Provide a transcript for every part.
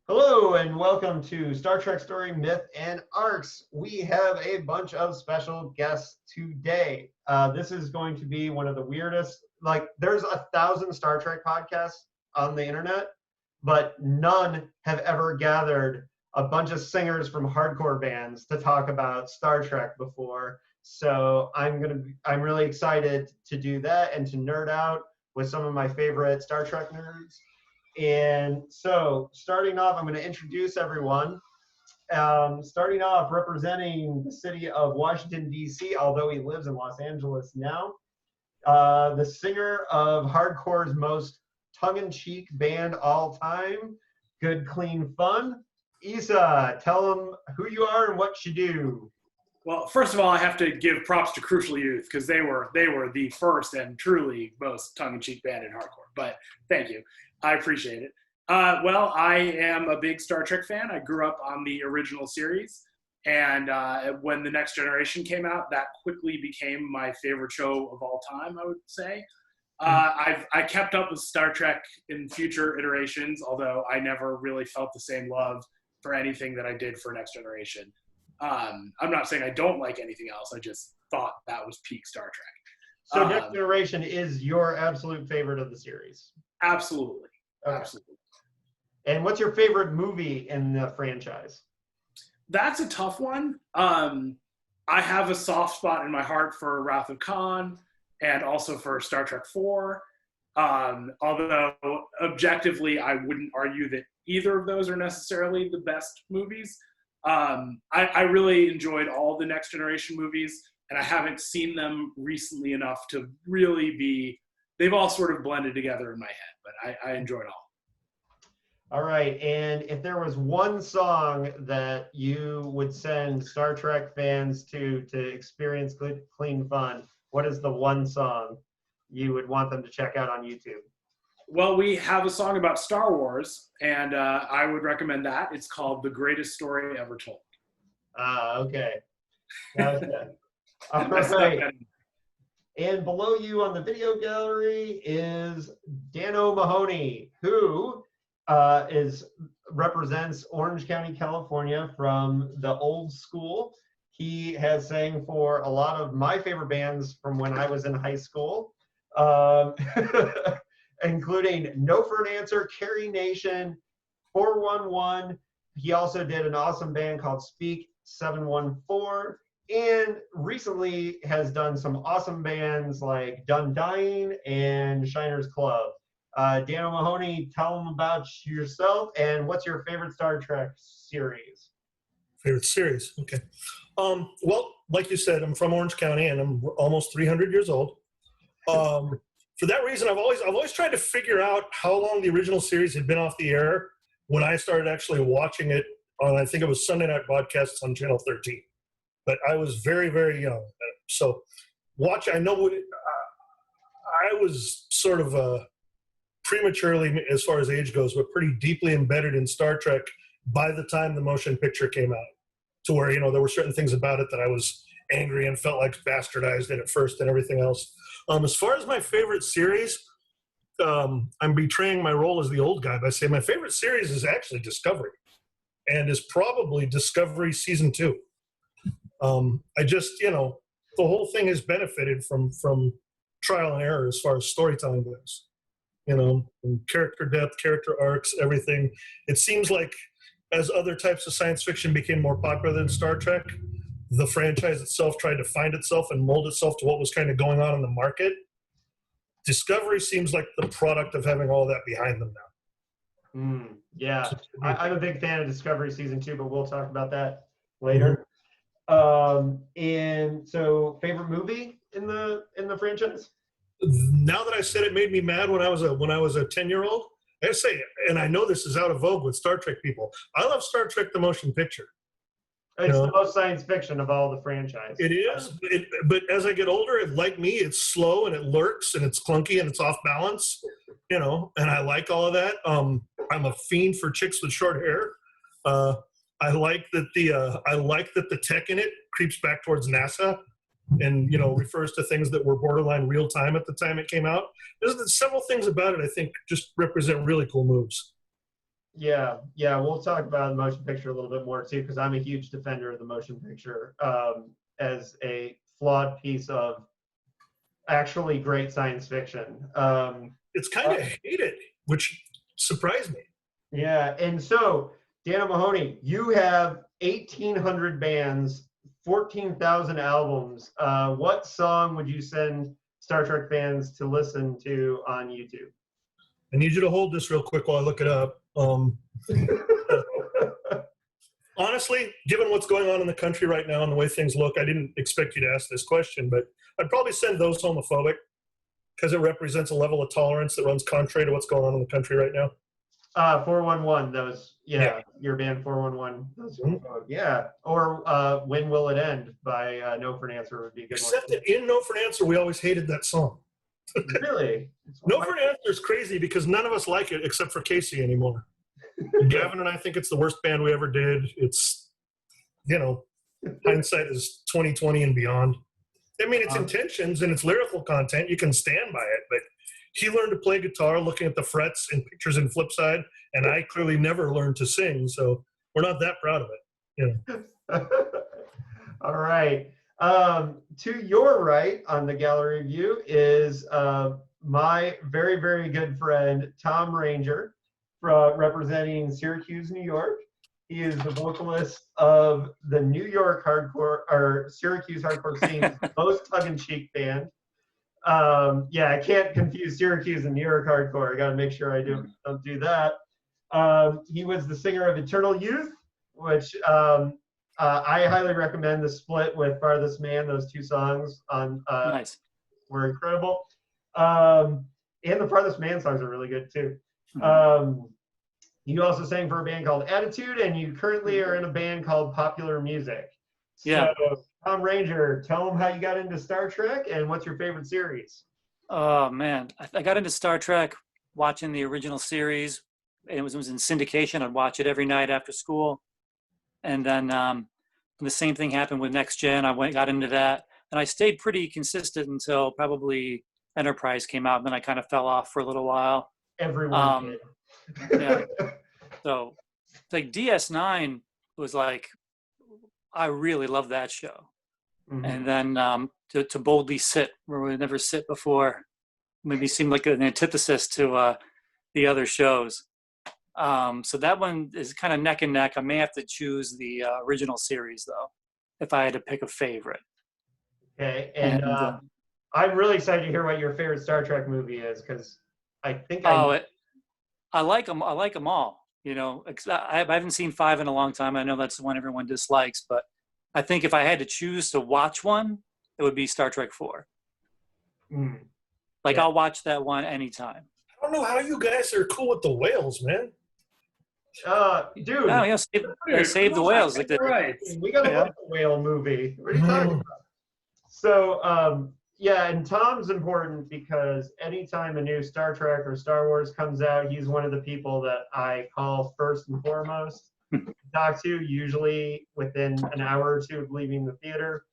Hello and welcome to Star Trek Story, Myth, and Arcs. We have a bunch of special guests today. This is going to be one of the weirdest, there's 1,000 Star Trek podcasts on the internet, but none have ever gathered a bunch of singers from hardcore bands to talk about Star Trek before. So I'm really excited to do that and to nerd out with some of my favorite Star Trek nerds. And so, starting off, I'm going to introduce everyone. Starting off, representing the city of Washington, D.C., although he lives in Los Angeles now, the singer of hardcore's most tongue-in-cheek band all time, Good Clean Fun. Issa, tell them who you are and what you do. Well, first of all, I have to give props to Crucial Youth because they were the first and truly most tongue-in-cheek band in hardcore. But thank you. I appreciate it. Well, I am a big Star Trek fan. I grew up on the original series. And when The Next Generation came out, that quickly became my favorite show of all time, I would say. I kept up with Star Trek in future iterations, although I never really felt the same love for anything that I did for Next Generation. I'm not saying I don't like anything else. I just thought that was peak Star Trek. So Next Generation is your absolute favorite of the series? Absolutely. Okay. Absolutely. And what's your favorite movie in the franchise? That's a tough one. I have a soft spot in my heart for Wrath of Khan and also for Star Trek 4. Although objectively, I wouldn't argue that either of those are necessarily the best movies. I really enjoyed all the Next Generation movies, and I haven't seen them recently enough to really be. They've all sort of blended together in my head, but I enjoyed all. All right, and if there was one song that you would send Star Trek fans to experience Good Clean Fun, what is the one song you would want them to check out on YouTube? Well, we have a song about Star Wars, and I would recommend that. It's called The Greatest Story Ever Told. Okay. All right. And below you on the video gallery is Dano Mahoney, who represents Orange County, California from the old school. He has sang for a lot of my favorite bands from when I was in high school, including No for an Answer, Carrie Nation, 411. He also did an awesome band called Speak 714. And recently has done some awesome bands like Done Dying and Shiners Club. Daniel Mahoney, tell them about yourself and what's your favorite Star Trek series? Favorite series, okay. Well, like you said, I'm from Orange County and I'm almost 300 years old. For that reason, I've always tried to figure out how long the original series had been off the air when I started actually watching it on, I think it was Sunday night broadcasts on Channel 13. But I was very, very young. So I was sort of prematurely, as far as age goes, but pretty deeply embedded in Star Trek by the time the motion picture came out, to where, there were certain things about it that I was angry and felt like bastardized in at first and everything else. As far as my favorite series, I'm betraying my role as the old guy by saying my favorite series is actually Discovery, and is probably Discovery Season 2. I just, the whole thing has benefited from trial and error as far as storytelling goes, and character depth, character arcs, everything. It seems like as other types of science fiction became more popular than Star Trek, the franchise itself tried to find itself and mold itself to what was kind of going on in the market. Discovery seems like the product of having all that behind them now. Yeah, I'm a big fan of Discovery Season 2, but we'll talk about that later. Mm-hmm. And so, favorite movie in the franchise? Now that I said it made me mad when I was a 10-year-old, I gotta say, and I know this is out of vogue with Star Trek people, I love Star Trek the motion picture. It's the most science fiction of all the franchise. It is, but as I get older, like me, it's slow and it lurks and it's clunky and it's off balance, and I like all of that. I'm a fiend for chicks with short hair. I like that the tech in it creeps back towards NASA and refers to things that were borderline real time at the time it came out. There's several things about it I think just represent really cool moves. Yeah, yeah, we'll talk about the motion picture a little bit more too, because I'm a huge defender of the motion picture as a flawed piece of actually great science fiction. It's kind of hated, which surprised me. Yeah, and so Dana Mahoney, you have 1,800 bands, 14,000 albums. What song would you send Star Trek fans to listen to on YouTube? I need you to hold this real quick while I look it up. Honestly, given what's going on in the country right now and the way things look, I didn't expect you to ask this question, but I'd probably send Those Homophobic because it represents a level of tolerance that runs contrary to what's going on in the country right now. 411, those, yeah, your band 411. Those, yeah, or When Will It End by No for an Answer would be a good one. Except that in No for an Answer, we always hated that song. Really? No for an Answer is crazy because none of us like it except for Casey anymore. Gavin and I think it's the worst band we ever did. It's, hindsight is 2020 and beyond. I mean, its intentions and its lyrical content, you can stand by it, but he learned to play guitar looking at the frets and pictures in Flipside, and I clearly never learned to sing, so we're not that proud of it. All right. To your right on the gallery view is my very, very good friend, Tom Ranger, representing Syracuse, New York. He is the vocalist of the New York hardcore, or Syracuse hardcore scene's most tongue-in-cheek band. Yeah, I can't confuse Syracuse and New York hardcore. I got to make sure I don't do that. He was the singer of Eternal Youth, which I highly recommend the split with Farthest Man. Those two songs Nice. were incredible. And the Farthest Man songs are really good too. You also sang for a band called Attitude, and you currently are in a band called Popular Music. Yeah. So, Tom Ranger, tell them how you got into Star Trek and what's your favorite series? Oh man, I got into Star Trek watching the original series. It was in syndication. I'd watch it every night after school, and then the same thing happened with Next Gen. I got into that, and I stayed pretty consistent until probably Enterprise came out. And then I kind of fell off for a little while. Everyone did. Yeah. So, like DS9 was like, I really love that show. Mm-hmm. And then to boldly sit where we never sit before maybe seemed like an antithesis to the other shows. So that one is kind of neck and neck. I may have to choose the original series though, if I had to pick a favorite. Okay, and I'm really excited to hear what your favorite Star Trek movie is, because I think I like them. I like them all. I haven't seen 5 in a long time. I know that's the one everyone dislikes, but I think if I had to choose to watch one, it would be Star Trek 4. I'll watch that one anytime. I don't know how you guys are cool with the whales, man. Dude. No, they saved the whales. Right. We got to watch the whale movie. What are you talking about? So, yeah, and Tom's important because anytime a new Star Trek or Star Wars comes out, he's one of the people that I call first and foremost to talk to, usually within an hour or two of leaving the theater.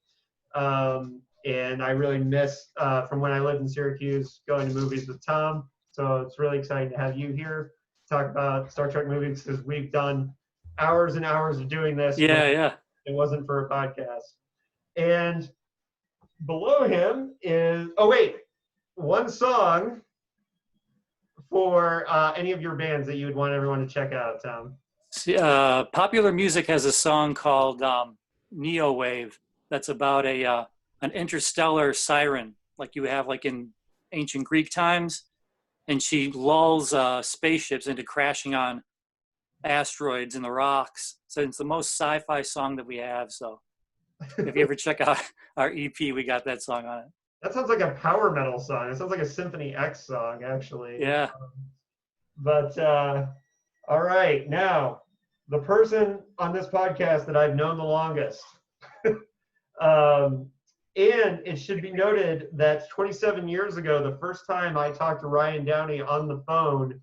And I really miss, from when I lived in Syracuse, going to movies with Tom. So it's really exciting to have you here to talk about Star Trek movies, because we've done hours and hours of doing this. Yeah. It wasn't for a podcast. And below him is, one song for any of your bands that you would want everyone to check out, Tom. Popular Music has a song called Neo Wave that's about an interstellar siren, like you have like in ancient Greek times, and she lulls spaceships into crashing on asteroids and the rocks. So it's the most sci-fi song that we have. So if you ever check out our EP, we got that song on it. That sounds like a power metal song. It sounds like a Symphony X song, actually. Yeah. All right. Now, the person on this podcast that I've known the longest. And it should be noted that 27 years ago, the first time I talked to Ryan Downey on the phone,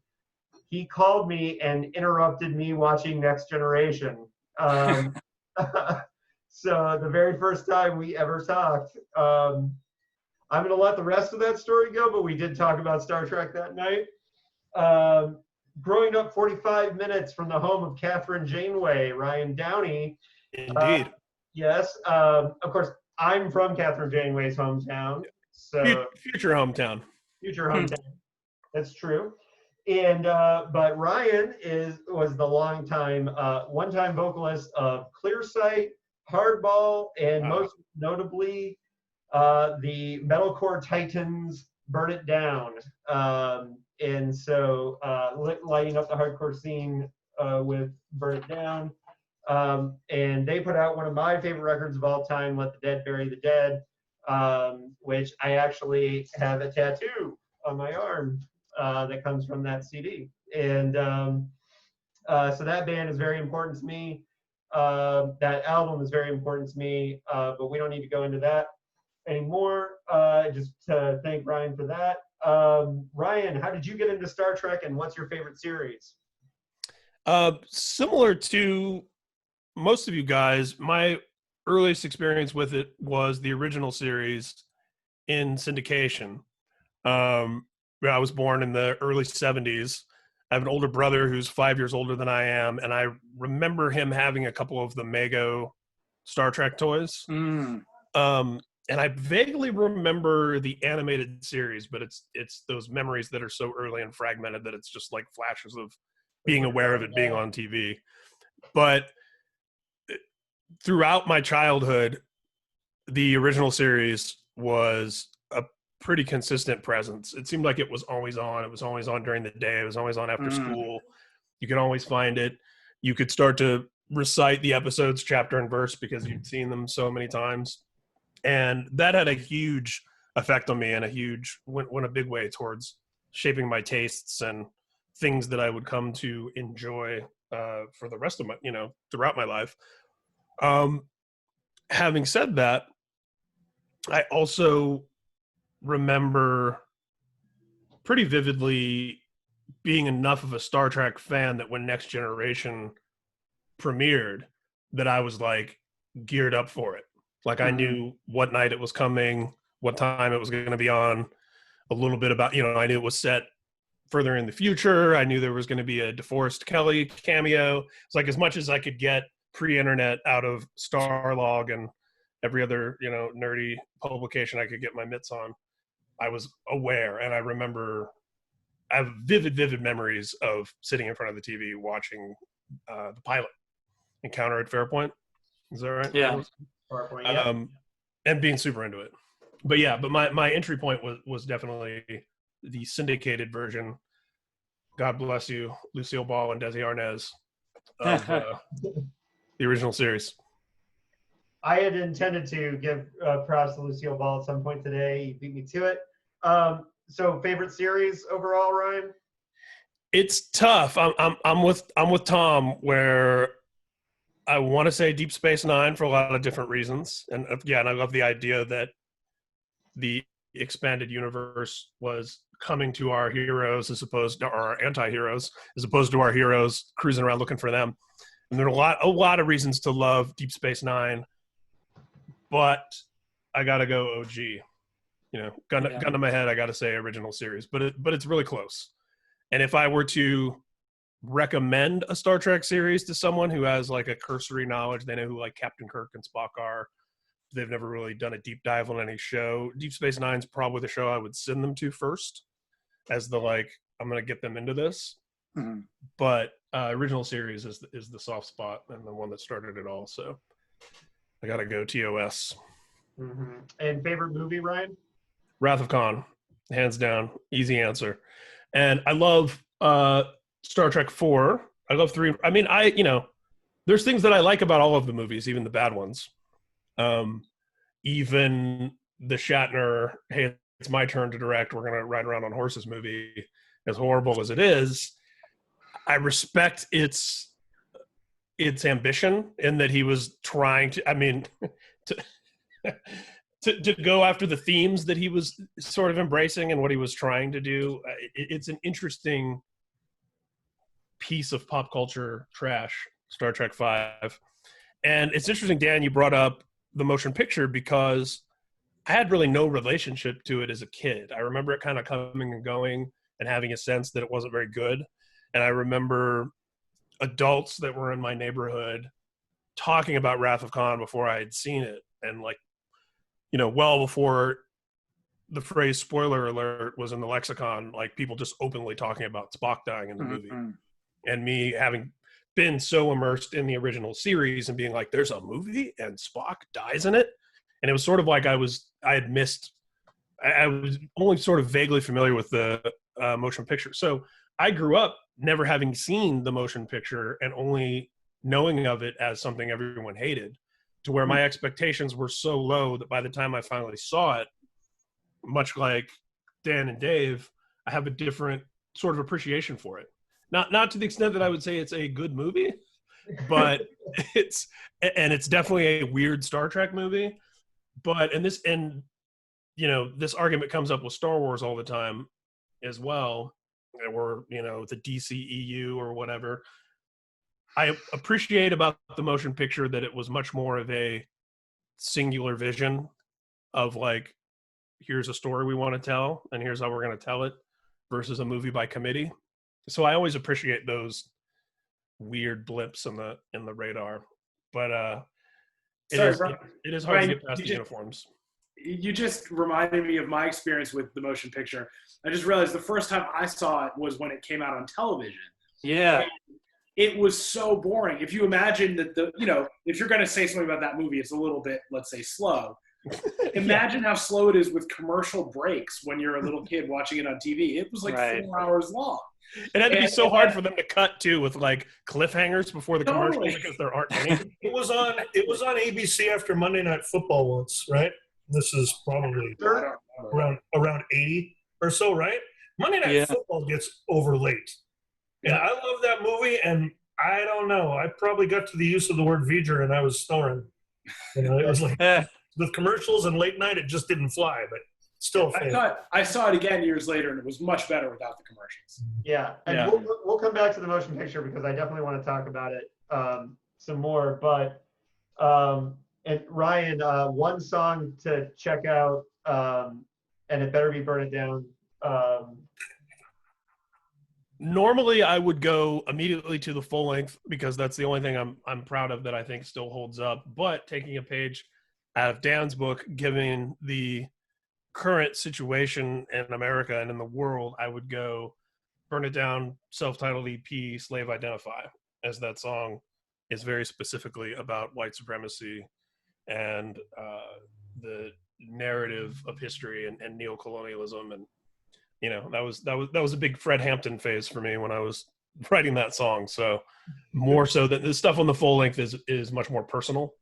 he called me and interrupted me watching Next Generation. So the very first time we ever talked, I'm going to let the rest of that story go, but we did talk about Star Trek that night. growing up 45 minutes from the home of Catherine Janeway, Ryan Downey. Indeed. Yes. Of course, I'm from Catherine Janeway's hometown. So Future hometown. future hometown. That's true. And but Ryan was the one-time vocalist of Clearsight, Hardball, and most notably the metalcore titans Burn It Down. And so lighting up the hardcore scene with Burn It Down. And they put out one of my favorite records of all time, Let the Dead Bury the Dead, which I actually have a tattoo on my arm that comes from that CD. And so that band is very important to me. That album is very important to me, but we don't need to go into that anymore. Just to thank Ryan for that. Ryan, how did you get into Star Trek, and what's your favorite series? Similar to most of you guys, my earliest experience with it was the original series in syndication. I was born in the early 70s. I have an older brother who's 5 years older than I am, and I remember him having a couple of the Mego Star Trek toys. And I vaguely remember the animated series, but it's those memories that are so early and fragmented that it's just like flashes of being aware of it being on TV. But throughout my childhood, the original series was a pretty consistent presence. It seemed like it was always on. It was always on during the day. It was always on after school. You could always find it. You could start to recite the episodes chapter and verse because you'd seen them so many times. And that had a huge effect on me and went a big way towards shaping my tastes and things that I would come to enjoy for the rest of my, throughout my life. Having said that, I also remember pretty vividly being enough of a Star Trek fan that when Next Generation premiered, that I was like geared up for it. Like I knew what night it was coming, what time it was going to be on, a little bit about, I knew it was set further in the future. I knew there was going to be a DeForest Kelley cameo. It's like as much as I could get pre-internet out of Starlog and every other, nerdy publication I could get my mitts on, I was aware. And I have vivid memories of sitting in front of the TV watching the pilot, Encounter at Fairpoint. Is that right? Yeah. And being super into it. But my entry point was definitely the syndicated version. God bless you, Lucille Ball and Desi Arnaz of the original series. I had intended to give props to Lucille Ball at some point today. You beat me to it. So favorite series overall, Ryan? It's tough. I'm with Tom where I want to say Deep Space Nine for a lot of different reasons. And and I love the idea that the expanded universe was coming to our heroes as opposed to our anti-heroes, as opposed to our heroes cruising around looking for them. And there are a lot of reasons to love Deep Space Nine, but I gotta go OG. Gun to my head, I gotta say original series, but it's really close. And if I were to recommend a Star Trek series to someone who has like a cursory knowledge, they know who like Captain Kirk and Spock are, they've never really done a deep dive on any show, Deep Space Nine's probably the show I would send them to first as the I'm gonna get them into this. But original series is the soft spot and the one that started it all, so I gotta go TOS. And favorite movie, Ryan? Wrath of Khan, hands down, easy answer. And I love Star Trek 4. I love 3. I mean, there's things that I like about all of the movies, even the bad ones. Even the Shatner, hey, it's my turn to direct, we're going to ride around on horses movie, as horrible as it is, I respect its ambition in that he was trying to go after the themes that he was sort of embracing and what he was trying to do. It's an interesting piece of pop culture trash, Star Trek 5. And it's interesting, Dan, you brought up the motion picture because I had really no relationship to it as a kid. I remember it kind of coming and going and having a sense that it wasn't very good. And I remember adults that were in my neighborhood talking about Wrath of Khan before I had seen it. And like, well before the phrase spoiler alert was in the lexicon, like people just openly talking about Spock dying in the movie. And me having been so immersed in the original series and being like, there's a movie and Spock dies in it. And it was sort of like I was only sort of vaguely familiar with the motion picture. So I grew up never having seen the motion picture and only knowing of it as something everyone hated, to where my expectations were so low that by the time I finally saw it, much like Dan and Dave, I have a different sort of appreciation for it. Not to the extent that I would say it's a good movie, but it's definitely a weird Star Trek movie. But this argument comes up with Star Wars all the time as well, or the DCEU or whatever. I appreciate about the motion picture that it was much more of a singular vision of like, here's a story we want to tell and here's how we're going to tell it, versus a movie by committee. So I always appreciate those weird blips in the radar. But it is hard to get past the uniforms. You just reminded me of my experience with the motion picture. I just realized the first time I saw it was when it came out on television. Yeah. And it was so boring. If you imagine that if you're going to say something about that movie, it's a little bit, let's say, slow. Imagine how slow it is with commercial breaks when you're a little kid watching it on TV. It was like 4 hours long. It had to be so hard for them to cut too, with like cliffhangers before the commercials, because there aren't any. It was on ABC after Monday Night Football once, right? This is probably around 80 or so, right? Monday Night Football gets over late. And I love that movie, and I don't know. I probably got to the use of the word V'ger and I was snoring. It was like with commercials and late night, it just didn't fly, but still. I saw it again years later, and it was much better without the commercials. Yeah, and we'll come back to the motion picture because I definitely want to talk about it some more. But and Ryan, one song to check out, and it better be Burn It Down. Normally, I would go immediately to the full length because that's the only thing I'm proud of that I think still holds up. But taking a page out of Dan's book, given the current situation in America and in the world, I would go Burn It Down, self-titled EP, Slave Identify, as that song is very specifically about white supremacy and the narrative of history and neocolonialism. And that was a big Fred Hampton phase for me when I was writing that song. So more so that the stuff on the full length is much more personal.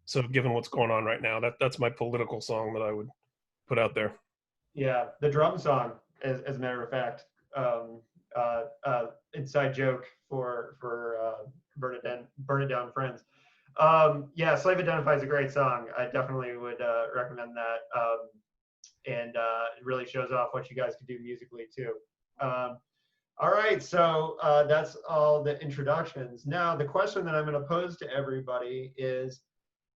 So given what's going on right now, that's my political song that I would put out there. Yeah, the drum song, as a matter of fact, inside joke for Burn It Down Friends. Slave Identify is a great song. I definitely would recommend that. And it really shows off what you guys can do musically too. All right, so that's all the introductions. Now, the question that I'm going to pose to everybody is,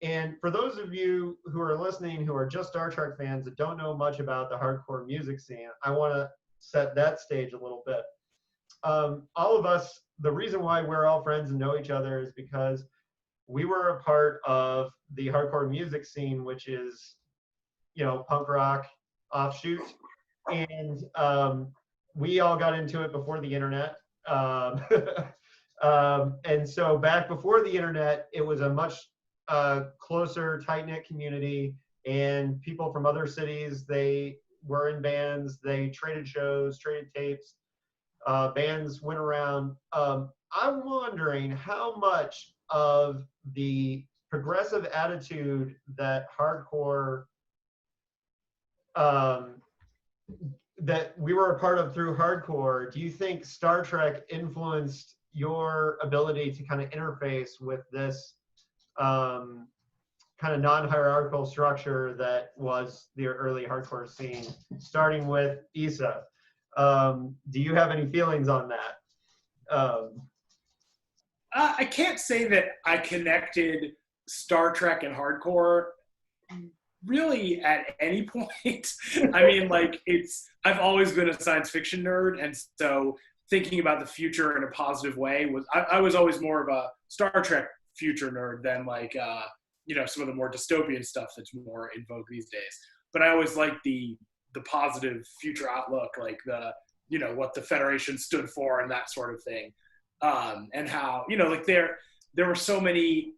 and for those of you who are listening who are just Star Trek fans that don't know much about the hardcore music scene, I want to set that stage a little bit. All of us, the reason why we're all friends and know each other is because we were a part of the hardcore music scene, which is, punk rock, offshoot. And we all got into it before the internet. And so back before the internet, it was a much closer, tight-knit community, and people from other cities, they were in bands, they traded shows, traded tapes, bands went around. I'm wondering how much of the progressive attitude that hardcore that we were a part of through hardcore, do you think Star Trek influenced your ability to kind of interface with this kind of non-hierarchical structure that was the early hardcore scene, starting with Issa? Do you have any feelings on that? I can't say that I connected Star Trek and hardcore really at any point. I mean, like, I've always been a science fiction nerd, and so thinking about the future in a positive way was I was always more of a Star Trek future nerd than like some of the more dystopian stuff that's more in vogue these days. But I always liked the positive future outlook, like the what the Federation stood for and that sort of thing, and how like there were so many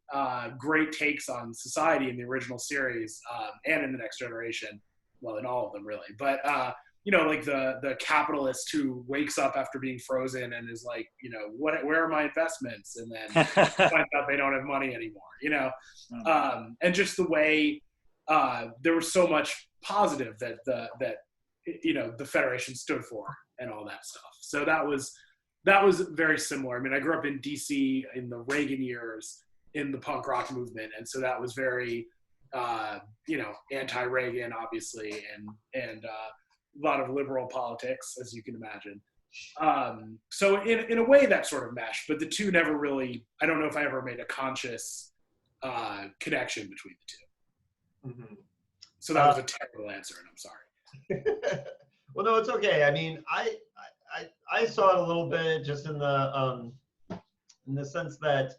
great takes on society in the original series and in the Next Generation. Well, in all of them really, but like the capitalist who wakes up after being frozen and is like, where are my investments? And then finds out they don't have money anymore, and just the way there was so much positive that the Federation stood for and all that stuff. So that was very similar. I mean, I grew up in DC in the Reagan years in the punk rock movement. And so that was very, anti-Reagan, obviously, and a lot of liberal politics, as you can imagine. So in a way that sort of meshed, but the two never really, I don't know if I ever made a conscious connection between the two. Mm-hmm. So that was a terrible answer, and I'm sorry. Well, no, it's okay. I mean, I saw it a little bit just in the sense that,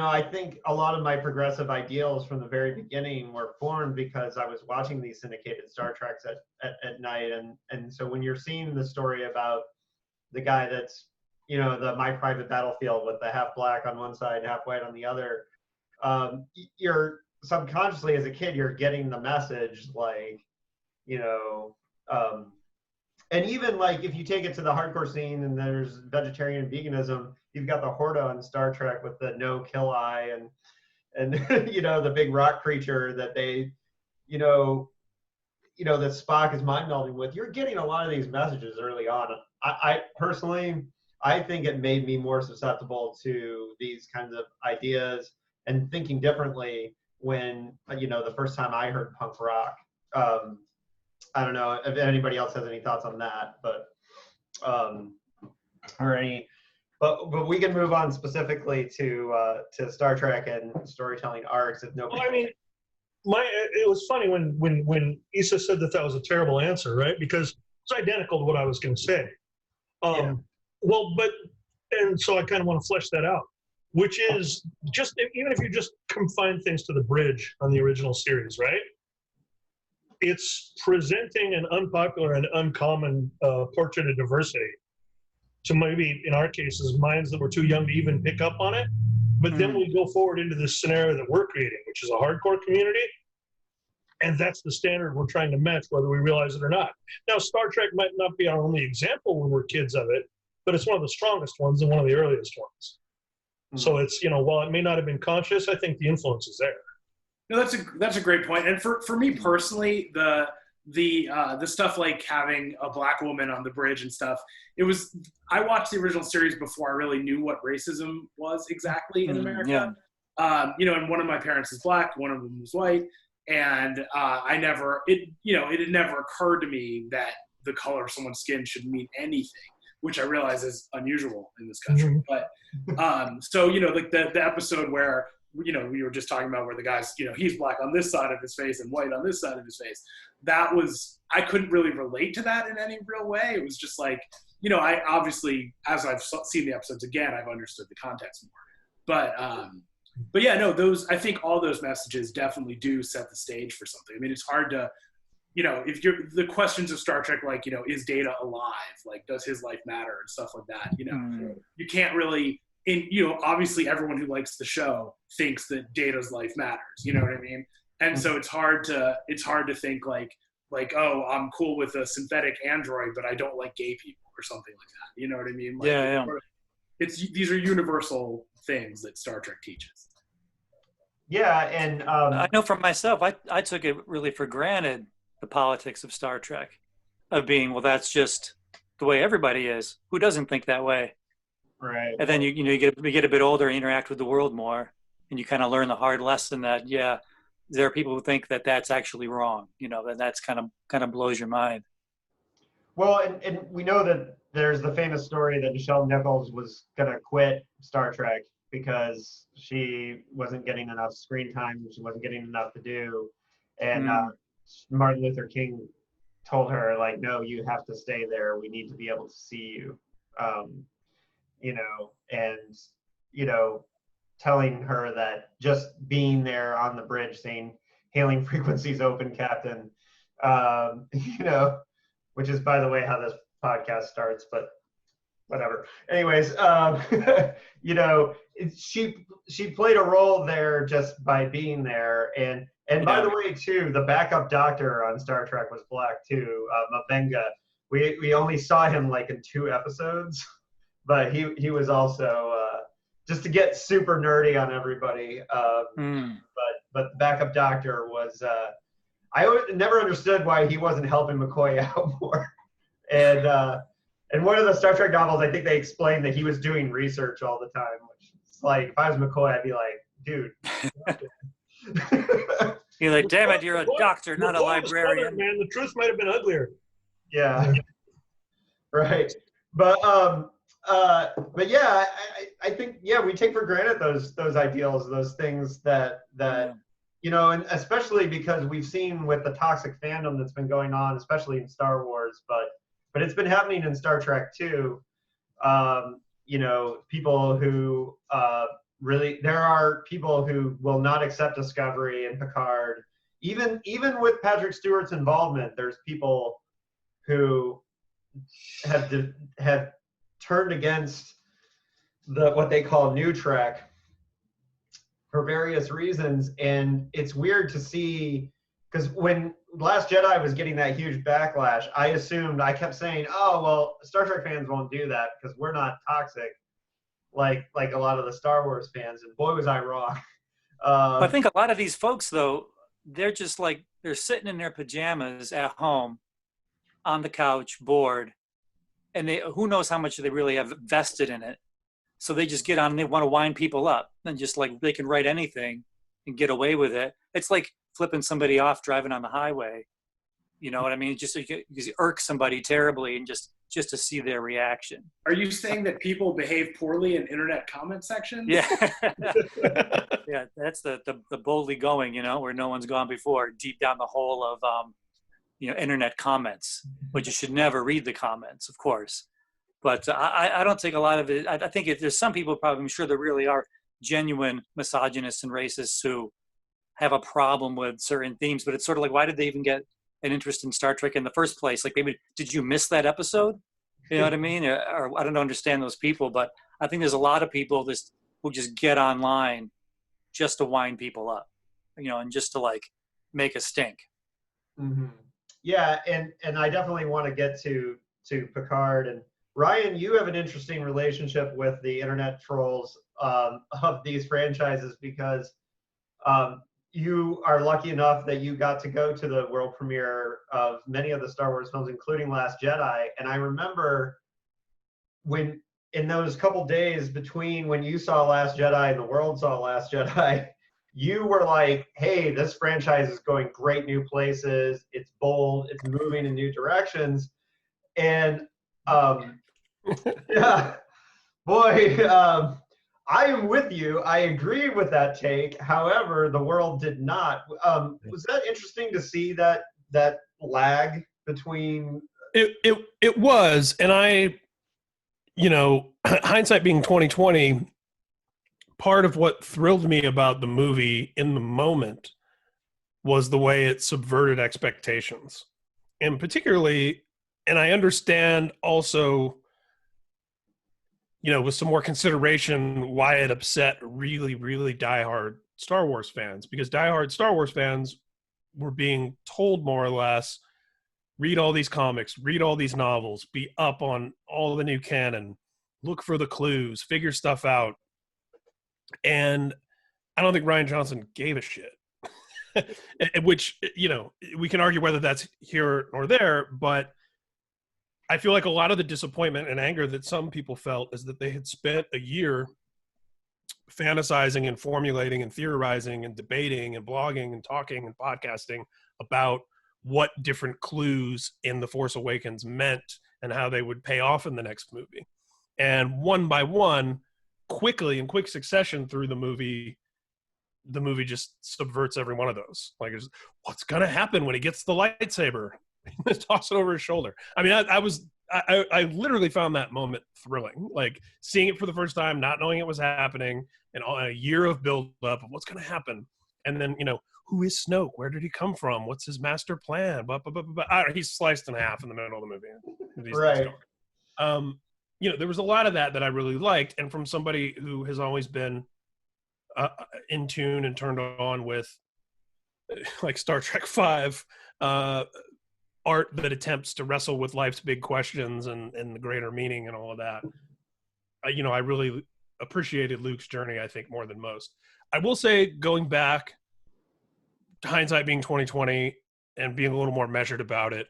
I think a lot of my progressive ideals from the very beginning were formed because I was watching these syndicated Star Treks at night. And so when you're seeing the story about the guy that's, the My Private Battlefield with the half black on one side, half white on the other, you're subconsciously as a kid, you're getting the message like, and even like if you take it to the hardcore scene and there's vegetarian veganism, you've got the Horta on Star Trek with the no kill eye and the big rock creature that they, that Spock is mind melding with. You're getting a lot of these messages early on. I personally, I think it made me more susceptible to these kinds of ideas and thinking differently when, the first time I heard punk rock. I don't know if anybody else has any thoughts on that, but but we can move on specifically to Star Trek and storytelling arcs. If nobody, well, I mean, it was funny when Issa said that was a terrible answer, right? Because it's identical to what I was going to say. Yeah. Well, and so I kind of want to flesh that out, which is just even if you just confine things to the bridge on the original series, right? It's presenting an unpopular and uncommon portrait of diversity to maybe, in our cases, minds that were too young to even pick up on it. But then we go forward into this scenario that we're creating, which is a hardcore community. And that's the standard we're trying to match, whether we realize it or not. Now, Star Trek might not be our only example when we're kids of it, but it's one of the strongest ones and one of the earliest ones. So it's, while it may not have been conscious, I think the influence is there. No, that's a great point. And for me personally, the stuff like having a black woman on the bridge and stuff, I watched the original series before I really knew what racism was exactly in America. Yeah. And one of my parents is black, one of them was white, and it had never occurred to me that the color of someone's skin should mean anything, which I realize is unusual in this country. But so like the episode where we were just talking about where the guy's, he's black on this side of his face and white on this side of his face. I couldn't really relate to that in any real way. It was just like, I obviously, as I've seen the episodes again, I've understood the context more. But yeah, no, I think all those messages definitely do set the stage for something. I mean, it's hard to, if the questions of Star Trek, like, is Data alive? Like, does his life matter and stuff like that? You can't really, obviously everyone who likes the show thinks that Data's life matters. You know what I mean? And so it's hard to think like, oh, I'm cool with a synthetic android, but I don't like gay people or something like that. You know what I mean? Like, yeah. These are universal things that Star Trek teaches. Yeah, and I know for myself, I took it really for granted, the politics of Star Trek, of being, well, that's just the way everybody is. Who doesn't think that way? Right. And then you get a bit older and interact with the world more, and you kind of learn the hard lesson that there are people who think that that's actually wrong. And that's kind of blows your mind. Well, and we know that there's the famous story that Nichelle Nichols was gonna quit Star Trek because she wasn't getting enough screen time, she wasn't getting enough to do, and Martin Luther King told her, like, no, you have to stay there. We need to be able to see you. you know, and, you know, telling her that just being there on the bridge saying, hailing frequencies open, Captain, you know, which is, by the way, how this podcast starts, but whatever. Anyways, you know, she played a role there just by being there. And by the way, too, the backup doctor on Star Trek was black, too, Mabenga. We only saw him like in 2 episodes, but he was also, just to get super nerdy on everybody, but the backup doctor was, I never understood why he wasn't helping McCoy out more. And one of the Star Trek novels, I think they explained that he was doing research all the time, which is like, if I was McCoy, I'd be like, dude. You're like, damn it, you're a doctor, not a librarian. Man, the truth might have been uglier. Yeah. Right. But yeah, I think, yeah, we take for granted those ideals, those things that you know, and especially because we've seen with the toxic fandom that's been going on, especially in Star Wars, but it's been happening in Star Trek too. You know, people who really, there are people who will not accept Discovery and Picard. Even with Patrick Stewart's involvement, there's people who have turned against what they call New Trek for various reasons. And it's weird to see, because when Last Jedi was getting that huge backlash, I kept saying, oh, well, Star Trek fans won't do that because we're not toxic like a lot of the Star Wars fans. And boy, was I wrong. I think a lot of these folks, though, they're just like, they're sitting in their pajamas at home on the couch, bored, and who knows how much they really have vested in it. So they just get on and they want to wind people up, and just like they can write anything and get away with it. It's like flipping somebody off driving on the highway. You know what I mean? Just you irk somebody terribly, and just to see their reaction. Are you saying that people behave poorly in internet comment sections? Yeah. Yeah, that's the boldly going, you know, where no one's gone before, deep down the hole of you know, internet comments. But you should never read the comments, of course. But I don't think a lot of it. I think there's some people, probably, I'm sure there really are genuine misogynists and racists who have a problem with certain themes. But it's sort of like, why did they even get an interest in Star Trek in the first place? Like, maybe, did you miss that episode? You know what I mean? Or I don't understand those people. But I think there's a lot of people who just get online just to wind people up, you know, and just to like make a stink. Mm-hmm. Yeah, and I definitely want to get to Picard. And Ryan, you have an interesting relationship with the internet trolls of these franchises, because you are lucky enough that you got to go to the world premiere of many of the Star Wars films, including Last Jedi. And I remember when, in those couple days between when you saw Last Jedi and the world saw Last Jedi, you were like, hey, this franchise is going great new places. It's bold. It's moving in new directions. And yeah, boy, I am with you. I agree with that take. However, the world did not. Was that interesting to see that lag between? It was, and I, you know, hindsight being 2020, part of what thrilled me about the movie in the moment was the way it subverted expectations, and particularly, and I understand also, you know, with some more consideration, why it upset really, really diehard Star Wars fans, because diehard Star Wars fans were being told more or less, read all these comics, read all these novels, be up on all the new canon, look for the clues, figure stuff out. And I don't think Rian Johnson gave a shit. Which, you know, we can argue whether that's here or there, but I feel like a lot of the disappointment and anger that some people felt is that they had spent a year fantasizing and formulating and theorizing and debating and blogging and talking and podcasting about what different clues in The Force Awakens meant and how they would pay off in the next movie. And one by one, quickly, in quick succession through the movie just subverts every one of those. Like, what's going to happen when he gets the lightsaber? Toss it over his shoulder. I mean, I I literally found that moment thrilling. Like seeing it for the first time, not knowing it was happening, and a year of build up of what's going to happen, and then who is Snoke? Where did he come from? What's his master plan? Blah, blah, blah, blah, blah. I don't know, he's sliced in half in the middle of the movie. Right. There was a lot of that I really liked, and from somebody who has always been in tune and turned on with like Star Trek V, art that attempts to wrestle with life's big questions and the greater meaning and all of that. I really appreciated Luke's journey, I think, more than most. I will say, going back, hindsight being 2020 and being a little more measured about it,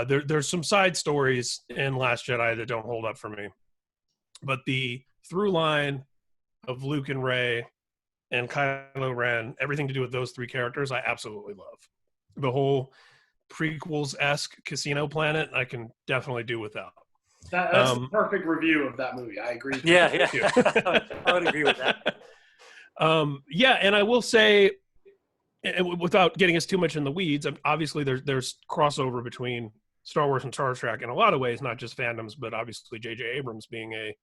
there's some side stories in Last Jedi that don't hold up for me. But the through line of Luke and Rey and Kylo Ren, everything to do with those three characters, I absolutely love. The whole prequels-esque casino planet, I can definitely do without. That's the perfect review of that movie. I agree. Yeah. I would agree with that. And I will say, without getting us too much in the weeds, obviously there's crossover between Star Wars and Star Trek in a lot of ways, not just fandoms, but obviously J.J. Abrams being a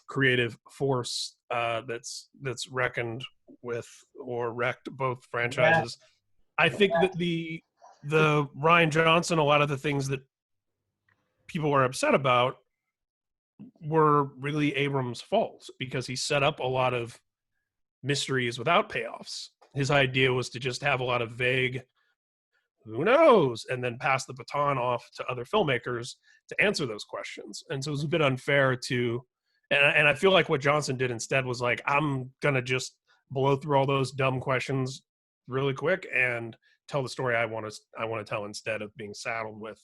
creative force that's reckoned with or wrecked both franchises. Yeah. I think that the Rian Johnson, a lot of the things that people are upset about were really Abrams' fault, because he set up a lot of mysteries without payoffs. His idea was to just have a lot of vague, who knows, and then pass the baton off to other filmmakers to answer those questions. And so it was a bit unfair to, and I feel like what Johnson did instead was like, I'm going to just blow through all those dumb questions really quick and tell the story I want to tell, instead of being saddled with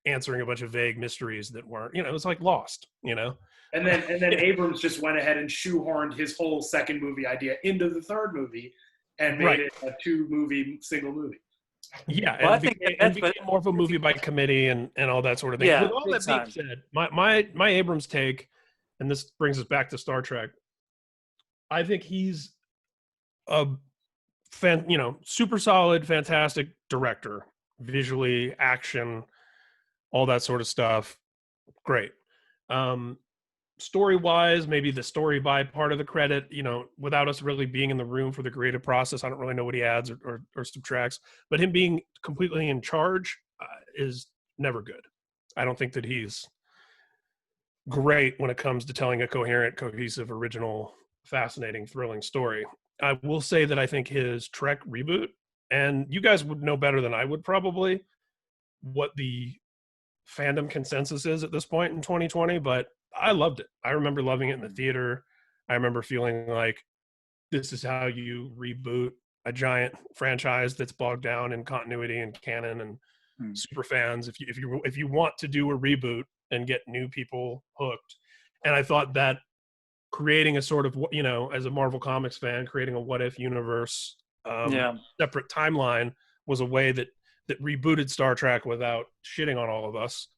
answering a bunch of vague mysteries that weren't, it was like Lost, And then Abrams just went ahead and shoehorned his whole second movie idea into the third movie and made it a 2-movie single movie. Yeah, well, and became more of a movie by committee and all that sort of thing. Yeah, with all that being said, my Abrams take, and this brings us back to Star Trek, I think he's a super solid, fantastic director, visually, action, all that sort of stuff. Great. Story-wise, maybe the story by part of the credit, without us really being in the room for the creative process, I don't really know what he adds or subtracts. But him being completely in charge is never good. I don't think that he's great when it comes to telling a coherent, cohesive, original, fascinating, thrilling story. I will say that I think his Trek reboot, and you guys would know better than I would probably what the fandom consensus is at this point in 2020, but I loved it. I remember loving it in the theater. I remember feeling like this is how you reboot a giant franchise that's bogged down in continuity and canon and super fans. If you want to do a reboot and get new people hooked, and I thought that creating a sort of, as a Marvel Comics fan, creating a what if universe, separate timeline was a way that rebooted Star Trek without shitting on all of us.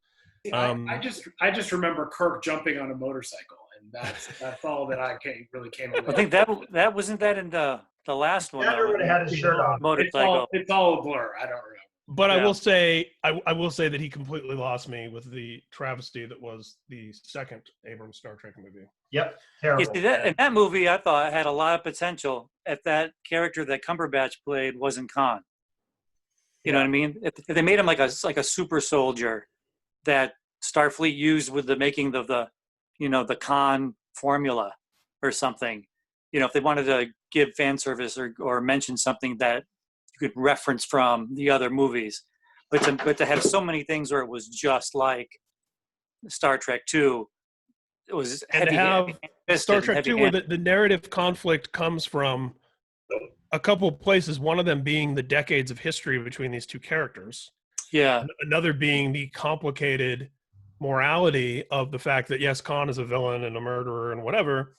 I just remember Kirk jumping on a motorcycle, and that's all that I really came away. I think that wasn't that in the last one. Everybody had his shirt on. Motorcycle. It's all a blur. I don't remember. But I will say, I will say that he completely lost me with the travesty that was the second Abrams Star Trek movie. Yep, terrible. You see, that movie, I thought had a lot of potential. If that character that Cumberbatch played wasn't Khan, you know what I mean? If they made him like a super soldier that Starfleet used with the making of the Khan formula or something, if they wanted to give fan service or mention something that you could reference from the other movies, but to have so many things where it was just like Star Trek 2, it was heavy. Star Trek 2 where the narrative conflict comes from a couple of places, one of them being the decades of history between these two characters. Yeah. Another being the complicated morality of the fact that, yes, Khan is a villain and a murderer and whatever,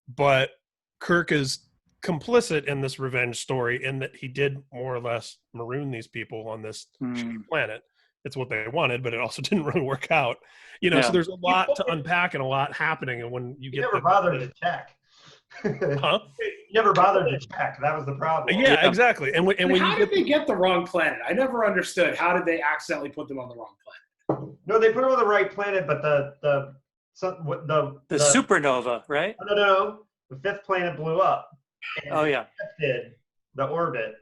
but Kirk is complicit in this revenge story in that he did more or less maroon these people on this shitty planet. It's what they wanted, but it also didn't really work out. So there's a lot to unpack and a lot happening. And when you get never bothered to check. Huh? You never bothered to check. That was the problem. Yeah, exactly. And when how did they get the wrong planet? I never understood. How did they accidentally put them on the wrong planet? No, they put him on the right planet, but the supernova, right? no, the 5th planet blew up. And Oh yeah. affected the orbit.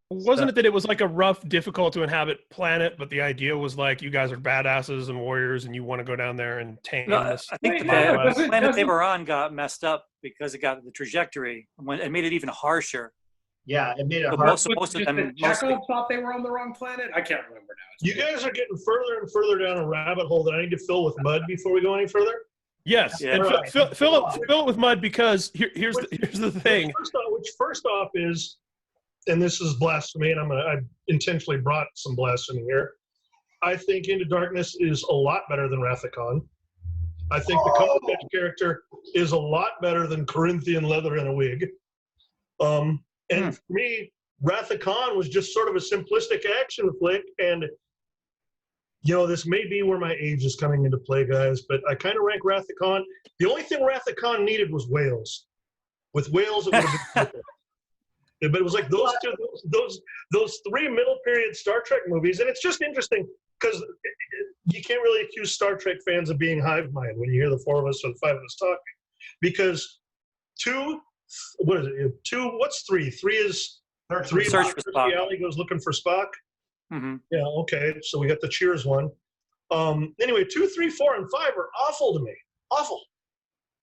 Wasn't it that it was like a rough, difficult to inhabit planet, but the idea was like you guys are badasses and warriors and you want to go down there and tame No, this? I think Wait, the no, West? planet they were on got messed up because it got the trajectory and made it even harsher. Yeah, it made it But hard. most of them, Chekhov thought they were on the wrong planet. I can't remember now. You guys are getting further and further down a rabbit hole that I need to fill with mud before we go any further. Yes, Yeah. and Right. fill it with mud because here's the thing. Which first off is, and this is blasphemy, and I intentionally brought some blasphemy here. I think Into Darkness is a lot better than Wrath of Khan. I think the Cumberbatch character is a lot better than Corinthian leather in a wig. And for me, Wrath of Khan was just sort of a simplistic action flick, and this may be where my age is coming into play, guys, but I kind of rank Wrath of Khan. The only thing Wrath of Khan needed was whales. With whales, it would have been perfect. But it was like those 3 middle period Star Trek movies, and it's just interesting because you can't really accuse Star Trek fans of being hive mind when you hear the 4 of us or the 5 of us talking, because 2, what is it? 2, what's 3? 3 is 3. Search for Spock. The alley goes looking for Spock. Mm-hmm. Yeah, okay. So we got the Cheers one. Anyway, 2, 3, 4, and 5 are awful to me. Awful.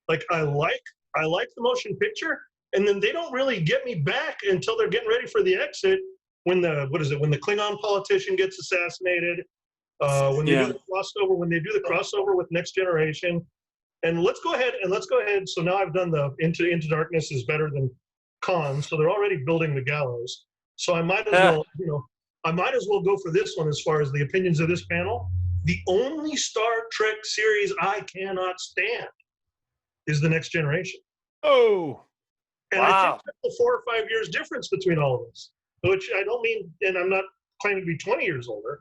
Like I like the motion picture, and then they don't really get me back until they're getting ready for the exit when the Klingon politician gets assassinated. When they do the crossover with Next Generation. And let's go ahead. So now I've done the Into Darkness is better than Khan. So they're already building the gallows. So I might as well go for this one as far as the opinions of this panel. The only Star Trek series I cannot stand is the Next Generation. Oh, And I think that's the 4 or 5 years difference between all of us, which I don't mean, and I'm not claiming to be 20 years older.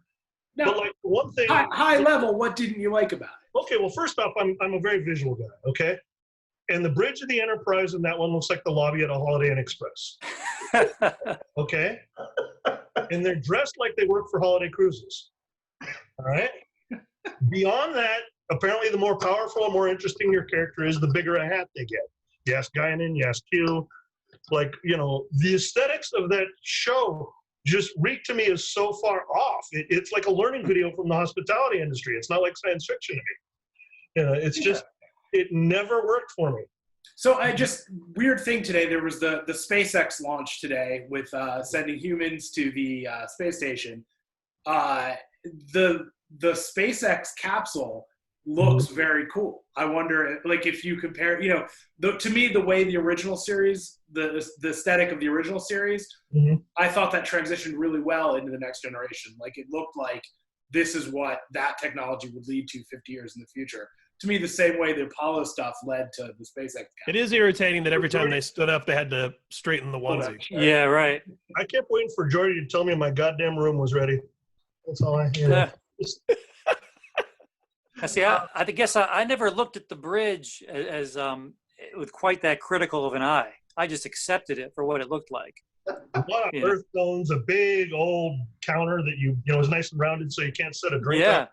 No, but like one thing, high level, what didn't you like about it? Okay, well, first off, I'm a very visual guy, okay? And the bridge of the Enterprise in that one looks like the lobby at a Holiday Inn Express, okay? And they're dressed like they work for Holiday Cruises, all right? Beyond that, apparently the more powerful and more interesting your character is, the bigger a hat they get. Yes, Guinan, yes, Q. Like, the aesthetics of that show just reek to me as so far off. It's like a learning video from the hospitality industry. It's not like science fiction to me. It's just, it never worked for me. So weird thing today, there was the SpaceX launch today with sending humans to the space station. The SpaceX capsule looks very cool. I wonder, like, if you compare, to me, the way the original series, the aesthetic of the original series, I thought that transitioned really well into the Next Generation. Like, it looked like this is what that technology would lead to 50 years in the future. To me, the same way the Apollo stuff led to the SpaceX capsule. it is irritating that every time they stood up, they had to straighten the onesie. Yeah, right. I kept waiting for Jordy to tell me my goddamn room was ready. That's all I hear. See, I guess I never looked at the bridge as with quite that critical of an eye. I just accepted it for what it looked like. A lot of earth stones, a big old counter that is nice and rounded so you can't set a drink Yeah. on.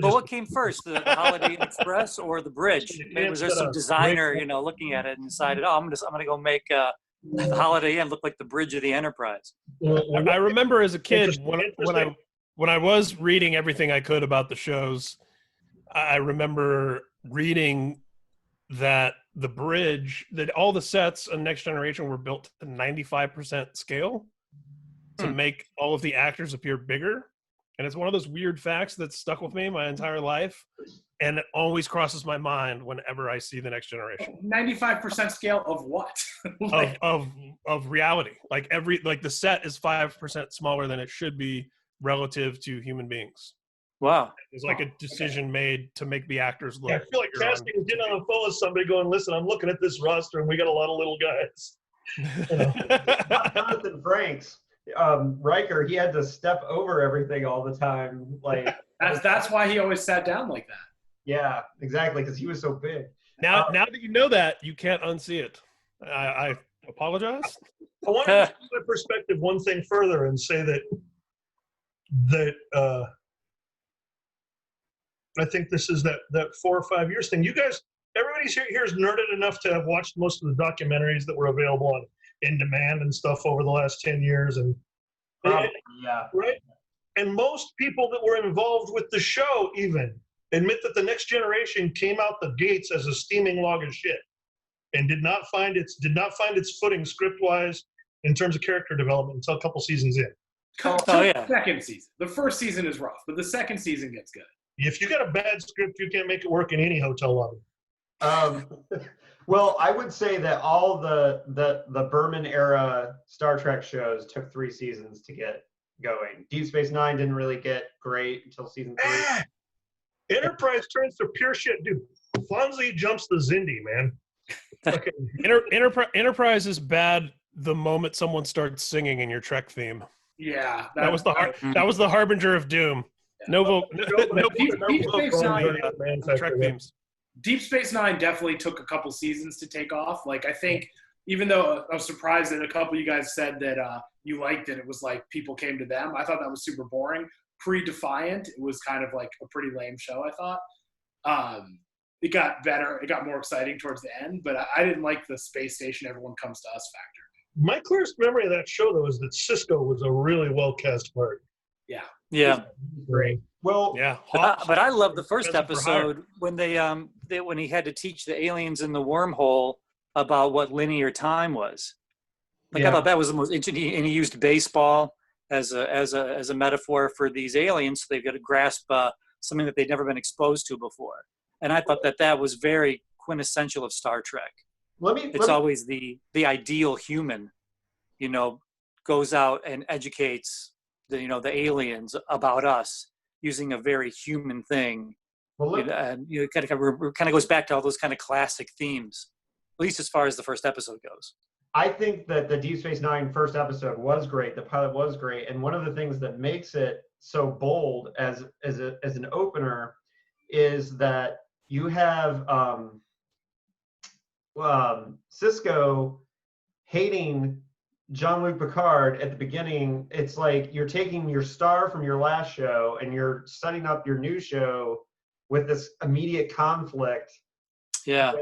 But what came first, the Holiday Inn Express or the bridge? Maybe was there some designer, looking at it and decided, I'm gonna go make the Holiday Inn look like the bridge of the Enterprise. I remember as a kid when I was reading everything I could about the shows, I remember reading that the bridge, that all the sets on Next Generation were built to 95% scale to make all of the actors appear bigger. And it's one of those weird facts that's stuck with me my entire life. And it always crosses my mind whenever I see the Next Generation. 95% scale of what? of reality. Like the set is 5% smaller than it should be relative to human beings. Wow. It's like a decision made to make the actors look. I feel like casting is getting on the phone with somebody going, listen, I'm looking at this roster and we got a lot of little guys. Jonathan Frakes, Riker, he had to step over everything all the time. Like that's why he always sat down like that. Yeah, exactly, because he was so big. Now that you know that, you can't unsee it. I apologize. I want to put my perspective one thing further and say that I think this is that 4 or 5 years thing. You guys, everybody's here is nerded enough to have watched most of the documentaries that were available on in demand and stuff over the last 10 years, and Probably, yeah. right. And most people that were involved with the show even admit that the Next Generation came out the gates as a steaming log of shit, and did not find its footing script wise in terms of character development until a couple seasons in. Oh, yeah. Second season. The first season is rough, but the second season gets good. If you got a bad script, you can't make it work in any hotel lobby. Well, I would say that all the Berman era Star Trek shows took 3 seasons to get going. Deep Space Nine didn't really get great until season 3. Enterprise turns to pure shit, dude. Fonzie jumps the Zindi, man. Enterprise is bad the moment someone starts singing in your Trek theme. Yeah, That was the harbinger of doom. No Deep Space Nine Trek themes. Deep Space Nine definitely took a couple seasons to take off. Like, I think, even though I was surprised that a couple of you guys said that you liked it, it was like people came to them. I thought that was super boring. Pre-Defiant, it was kind of like a pretty lame show, I thought. It got better. It got more exciting towards the end, but I didn't like the space station everyone comes to us factor. My clearest memory of that show, though, is that Cisco was a really well-cast part. Yeah. Great. Well, Yeah. But I love the first Expensive for hire. episode when when he had to teach the aliens in the wormhole about what linear time was. Like, I thought that was the most interesting, and he used baseball as a metaphor for these aliens, so they've got to grasp something that they'd never been exposed to before. And I thought that was very quintessential of Star Trek. It's always the ideal human, goes out and educates the aliens about us using a very human thing. And it kind of goes back to all those kind of classic themes, at least as far as the first episode goes. I think that the Deep Space Nine first episode was great. The pilot was great, and one of the things that makes it so bold as an opener is that you have Cisco hating Jean-Luc Picard at the beginning. It's like you're taking your star from your last show and you're setting up your new show with this immediate conflict. Yeah.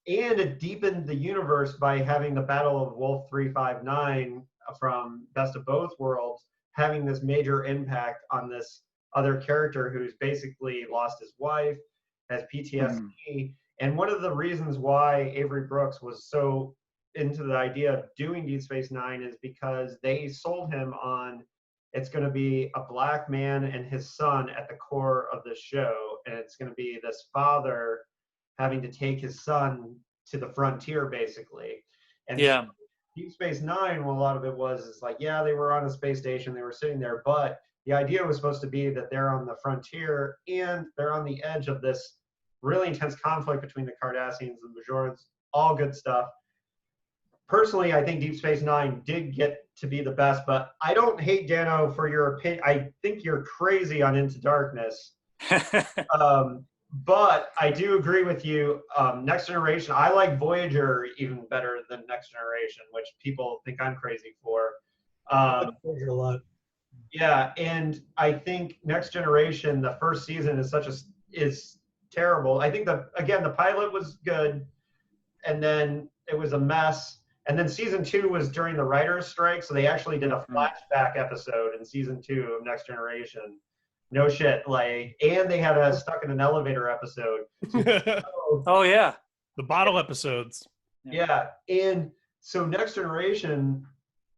And it deepened the universe by having the Battle of Wolf 359 from Best of Both Worlds having this major impact on this other character who's basically lost his wife, has PTSD. And one of the reasons why Avery Brooks was so into the idea of doing Deep Space Nine is because they sold him on it's going to be a black man and his son at the core of the show, and it's going to be this father having to take his son to the frontier, basically. And Yeah. Deep Space Nine, well, a lot of it is like, yeah, they were on a space station, they were sitting there, but the idea was supposed to be that they're on the frontier and they're on the edge of this really intense conflict between the Cardassians and Bajorans. All good stuff. Personally, I think Deep Space Nine did get to be the best, but I don't hate Dano for your opinion. I think you're crazy on Into Darkness. But I do agree with you. Next Generation, I like Voyager even better than Next Generation, which people think I'm crazy for. Voyager a lot. Yeah, and I think Next Generation, the first season is terrible. I think the pilot was good, and then it was a mess. And then season 2 was during the writer's strike, so they actually did a flashback episode in season 2 of Next Generation. No shit, and they had a stuck in an elevator episode. Oh yeah, the bottle episodes. Yeah, and so Next Generation,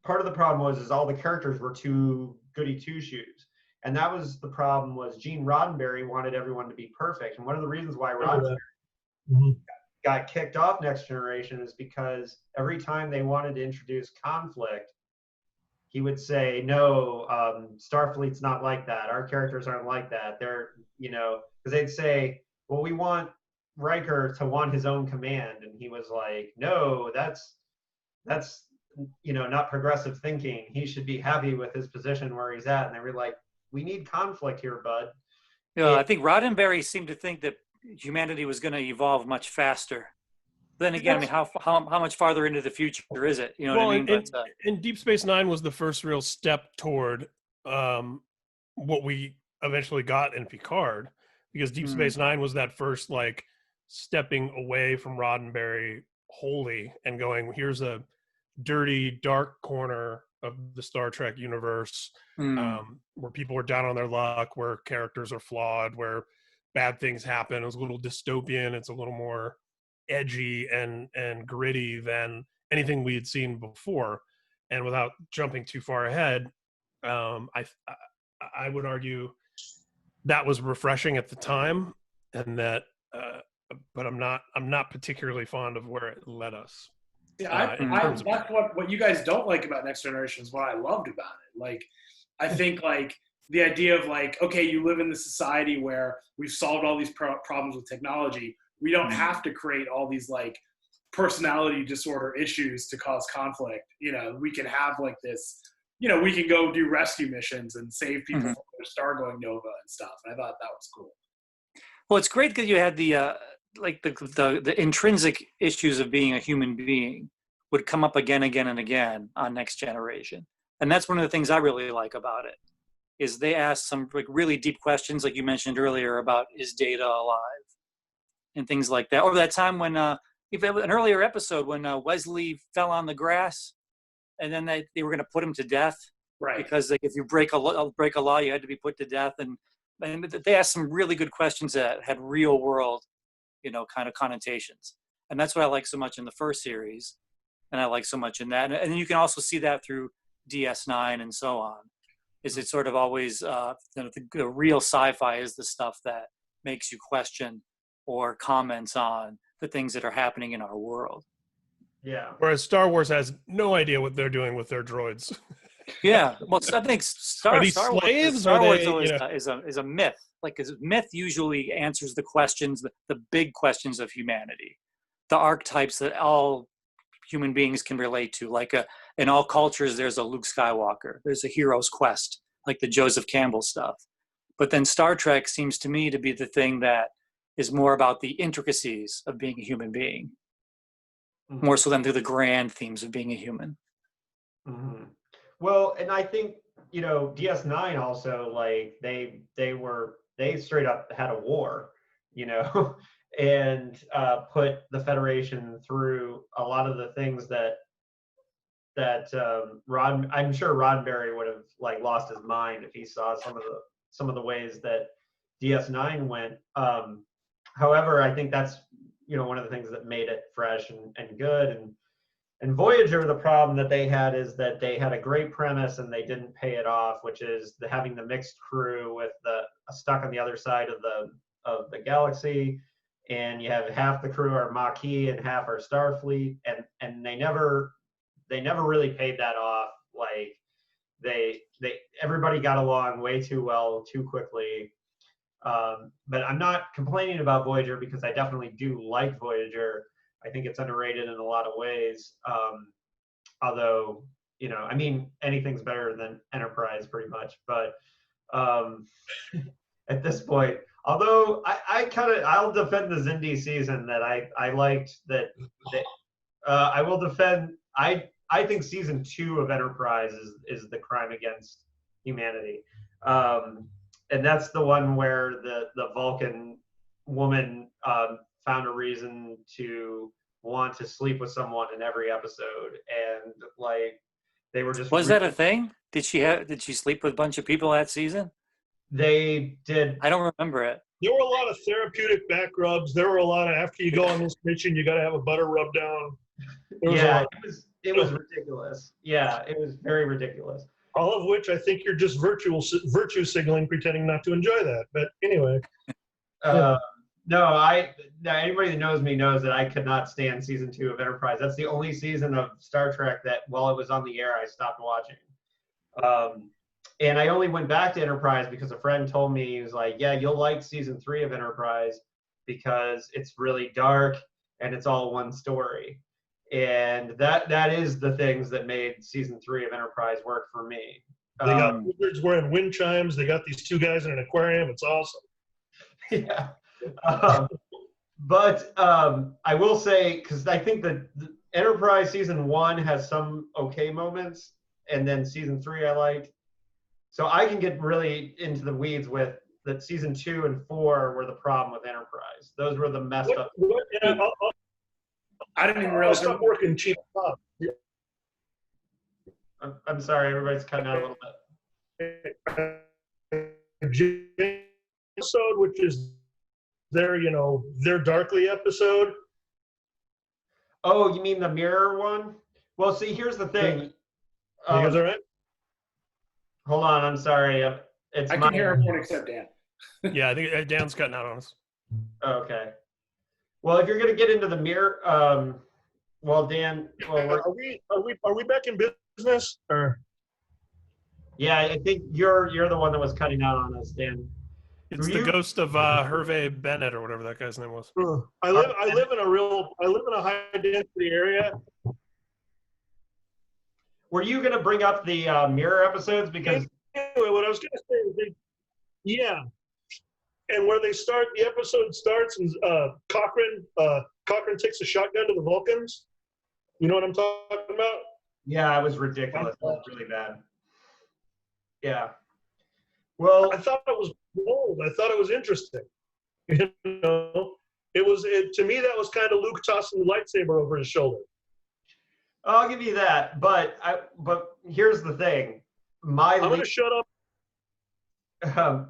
part of the problem is all the characters were too goody two shoes, and that was the problem. Was Gene Roddenberry wanted everyone to be perfect, and one of the reasons why Roddenberry got kicked off Next Generation is because every time they wanted to introduce conflict, he would say, no, Starfleet's not like that. Our characters aren't like that. They're, because they'd say, well, we want Riker to want his own command. And he was like, no, that's not progressive thinking. He should be happy with his position where he's at. And they were like, we need conflict here, bud. Yeah, I think Roddenberry seemed to think that humanity was going to evolve much faster. Then again, I mean, how much farther into the future is it? You know what I mean? And Deep Space Nine was the first real step toward what we eventually got in Picard. because Deep Space Nine was that first like stepping away from Roddenberry wholly and going, here's a dirty, dark corner of the Star Trek universe, where people are down on their luck, where characters are flawed, where bad things happen. It's a little dystopian. It's a little more edgy and gritty than anything we had seen before. And without jumping too far ahead, I would argue that was refreshing at the time, and that, but I'm not particularly fond of where it led us. Yeah, that's what you guys don't like about Next Generation is what I loved about it. Like, I think like the idea of like, okay, you live in this society where we've solved all these problems with technology. We don't have to create all these like personality disorder issues to cause conflict. You know, we can have like this, you know, we can go do rescue missions and save people from their star going nova and stuff. And I thought that was cool. Well, it's great because you had the like the intrinsic issues of being a human being would come up again and again on Next Generation. And that's one of the things I really like about it, is they ask some like really deep questions, like you mentioned earlier, about is Data alive and things like that. Or that time when an earlier episode when Wesley fell on the grass and then they were going to put him to death, right? Because like if you break a law, you had to be put to death. And they asked some really good questions that had real world, you know, kind of connotations. And that's what I like so much in the first series, and I like so much in that. And you can also see that through DS9 and so on. Is it sort of always the real sci-fi is the stuff that makes you question or comments on the things that are happening in our world. Yeah. Whereas Star Wars has no idea what they're doing with their droids. Yeah. Well, I think Star slaves? Wars is a myth. Like, a myth usually answers the questions, the big questions of humanity, the archetypes that all human beings can relate to. Like in all cultures, there's a Luke Skywalker. There's a hero's quest, like the Joseph Campbell stuff. But then Star Trek seems to me to be the thing that is more about the intricacies of being a human being, more so than through the grand themes of being a human. Mm-hmm. Well, and I think, you know, DS9 also, like they straight up had a war, you know, and put the Federation through a lot of the things that I'm sure Roddenberry would have like lost his mind if he saw some of the ways that DS9 went. However, I think that's, you know, one of the things that made it fresh and good. And Voyager, the problem that they had is that they had a great premise and they didn't pay it off, which is having the mixed crew with the stuck on the other side of the galaxy, and you have half the crew are Maquis and half are Starfleet, and they never really paid that off. Like everybody got along way too well too quickly. But I'm not complaining about Voyager because I definitely do like Voyager. I think it's underrated in a lot of ways. Although, you know, I mean, anything's better than Enterprise pretty much. But at this point, although I'll defend the Xindi season that I liked that I will defend. I think season 2 of Enterprise is the crime against humanity. And that's the one where the Vulcan woman found a reason to want to sleep with someone in every episode, and like they were just. Was that a thing? Did she sleep with a bunch of people that season? They did. I don't remember it. There were a lot of therapeutic back rubs. There were a lot of, after you go on this mission, you got to have a butter rub down. It was ridiculous. Yeah, it was very ridiculous. All of which I think you're just virtue signaling, pretending not to enjoy that. But anyway. No, anybody that knows me knows that I could not stand season 2 of Enterprise. That's the only season of Star Trek that while it was on the air, I stopped watching. And I only went back to Enterprise because a friend told me, he was like, yeah, you'll like season 3 of Enterprise because it's really dark and it's all one story. And that is the things that made season 3 of Enterprise work for me. They got wizards wearing wind chimes. They got these 2 guys in an aquarium. It's awesome. Yeah. But I will say, because I think the Enterprise season 1 has some okay moments, and then season 3 I liked. So I can get really into the weeds with that season 2 and 4 were the problem with Enterprise. Those were the messed up. I didn't even I'll realize. stop working cheap. I'm sorry, everybody's cutting out a little bit. Episode, which is their, their Darkly episode. Oh, you mean the mirror one? Well, see, here's the thing. You guys all right? Hold on, I'm sorry. I can hear everyone except Dan. Yeah, I think Dan's cutting out on us. Okay. Well, if you're going to get into the mirror, well, Dan, well, Are we back in business? Or yeah, I think you're the one that was cutting out on us, Dan. It's the ghost of Hervé Bennett or whatever that guy's name was. I live in a high density area. Were you going to bring up the mirror episodes? Because anyway, what I was going to say is, yeah, and where they start, the episode starts, and Cochrane takes a shotgun to the Vulcans. You know what I'm talking about? yeah, it was ridiculous. It was really bad. Yeah. Well, I thought it was bold. I thought it was interesting. To me, that was kind of Luke tossing the lightsaber over his shoulder. I'll give you that, but here's the thing. I'm going to shut up.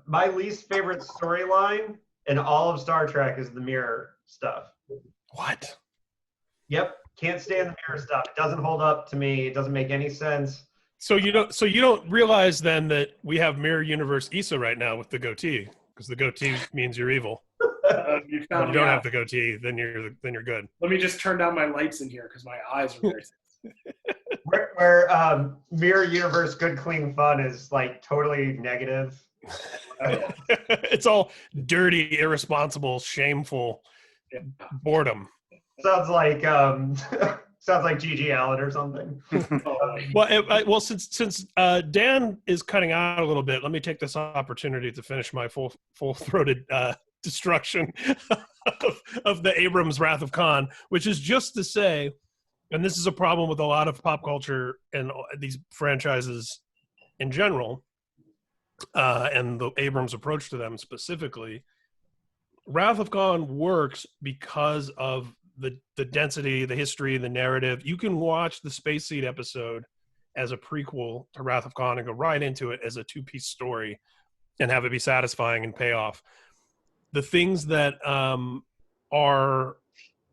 My least favorite storyline in all of Star Trek is the mirror stuff. What? Yep, can't stand the mirror stuff. It doesn't hold up to me. It doesn't make any sense. So you don't realize then that we have Mirror Universe Issa right now with the goatee, because the goatee means you're evil. You If you don't have the goatee, then you're good. Let me just turn down my lights in here because my eyes are very where Mirror Universe Good Clean Fun is like totally negative. It's all dirty, irresponsible, shameful boredom. Sounds like G.G. Allen or something. Well, since Dan is cutting out a little bit, let me take this opportunity to finish my full-throated destruction of the Abrams Wrath of Khan, which is just to say, and this is a problem with a lot of pop culture and these franchises in general, and the Abrams approach to them specifically, Wrath of Khan works because of the density, the history, the narrative. You can watch the Space Seed episode as a prequel to Wrath of Khan and go right into it as a two-piece story and have it be satisfying and pay off. The things that are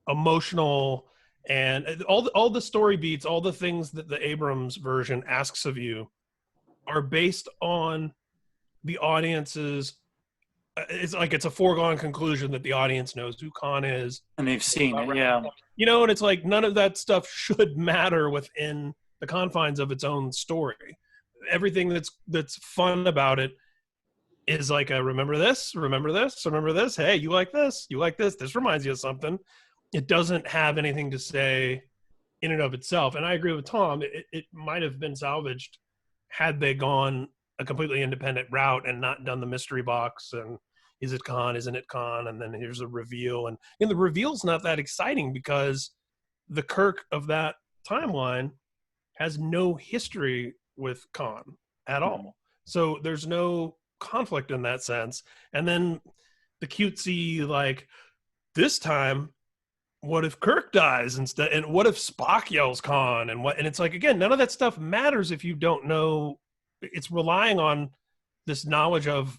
emotional and all the story beats, all the things that the Abrams version asks of you are based on the audience's. It's like it's a foregone conclusion that the audience knows who Khan is. And they've seen it, yeah. And it's like none of that stuff should matter within the confines of its own story. Everything that's fun about it is like a remember this, hey, you like this, this reminds you of something. It doesn't have anything to say in and of itself. And I agree with Tom, it might have been salvaged had they gone a completely independent route and not done the mystery box and is it Khan, isn't it Khan, and then here's a reveal. And the reveal's not that exciting because the Kirk of that timeline has no history with Khan at all. So there's no conflict in that sense. And then the cutesy, like, this time, what if Kirk dies instead? And what if Spock yells Khan? And it's like, again, none of that stuff matters if you don't know. It's relying on this knowledge of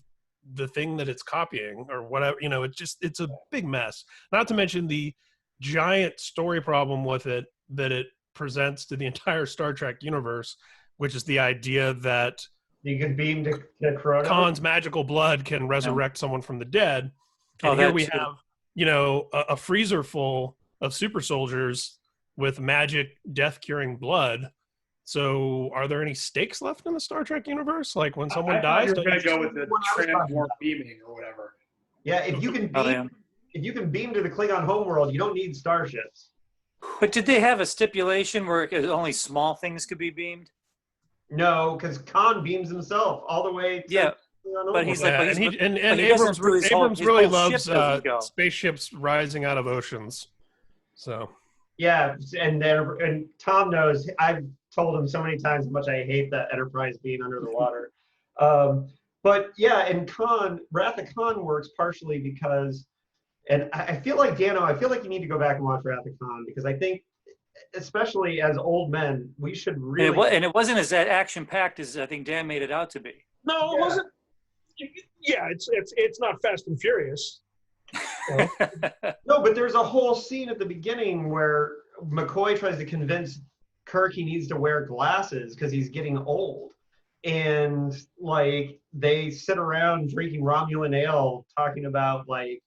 the thing that it's copying or whatever. It's a big mess. Not to mention the giant story problem with it that it presents to the entire Star Trek universe, which is the idea that you can beam to Chrono. Khan's magical blood can resurrect someone from the dead. And here we have, a freezer full of super soldiers with magic death-curing blood. So are there any stakes left in the Star Trek universe? Like when someone dies? You're going to go with the transwarp beaming or whatever. Yeah, if you can beam to the Klingon homeworld, you don't need starships. But did they have a stipulation where only small things could be beamed? No, because Khan beams himself all the way to but he's like, Abrams really loves spaceships rising out of oceans. So yeah, and Tom knows. I've told him so many times how much I hate that Enterprise being under the water. But But yeah, and Wrath of Khan works partially because, and I feel like, Dano, I feel like you need to go back and watch Wrath of Khan, because I think, especially as old men, we should really. And it wasn't as action-packed as I think Dan made it out to be. No, it wasn't. Yeah, it's not Fast and Furious. No, but there's a whole scene at the beginning where McCoy tries to convince Kirk he needs to wear glasses because he's getting old. And like they sit around drinking Romulan ale, talking about like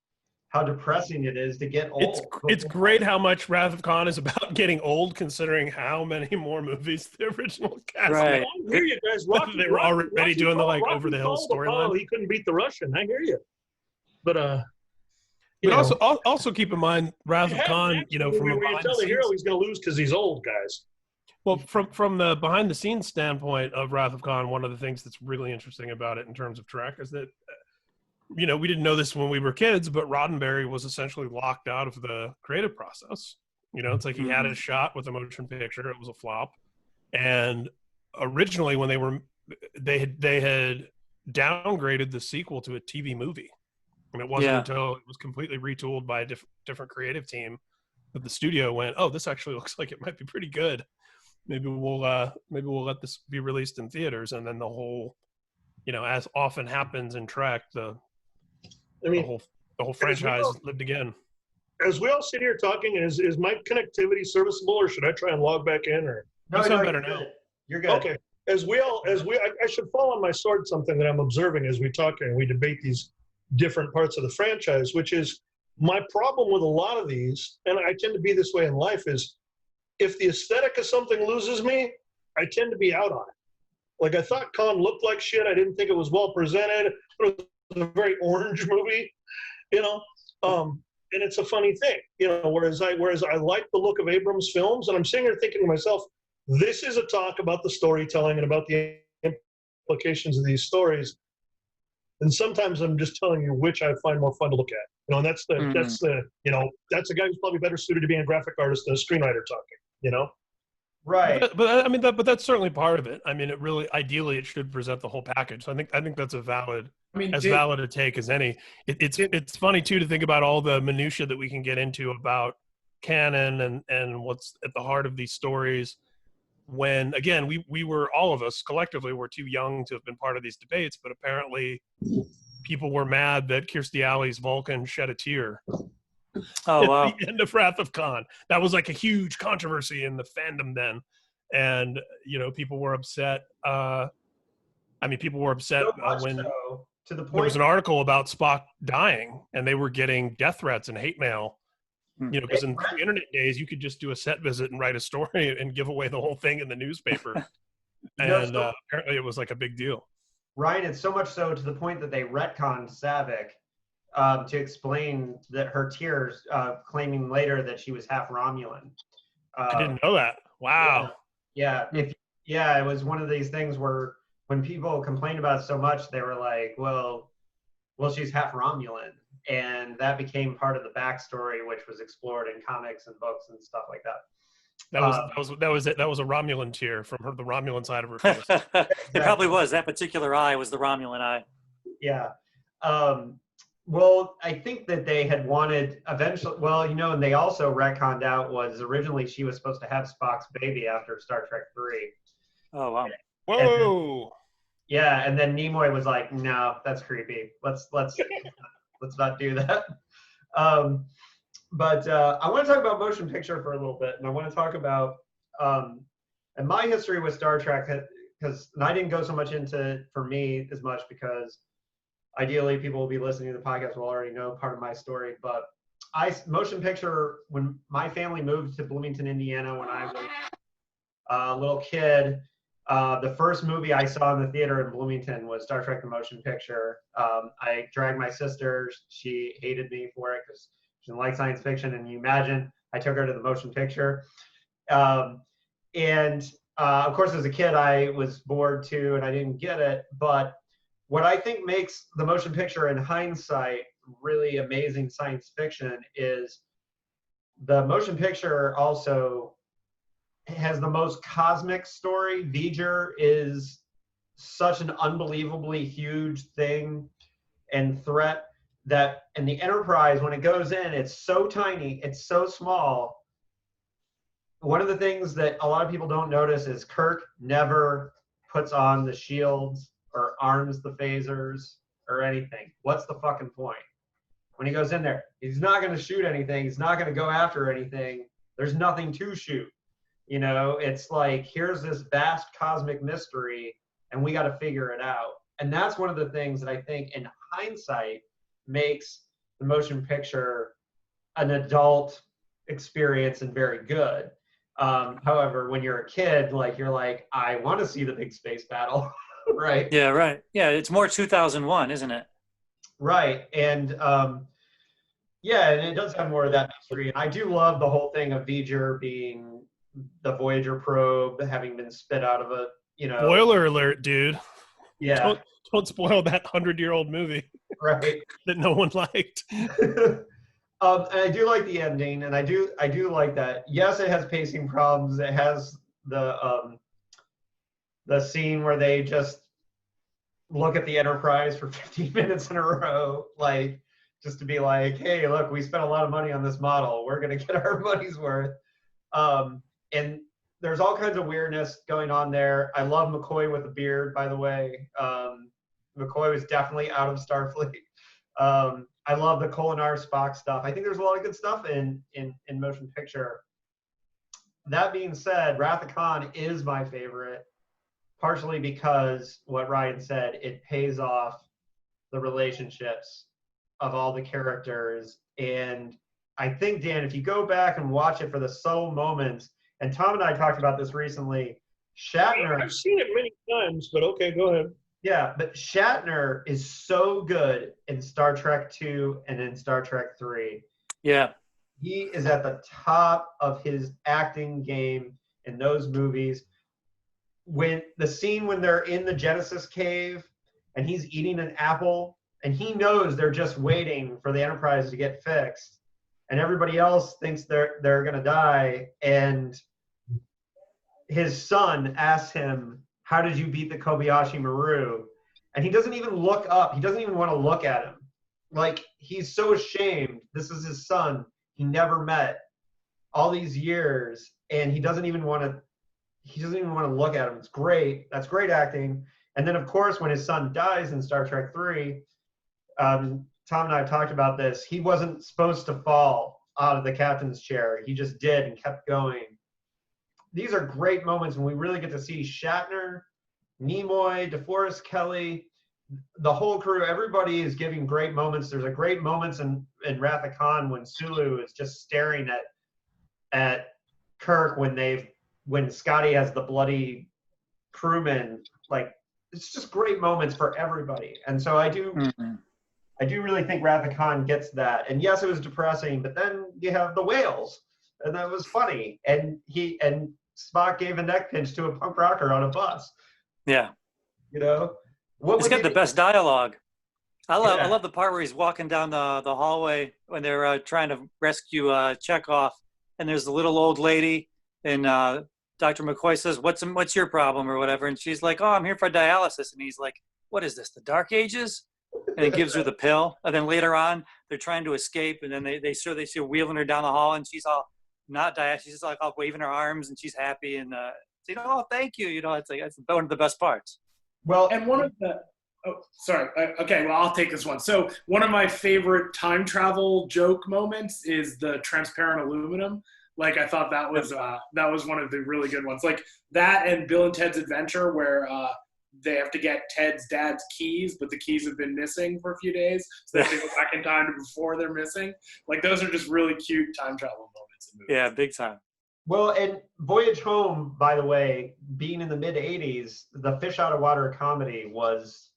how depressing it is to get old. It's great how much Wrath of Khan is about getting old, considering how many more movies the original cast Right. made. I hear you guys. They were already doing the like over the hill storyline. He couldn't beat the Russian. I hear you. But But also keep in mind Wrath of Khan, you know, from a when you tell the hero he's going to lose because he's old, guys. Well, from the behind the scenes standpoint of Wrath of Khan, one of the things that's really interesting about it in terms of Trek is that, you know, we didn't know this when we were kids, but Roddenberry was essentially locked out of the creative process. You know, it's like he had a shot with a motion picture, it was a flop, and originally when they had downgraded the sequel to a TV movie, and it wasn't until it was completely retooled by a different creative team that the studio went, oh, this actually looks like it might be pretty good. Maybe we'll let this be released in theaters, and then the whole, you know, as often happens in Trek, the whole franchise lived again. As we all sit here talking, is my connectivity serviceable, or should I try and log back in? Or You sound better now. You're good. Okay. I should fall on my sword something that I'm observing as we talk here and we debate these different parts of the franchise, which is my problem with a lot of these, and I tend to be this way in life, is if the aesthetic of something loses me, I tend to be out on it. Like, I thought Khan looked like shit. I didn't think it was well presented. It was a very orange movie, you know. And it's a funny thing, you know. Whereas I like the look of Abrams' films, and I'm sitting here thinking to myself, this is a talk about the storytelling and about the implications of these stories. And sometimes I'm just telling you which I find more fun to look at. You know, and that's a guy who's probably better suited to being a graphic artist than a screenwriter talking. You know. Right. But that's certainly part of it. I mean, ideally it should present the whole package. So I think that's a valid a take as any. It's funny too to think about all the minutia that we can get into about canon and what's at the heart of these stories. When again, we were, all of us collectively were too young to have been part of these debates, but apparently people were mad that Kirstie Alley's Vulcan shed a tear. Oh, wow. At the end of Wrath of Khan. That was like a huge controversy in the fandom then. And, you know, people were upset. People were upset when to the point there was an article about Spock dying and they were getting death threats and hate mail. You know, because in pre-internet days, you could just do a set visit and write a story and give away the whole thing in the newspaper. And apparently it was like a big deal. Ryan, it's so much so to the point that they retconned Saavik to explain that her tears, claiming later that she was half Romulan. I didn't know that. Wow. Yeah. It was one of these things where when people complained about it so much, they were like, well, she's half Romulan. And that became part of the backstory, which was explored in comics and books and stuff like that. That was it. That was a Romulan tear from the Romulan side of her face. It probably was. That particular eye was the Romulan eye. Yeah. Well, I think that they had wanted eventually, and they also retconned out was originally she was supposed to have Spock's baby after Star Trek 3. Oh, wow. Whoa. And then Nimoy was like, no, that's creepy. Let's not do that. But I want to talk about motion picture for a little bit, and I want to talk about and my history with Star Trek, because I didn't go so much into for me as much because ideally people will be listening to the podcast will already know part of my story. But motion picture, when my family moved to Bloomington, Indiana, when I was a little kid. The first movie I saw in the theater in Bloomington was Star Trek: The Motion Picture. I dragged my sister. She hated me for it because she didn't like science fiction. And you imagine, I took her to the motion picture. Of course, as a kid, I was bored too, and I didn't get it. But what I think makes the motion picture, in hindsight, really amazing science fiction is the motion picture also has the most cosmic story. V'ger is such an unbelievably huge thing and threat that, and the Enterprise, when it goes in, it's so tiny, it's so small. One of the things that a lot of people don't notice is Kirk never puts on the shields or arms the phasers or anything. What's the fucking point? When he goes in there, he's not going to shoot anything. He's not going to go after anything. There's nothing to shoot. You know, it's like, here's this vast cosmic mystery, and we got to figure it out. And that's one of the things that I think, in hindsight, makes the motion picture an adult experience and very good. However, when you're a kid, like, you're like, I want to see the big space battle, right? Yeah, right. Yeah, it's more 2001, isn't it? Right. And yeah, and it does have more of that mystery. And I do love the whole thing of V'ger being the Voyager probe, having been spit out of a, you know. Spoiler alert, dude. Yeah. Don't spoil that 100-year-old movie. Right. That no one liked. And I do like the ending, and I do like that. Yes, it has pacing problems. It has the scene where they just look at the Enterprise for 15 minutes in a row, like, just to be like, hey, look, we spent a lot of money on this model. We're gonna get our money's worth. And there's all kinds of weirdness going on there. I love McCoy with a beard, by the way. McCoy was definitely out of Starfleet. I love the Kolinar Spock stuff. I think there's a lot of good stuff in motion picture. That being said, Wrath of Khan is my favorite, partially because what Ryan said, it pays off the relationships of all the characters. And I think, Dan, if you go back and watch it for the subtle moments, and Tom and I talked about this recently, Shatner. I've seen it many times, but okay, go ahead. Yeah, but Shatner is so good in Star Trek II and in Star Trek III. Yeah. He is at the top of his acting game in those movies. When the scene when they're in the Genesis cave and he's eating an apple and he knows they're just waiting for the Enterprise to get fixed and everybody else thinks they're going to die, and his son asks him, how did you beat the Kobayashi Maru? And he doesn't even look up. He doesn't even want to look at him. Like, he's so ashamed. This is his son he never met all these years, and he doesn't even want to look at him. It's great. That's great acting. And then, of course, when his son dies in Star Trek III, Tom and I talked about this. He wasn't supposed to fall out of the captain's chair. He just did and kept going. These are great moments when we really get to see Shatner, Nimoy, DeForest Kelley, the whole crew. Everybody is giving great moments. There's a great moments in Wrath of Khan when Sulu is just staring at Kirk when Scotty has the bloody crewman. Like, it's just great moments for everybody. And so I do really think Wrath of Khan gets that. And yes, it was depressing, but then you have the whales, and that was funny. And Spock gave a neck pinch to a punk rocker on a bus. Yeah. You know? It's got the best dialogue. I love the part where he's walking down the hallway when they're trying to rescue Chekhov, and there's the little old lady, and Dr. McCoy says, what's your problem or whatever? And she's like, oh, I'm here for dialysis. And he's like, what is this, the Dark Ages? And he gives her the pill. And then later on, they're trying to escape, and then they see her wheeling her down the hall, and she's all not dialysis. She's just like all waving her arms, and she's happy, and oh, thank you. You know, it's one of the best parts. Well, and one of the okay, well, I'll take this one. So one of my favorite time travel joke moments is the transparent aluminum. Like, I thought that was one of the really good ones. Like that and Bill and Ted's Adventure, where they have to get Ted's dad's keys, but the keys have been missing for a few days, so they have to go back in time to before they're missing. Like, those are just really cute time travel moments in movies. Yeah, big time. Well, and Voyage Home, by the way, being in the mid '80s, the fish out of water comedy was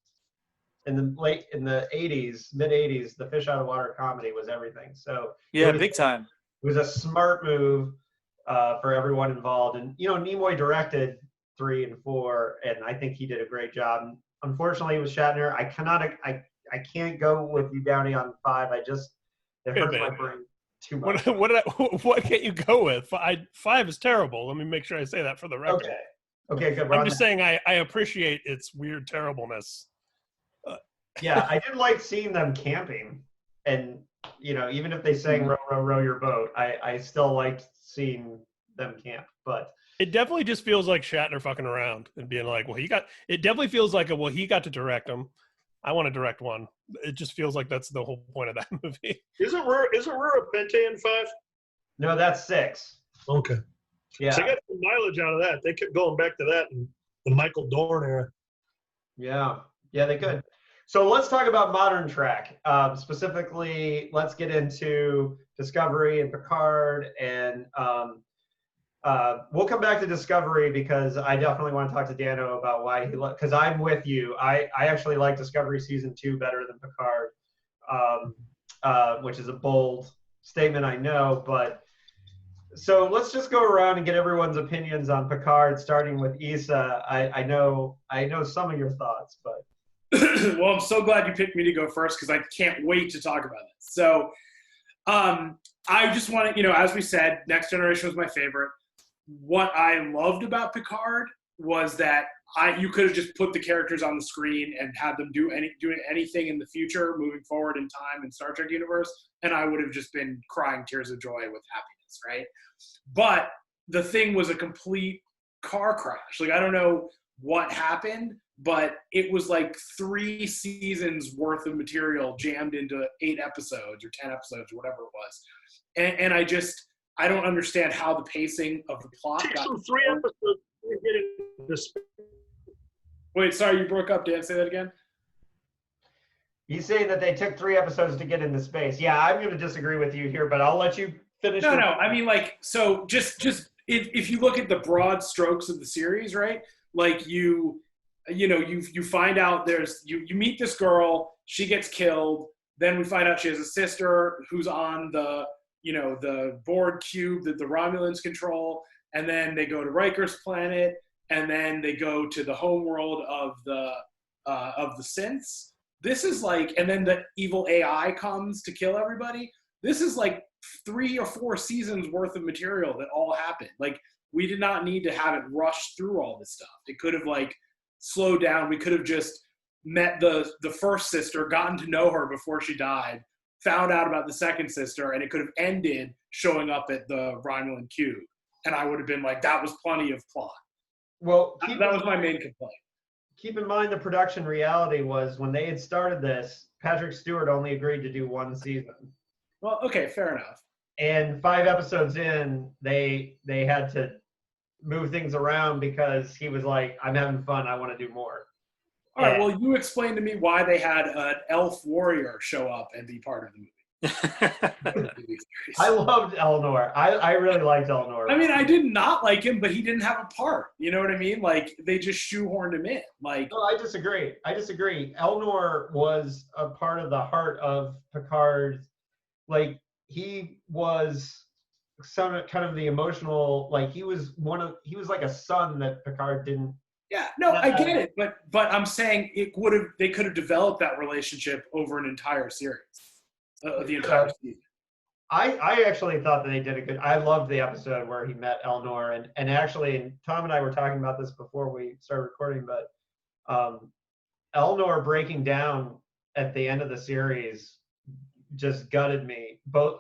in the mid '80s. The fish out of water comedy was everything. So yeah, big time. It was a smart move for everyone involved, and Nimoy directed 3 and 4, and I think he did a great job. Unfortunately, with Shatner, I can't go with you, Downey, on 5. It hurts my brain too much. What can't you go with? 5 is terrible. Let me make sure I say that for the record. Okay. Okay, good. I'm just saying I appreciate its weird terribleness. Yeah, I did like seeing them camping, and even if they sang "Row, row, row your boat," I still liked seeing them camp. But It definitely just feels like Shatner fucking around and being like, well, it definitely feels like he got to direct them. I want to direct one. It just feels like that's the whole point of that movie. Isn't Rura Pente in 5? no, that's 6. Okay. Yeah, So they got some mileage out of that. They kept going back to that in the Michael Dorn era. yeah, they could. So let's talk about modern Trek. Specifically, let's get into Discovery and Picard, and we'll come back to Discovery because I definitely want to talk to Dano about why because I'm with you. I actually like Discovery season 2 better than Picard, which is a bold statement, I know. But so let's just go around and get everyone's opinions on Picard, starting with Issa. I know some of your thoughts, but. Well, I'm so glad you picked me to go first because I can't wait to talk about this. So I just want to, as we said, Next Generation was my favorite. What I loved about Picard was that you could have just put the characters on the screen and had them doing anything in the future, moving forward in time in Star Trek universe, and I would have just been crying tears of joy with happiness, right? But the thing was a complete car crash. Like, I don't know what happened, but it was like 3 seasons worth of material jammed into 8 episodes or 10 episodes or whatever it was. And I don't understand how the pacing of the plot Take got. some 3 episodes to get into this. Wait, sorry, you broke up, Dan. Say that again. He's saying that they took 3 episodes to get into space. Yeah, I'm going to disagree with you here, but I'll let you finish. No. I mean, like, so just if you look at the broad strokes of the series, right? Like you find out you meet this girl, she gets killed. Then we find out she has a sister who's on the Borg cube that the Romulans control. And then they go to Riker's planet, and then they go to the home world of the synths. This is like, and then the evil AI comes to kill everybody. This is like 3 or 4 seasons worth of material that all happened. Like, we did not need to have it rush through all this stuff. It could have like slowed down. We could have just met the first sister, gotten to know her before she died, found out about the second sister, and it could have ended showing up at the Romulan cube. And I would have been like, that was plenty of plot. Well, that was my main complaint. Keep in mind the production reality was when they had started this, Patrick Stewart only agreed to do 1 season. Well, okay, fair enough. And 5 episodes in, they had to move things around because he was like, I'm having fun, I want to do more. All right, well, you explain to me why they had an elf warrior show up and be part of the movie. I loved Elnor. I really liked Elnor. I mean, I did not like him, but he didn't have a part. You know what I mean? Like, they just shoehorned him in. Like, no, I disagree. Elnor was a part of the heart of Picard. Like, he was some kind of the emotional. Like, he was like a son that Picard didn't. Yeah, no, I get it, but I'm saying they could have developed that relationship over an entire series, the entire season. I actually thought that they did a good. I loved the episode where he met Elnor, and actually, Tom and I were talking about this before we started recording, but Elnor breaking down at the end of the series just gutted me. Both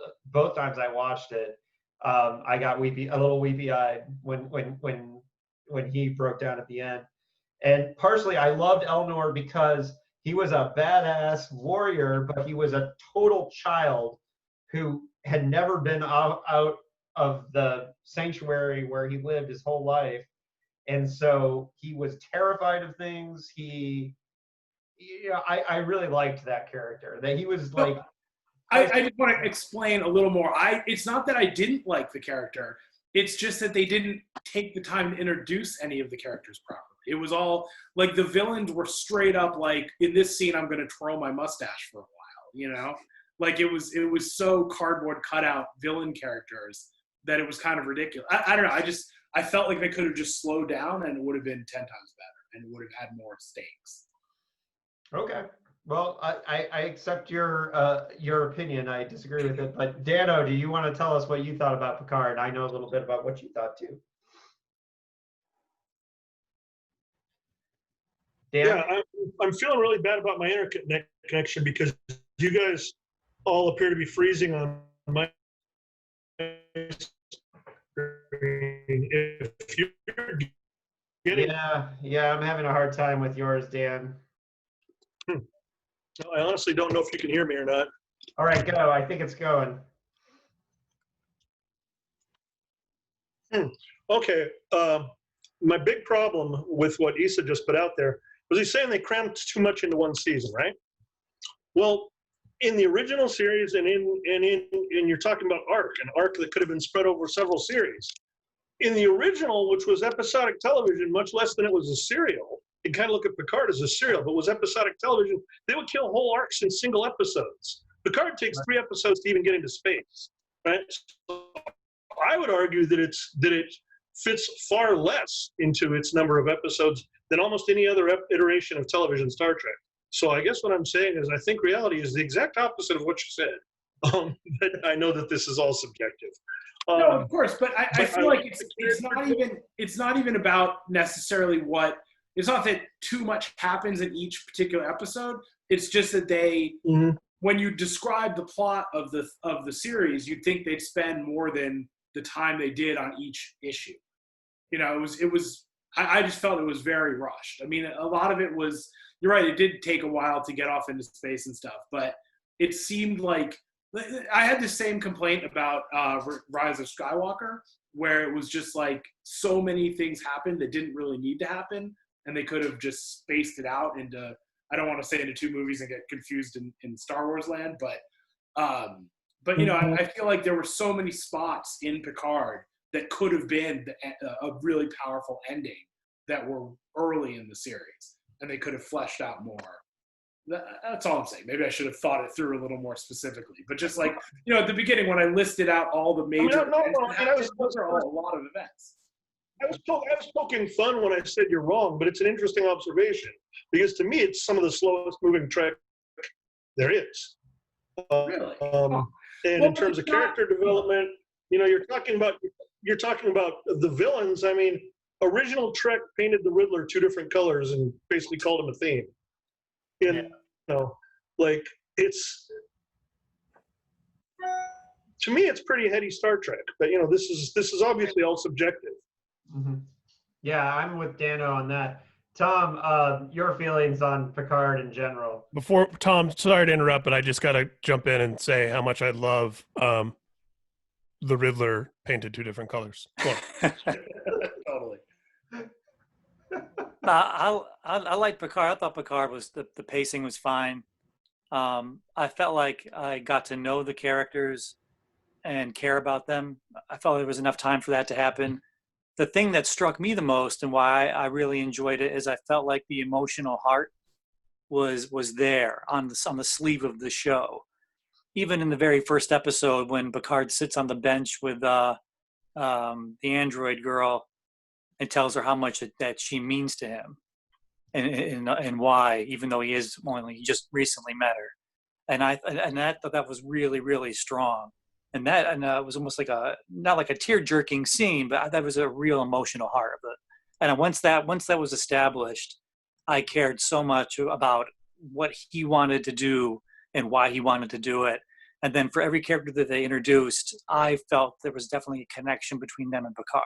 times I watched it, I got a little weepy-eyed when he broke down at the end. And partially, I loved Elnor because he was a badass warrior, but he was a total child who had never been out of the sanctuary where he lived his whole life. And so he was terrified of things. I really liked that character. That he was like... I just want to explain a little more. It's not that I didn't like the character. It's just that they didn't take the time to introduce any of the characters properly. It was all like the villains were straight up like, in this scene, I'm going to twirl my mustache for a while, Like it was so cardboard cutout villain characters that it was kind of ridiculous. I don't know. I felt like they could have just slowed down and it would have been 10 times better and it would have had more stakes. Okay. Well, I accept your opinion. I disagree with it. But Dano, do you want to tell us what you thought about Picard? I know a little bit about what you thought too. Dan? Yeah, I'm feeling really bad about my internet connection because you guys all appear to be freezing on my screen. If you're getting, Yeah, I'm having a hard time with yours, Dan. I honestly don't know if you can hear me or not. All right, go. I think it's going. Okay. My big problem with what Issa just put out there was he's saying they crammed too much into one season, right? Well, in the original series and you're talking about an arc that could have been spread over several series. In the original, which was episodic television, much less than it was a serial, you kind of look at Picard as a serial, but was episodic television, they would kill whole arcs in single episodes. Picard takes 3 episodes to even get into space, right? So I would argue that it fits far less into its number of episodes than almost any other iteration of television Star Trek. So I guess what I'm saying is I think reality is the exact opposite of what you said. But I know that this is all subjective. No, of course, but I feel like it's not even about necessarily what. It's not that too much happens in each particular episode. It's just that they, when you describe the plot of the series, you'd think they'd spend more than the time they did on each issue. You know, it was. I just felt it was very rushed. I mean, a lot of it was. You're right. It did take a while to get off into space and stuff, but it seemed like I had the same complaint about Rise of Skywalker, where it was just like so many things happened that didn't really need to happen, and they could have just spaced it out into. I don't want to say into 2 movies and get confused in Star Wars land, but you know, I feel like there were so many spots in Picard that could have been a really powerful ending that were early in the series. And they could have fleshed out more. That's all I'm saying. Maybe I should have thought it through a little more specifically. But just like, you know, at the beginning when I listed out all the major events, those are all a lot of events. I was poking fun when I said you're wrong, but it's an interesting observation because to me it's some of the slowest moving Trek there is. Really? And in terms of character development, you know, you're talking about the villains. I mean, original Trek painted the Riddler 2 different colors and basically called him a theme. You know, like it's to me, it's pretty heady Star Trek. But you know, this is obviously all subjective. Mm-hmm. Yeah, I'm with Dano on that. Tom, your feelings on Picard in general? Before Tom, sorry to interrupt, but I just got to jump in and say how much I love the Riddler painted 2 different colors. Totally. I like Picard. I thought Picard was the pacing was fine. I felt like I got to know the characters and care about them. I felt there was enough time for that to happen. The thing that struck me the most and why I really enjoyed it is I felt like the emotional heart was there on the sleeve of the show. Even in the very first episode when Picard sits on the bench with the android girl and tells her how much that she means to him and why, even though he just recently met her. And I thought that was really, really strong. And it was almost like not like a tear-jerking scene, but that was a real emotional heart of it. And once that was established, I cared so much about what he wanted to do and why he wanted to do it. And then for every character that they introduced, I felt there was definitely a connection between them and Picard.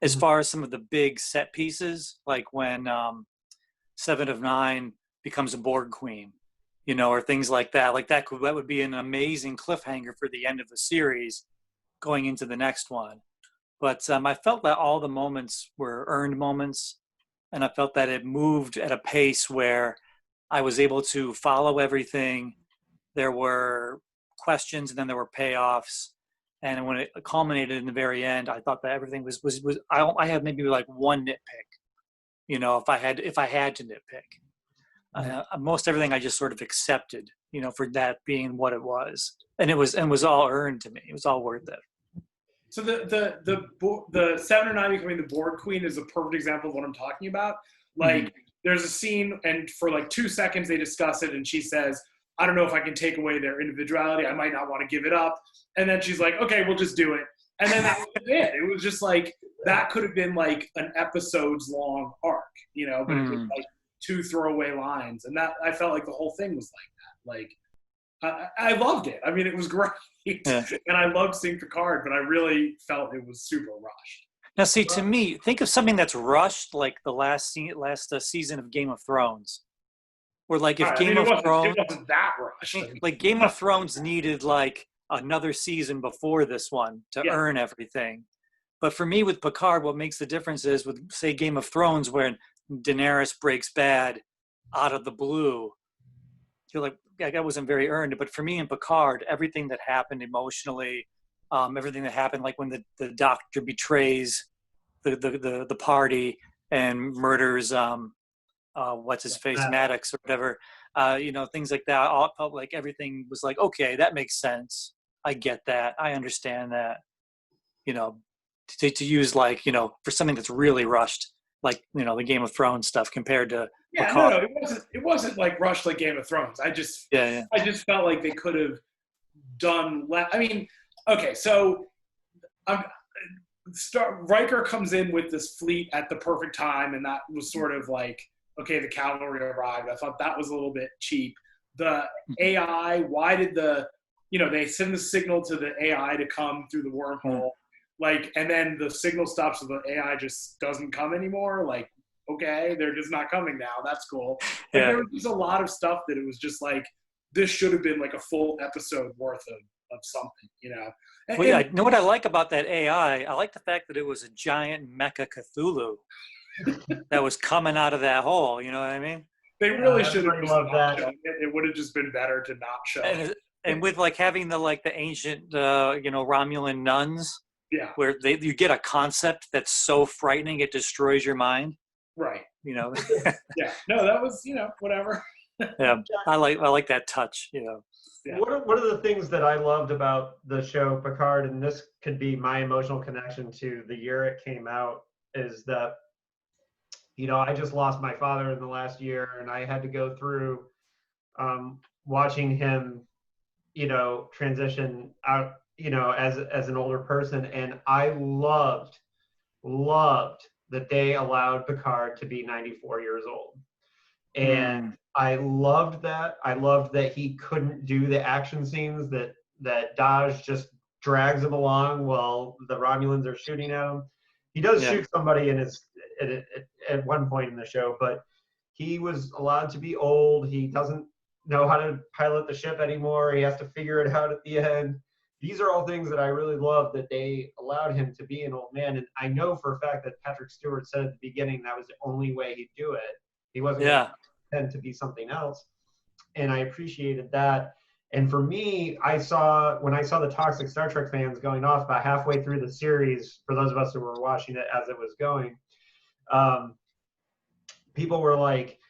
As far as some of the big set pieces, like when 7 of 9 becomes a Borg queen, you know, or things like that. Like that would be an amazing cliffhanger for the end of the series going into the next one. But I felt that all the moments were earned moments, and I felt that it moved at a pace where I was able to follow everything. There were questions, and then there were payoffs. And when it culminated in the very end, I thought that everything was I had maybe like one nitpick, you know, if I had to nitpick. Most everything I just sort of accepted, you know, for that being what it was, and it was all earned to me. It was all worth it. So the 7 or 9 becoming the Borg queen is a perfect example of what I'm talking about. Like there's a scene, and for like 2 seconds they discuss it, and she says, I don't know if I can take away their individuality. I might not want to give it up. And then she's like, okay, we'll just do it. And then that was it. It was just like, that could have been like an episode's long arc, you know, but it was like, 2 throwaway lines, and that I felt like the whole thing was like that. Like I loved it. I mean, it was great, Yeah. and I loved seeing Picard, but I really felt it was super rushed. Now, see, to me, think of something that's rushed, like the last season of Game of Thrones, where like if Game of Thrones, it wasn't that rushed. I mean, like Game of Thrones needed like another season before this one to earn everything. But for me, with Picard, what makes the difference is with, say, Game of Thrones, when Daenerys breaks bad out of the blue, you're like, yeah, that wasn't very earned. But for me in Picard, everything that happened emotionally, everything that happened, like when the doctor betrays the party and murders what's his face, Maddox or whatever, things like that. All felt like everything was like, okay, that makes sense. I get that. I understand that. To use like, for something that's really rushed, like, the Game of Thrones stuff compared to Picard. No, it wasn't like rushed like Game of Thrones. I just felt like they could have done less. I mean, okay, so Riker comes in with this fleet at the perfect time, and that was sort of like, okay, the cavalry arrived. I thought that was a little bit cheap. The AI, why did they send the signal to the AI to come through the wormhole, like, and then the signal stops, so the AI just doesn't come anymore. Like, okay, they're just not coming now. That's cool. But there was just a lot of stuff that it was just like, this should have been like a full episode worth of something, And, Well, yeah, you know what I like about that AI? I like the fact that it was a giant mecha Cthulhu that was coming out of that hole. You know what I mean? They really should have loved that. It would have just been better to not show it. And with like having the ancient Romulan nuns, where you get a concept that's so frightening it destroys your mind. Right. Yeah. No, that was whatever. Yeah, I like that touch. Yeah. One of the things that I loved about the show Picard, and this could be my emotional connection to the year it came out, is that I just lost my father in the last year, and I had to go through watching him transition out as an older person, and I loved that they allowed Picard to be 94 years old. And I loved that. I loved that he couldn't do the action scenes that Daj just drags him along while the Romulans are shooting at him. He does shoot somebody at one point in the show, but he was allowed to be old. He doesn't know how to pilot the ship anymore. He has to figure it out at the end. These are all things that I really love, that they allowed him to be an old man. And I know for a fact that Patrick Stewart said at the beginning that was the only way he'd do it. He wasn't going to pretend to be something else. And I appreciated that. And for me, when I saw the toxic Star Trek fans going off about halfway through the series, for those of us who were watching it as it was going, people were like,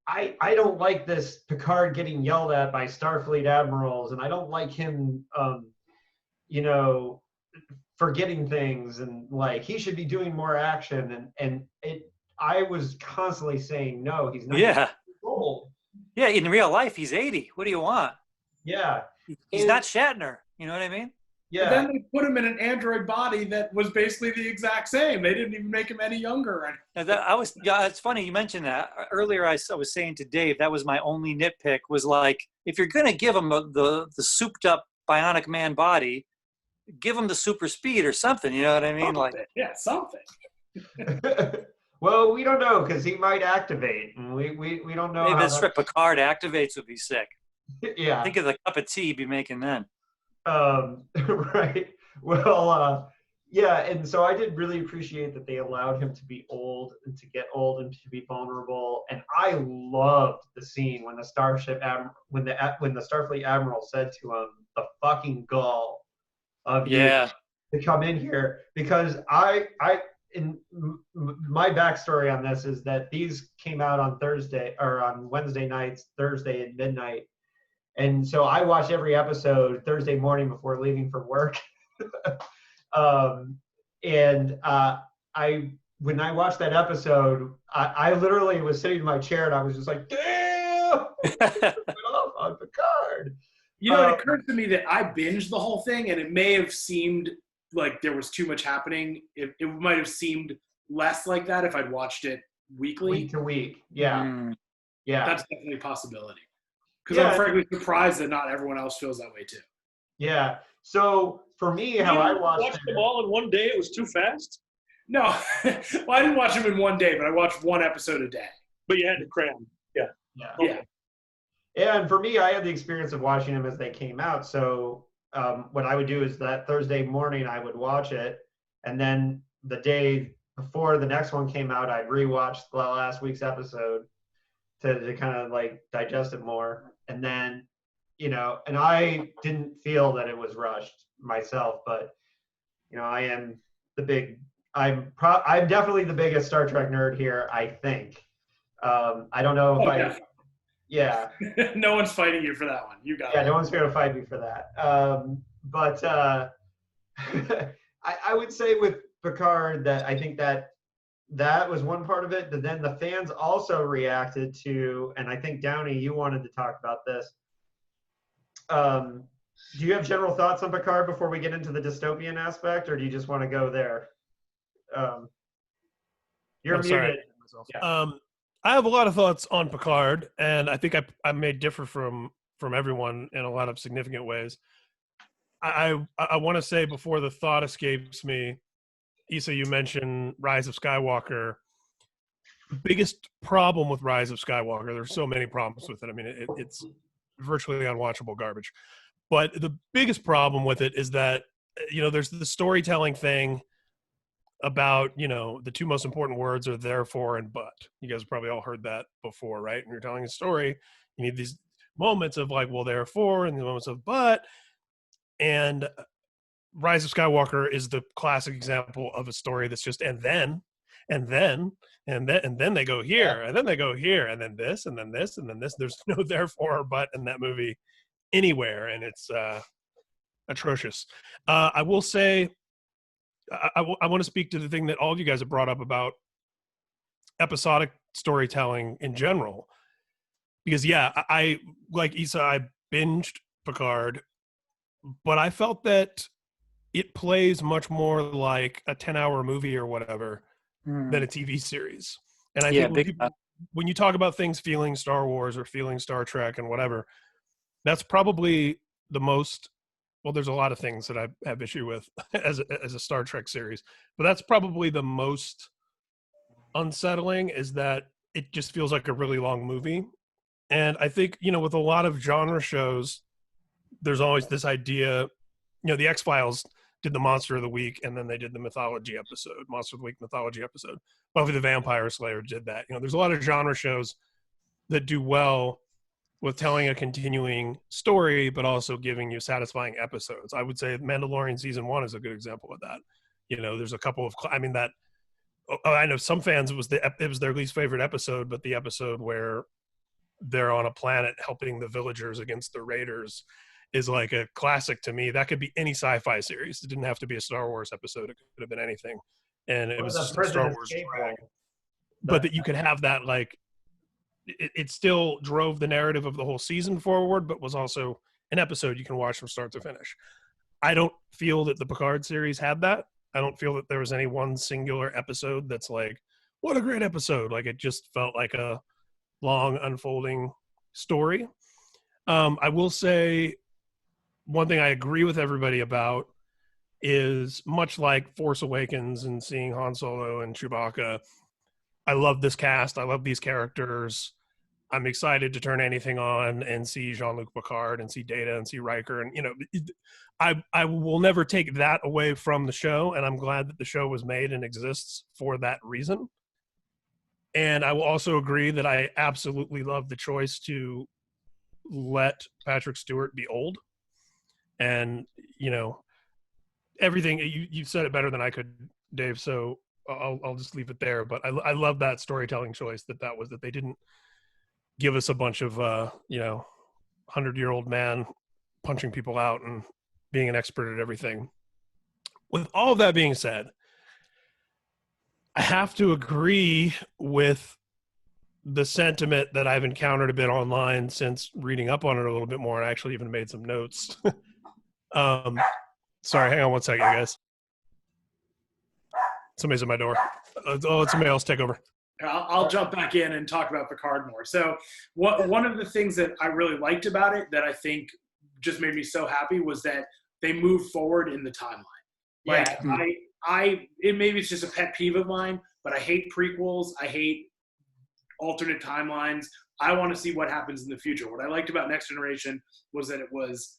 I don't like this Picard getting yelled at by Starfleet admirals, and I don't like him, forgetting things, and like he should be doing more action. And I was constantly saying, no, he's not old. Yeah, in real life, he's 80. What do you want? Yeah. He's not Shatner. You know what I mean? Yeah. But then they put him in an android body that was basically the exact same. They didn't even make him any younger. It's funny you mentioned that. Earlier I was saying to Dave, that was my only nitpick, was like, if you're going to give him the souped up bionic man body, give him the super speed or something. You know what I mean? Something. Well, we don't know, because he might activate, and we don't know. If this Picard activates, would be sick. Yeah. Think of the cup of tea he'd be making then. Right. Well, and so I did really appreciate that they allowed him to be old and to get old and to be vulnerable. And I loved the scene when the when the Starfleet admiral said to him, "The fucking gall of you to come in here," because in my backstory on this is that these came out on Wednesday nights, Thursday at midnight. And so I watched every episode Thursday morning before leaving for work. When I watched that episode, I literally was sitting in my chair and I was just like, damn, off on Picard. It occurred to me that I binged the whole thing, and it may have seemed like there was too much happening. It might have seemed less like that if I'd watched it weekly. Week to week, yeah. Yeah. That's definitely a possibility. Because Yeah. I'm frankly surprised that not everyone else feels that way too. Yeah. So for me, how I watched them all in one day. It was too fast. No, well, I didn't watch them in one day, but I watched one episode a day. But you had to cram. Yeah. Yeah. Yeah. And for me, I had the experience of watching them as they came out. So what I would do is that Thursday morning, I would watch it. And then the day before the next one came out, I'd rewatch the last week's episode to kind of like digest it more. And then, you know, and I didn't feel that it was rushed myself, but, you know, I'm definitely the biggest Star Trek nerd here, I think. I don't know if yeah. No one's fighting you for that one. You got it. Yeah, no one's going to fight me for that. But I would say with Picard that I think that was one part of it. But then the fans also reacted to, and I think Downey, you wanted to talk about this. Do you have general thoughts on Picard before we get into the dystopian aspect, or do you just want to go there? You're muted. Sorry. Yeah. I have a lot of thoughts on Picard, and I think I may differ from everyone in a lot of significant ways. I want to say before the thought escapes me, Issa, you mentioned Rise of Skywalker. The biggest problem with Rise of Skywalker, there's so many problems with it. I mean, it's virtually unwatchable garbage. But the biggest problem with it is that, you know, there's the storytelling thing about, you know, the two most important words are therefore and but. You guys have probably all heard that before, right? When you're telling a story, you need these moments of like, well, therefore, and the moments of but. And Rise of Skywalker is the classic example of a story that's just and then they go here, and then they go here, and then this, and then this, and then this. There's no therefore or but in that movie anywhere, and it's atrocious. I will say, I want to speak to the thing that all of you guys have brought up about episodic storytelling in general. Because, yeah, I like Issa, I binged Picard, but I felt that it plays much more like a 10-hour movie or whatever than a TV series. And I think when you talk about things feeling Star Wars or feeling Star Trek and whatever, that's probably the most, well, there's a lot of things that I have issue with as a Star Trek series, but that's probably the most unsettling, is that it just feels like a really long movie. And I think, you know, with a lot of genre shows, there's always this idea, you know, the X-Files did the Monster of the Week, and then they did the Monster of the Week mythology episode. Buffy the Vampire Slayer did that. You know, there's a lot of genre shows that do well with telling a continuing story, but also giving you satisfying episodes. I would say Mandalorian season 1 is a good example of that. You know, there's a couple of, I mean, that, I know some fans, it was their least favorite episode, but the episode where they're on a planet helping the villagers against the raiders is like a classic to me. That could be any sci-fi series. It didn't have to be a Star Wars episode. It could have been anything. And it was just a Star Wars drag. But that you could have that, like, it still drove the narrative of the whole season forward, but was also an episode you can watch from start to finish. I don't feel that the Picard series had that. I don't feel that there was any one singular episode that's like, what a great episode. Like, it just felt like a long unfolding story. I will say one thing I agree with everybody about is, much like Force Awakens and seeing Han Solo and Chewbacca, I love this cast. I love these characters. I'm excited to turn anything on and see Jean-Luc Picard and see Data and see Riker. And, you know, I will never take that away from the show. And I'm glad that the show was made and exists for that reason. And I will also agree that I absolutely love the choice to let Patrick Stewart be old. And, you know, everything, you said it better than I could, Dave. So I'll just leave it there. But I love that storytelling choice that they didn't give us a bunch of, 100-year-old man punching people out and being an expert at everything. With all of that being said, I have to agree with the sentiment that I've encountered a bit online since reading up on it a little bit more, and I actually even made some notes. Sorry, hang on one second, guys. Somebody's at my door. Let somebody else take over. I'll jump back in and talk about Picard more. So one of the things that I really liked about it that I think just made me so happy was that they moved forward in the timeline. Like maybe it's just a pet peeve of mine, but I hate prequels. I hate alternate timelines. I want to see what happens in the future. What I liked about Next Generation was that it was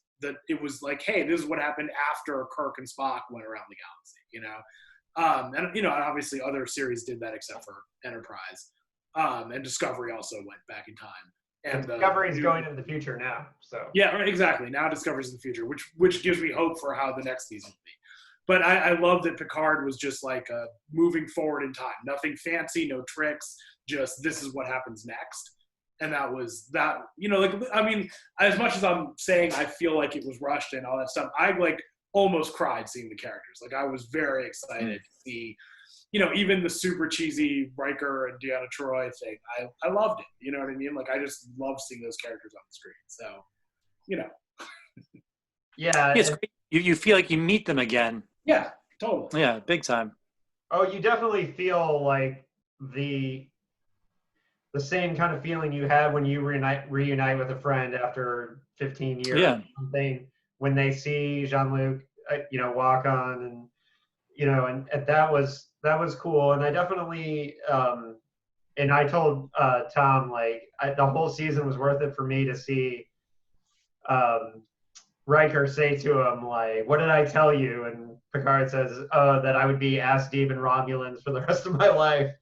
like, hey, this is what happened after Kirk and Spock went around the galaxy, you know? And, you know, obviously other series did that except for Enterprise. And Discovery also went back in time. And Discovery is going into the future now. So yeah, exactly. Now Discovery's in the future, which gives me hope for how the next season will be. But I love that Picard was just like moving forward in time. Nothing fancy, no tricks, just this is what happens next. And that was that, you know, like, I mean, as much as I'm saying I feel like it was rushed and all that stuff, I like almost cried seeing the characters. Like I was very excited to see, you know, even the super cheesy Riker and Deanna Troi thing. I loved it. You know what I mean? Like I just love seeing those characters on the screen. So, you know. yeah. It's great. You feel like you meet them again. Yeah, totally. Yeah, big time. Oh, you definitely feel like the same kind of feeling you had when you reunite with a friend after 15 years. Yeah. Or something, when they see Jean-Luc, you know, walk on, and you know, and that was cool. And I definitely, and I told Tom, like, the whole season was worth it for me to see Riker say to him, like, what did I tell you? And Picard says, that I would be ass deep in Romulans for the rest of my life.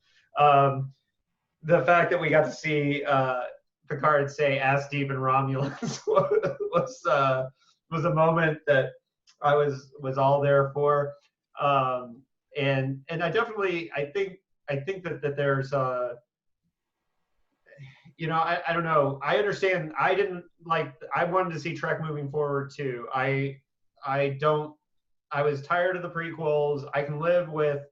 The fact that we got to see Picard say ass deep in Romulans was a moment that I was all there for. And I definitely, I think that there's you know, I don't know. I understand. I wanted to see Trek moving forward too. I was tired of the prequels. I can live with,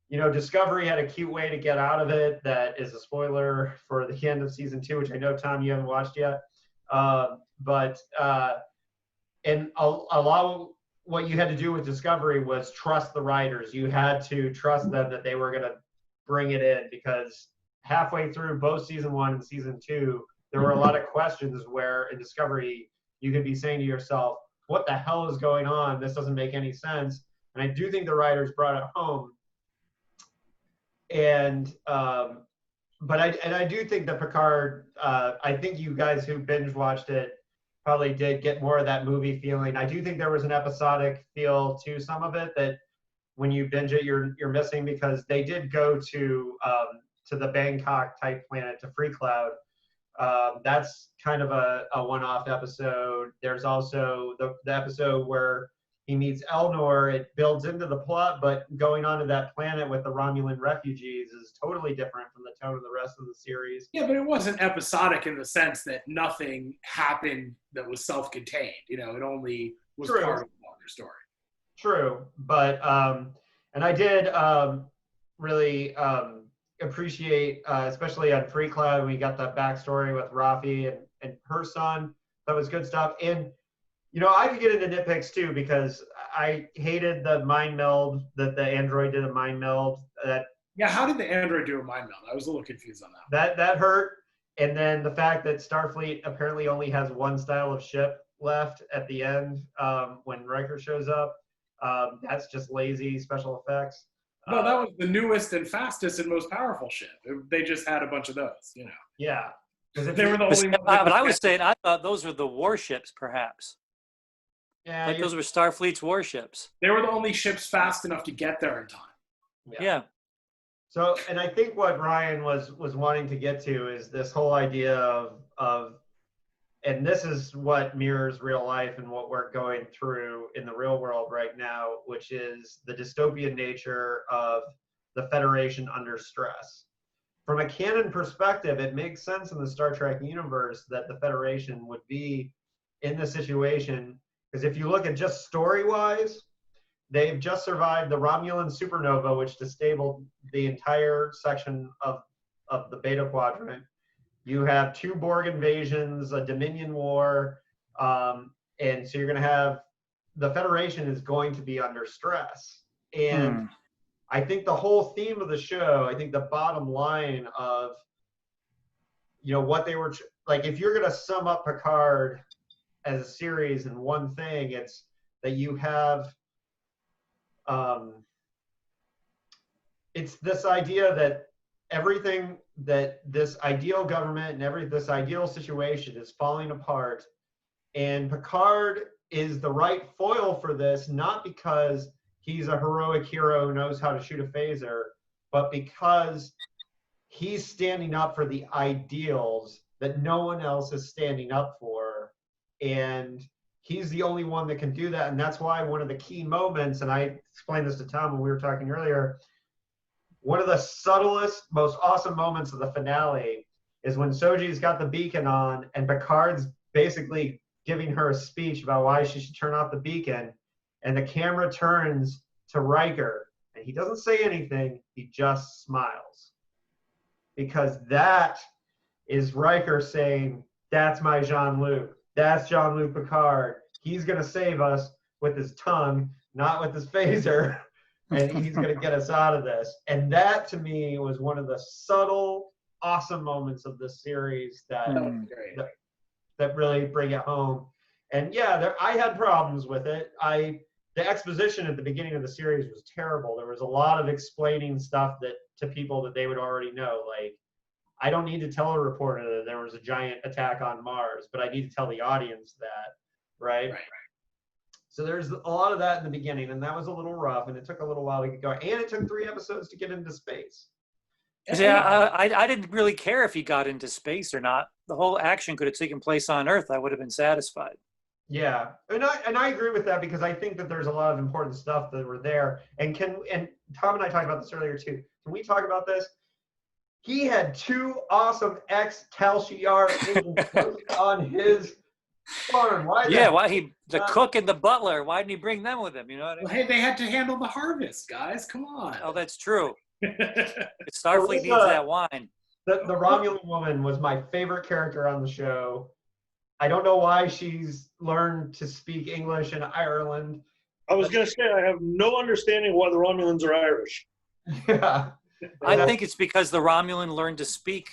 you know, Discovery had a cute way to get out of it. That is a spoiler for the end of season 2, which I know, Tom, you haven't watched yet. And a lot of what you had to do with Discovery was trust the writers. You had to trust them that they were going to bring it in, because halfway through both season 1 and season 2, there were a lot of questions where in Discovery you could be saying to yourself, what the hell is going on? This doesn't make any sense. And I do think the writers brought it home. And but I do think that Picard, I think you guys who binge watched it probably did get more of that movie feeling. I do think there was an episodic feel to some of it that when you binge it, you're missing, because they did go to the Bangkok type planet, to Free Cloud. That's kind of a one-off episode. There's also the episode where he meets Elnor. It builds into the plot, but going onto that planet with the Romulan refugees is totally different from the tone of the rest of the series. Yeah, but it wasn't episodic in the sense that nothing happened that was self-contained. You know, it only was True. part of the longer story. True, but and I did really appreciate, especially on Free Cloud, we got that backstory with Rafi and her son. That was good stuff. And you know, I could get into nitpicks too, because I hated the mind meld that the android did, a mind meld. Yeah, how did the android do a mind meld? I was a little confused on that. That hurt. And then the fact that Starfleet apparently only has one style of ship left at the end when Riker shows up. That's just lazy special effects. No, that was the newest and fastest and most powerful ship. They just had a bunch of those, you know. Yeah. They were the only ones. But I was saying, I thought those were the warships, perhaps. Yeah, Like those were Starfleet's warships. They were the only ships fast enough to get there in time. Yeah. So, and I think what Ryan was wanting to get to is this whole idea of, and this is what mirrors real life and what we're going through in the real world right now, which is the dystopian nature of the Federation under stress. From a canon perspective, it makes sense in the Star Trek universe that the Federation would be in this situation, because if you look at just story-wise, they've just survived the Romulan supernova, which disabled the entire section of the Beta Quadrant. You have 2 Borg invasions, a Dominion war, and so you're going to have, the Federation is going to be under stress. And I think the whole theme of the show, I think the bottom line of, what they were like, if you're going to sum up Picard as a series in one thing, it's that you have, it's this idea that everything, that this ideal government and this ideal situation is falling apart. And Picard is the right foil for this, not because he's a heroic hero who knows how to shoot a phaser, but because he's standing up for the ideals that no one else is standing up for. And he's the only one that can do that. And that's why one of the key moments, and I explained this to Tom when we were talking earlier, one of the subtlest, most awesome moments of the finale is when Soji's got the beacon on and Picard's basically giving her a speech about why she should turn off the beacon. And the camera turns to Riker and he doesn't say anything. He just smiles. Because that is Riker saying, that's my Jean-Luc. That's Jean-Luc Picard. He's going to save us with his tongue, not with his phaser. And he's going to get us out of this. And that, to me, was one of the subtle, awesome moments of this series that really bring it home. And yeah, I had problems with it. The exposition at the beginning of the series was terrible. There was a lot of explaining stuff to people that they would already know. Like, I don't need to tell a reporter that there was a giant attack on Mars, but I need to tell the audience that, right? So there's a lot of that in the beginning, and that was a little rough, and it took a little while to get going. And it took 3 episodes to get into space. Yeah, I didn't really care if he got into space or not. The whole action could have taken place on Earth. I would have been satisfied. Yeah, and I agree with that, because I think that there's a lot of important stuff that were there. And Tom and I talked about this earlier too. Can we talk about this? He had 2 awesome ex-Tal Shiar agents on his farm. The cook and the butler, why didn't he bring them with him? You know what I mean? Well, hey, they had to handle the harvest, guys. Come on. Oh, that's true. Starfleet needs that wine. The Romulan woman was my favorite character on the show. I don't know why she's learned to speak English in Ireland. I was going to say, I have no understanding why the Romulans are Irish. Yeah. I think it's because the Romulan learned to speak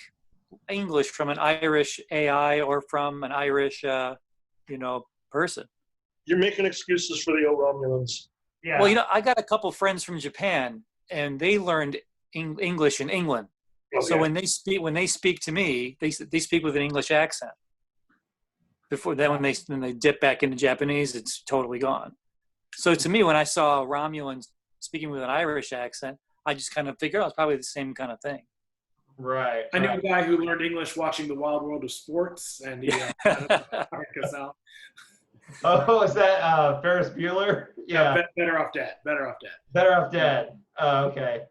English from an Irish AI or from an Irish, person. You're making excuses for the old Romulans. Yeah. Well, I got a couple friends from Japan, and they learned English in England. Okay. So when they speak to me, they speak with an English accent. Before then, when they dip back into Japanese, it's totally gone. So to me, when I saw Romulans speaking with an Irish accent, I just kind of figured it's probably the same kind of thing. Right. I knew a guy who learned English watching The Wild World of Sports, and he us out. Oh, is that Ferris Bueller? Yeah. Better off dead. Better off dead. Okay.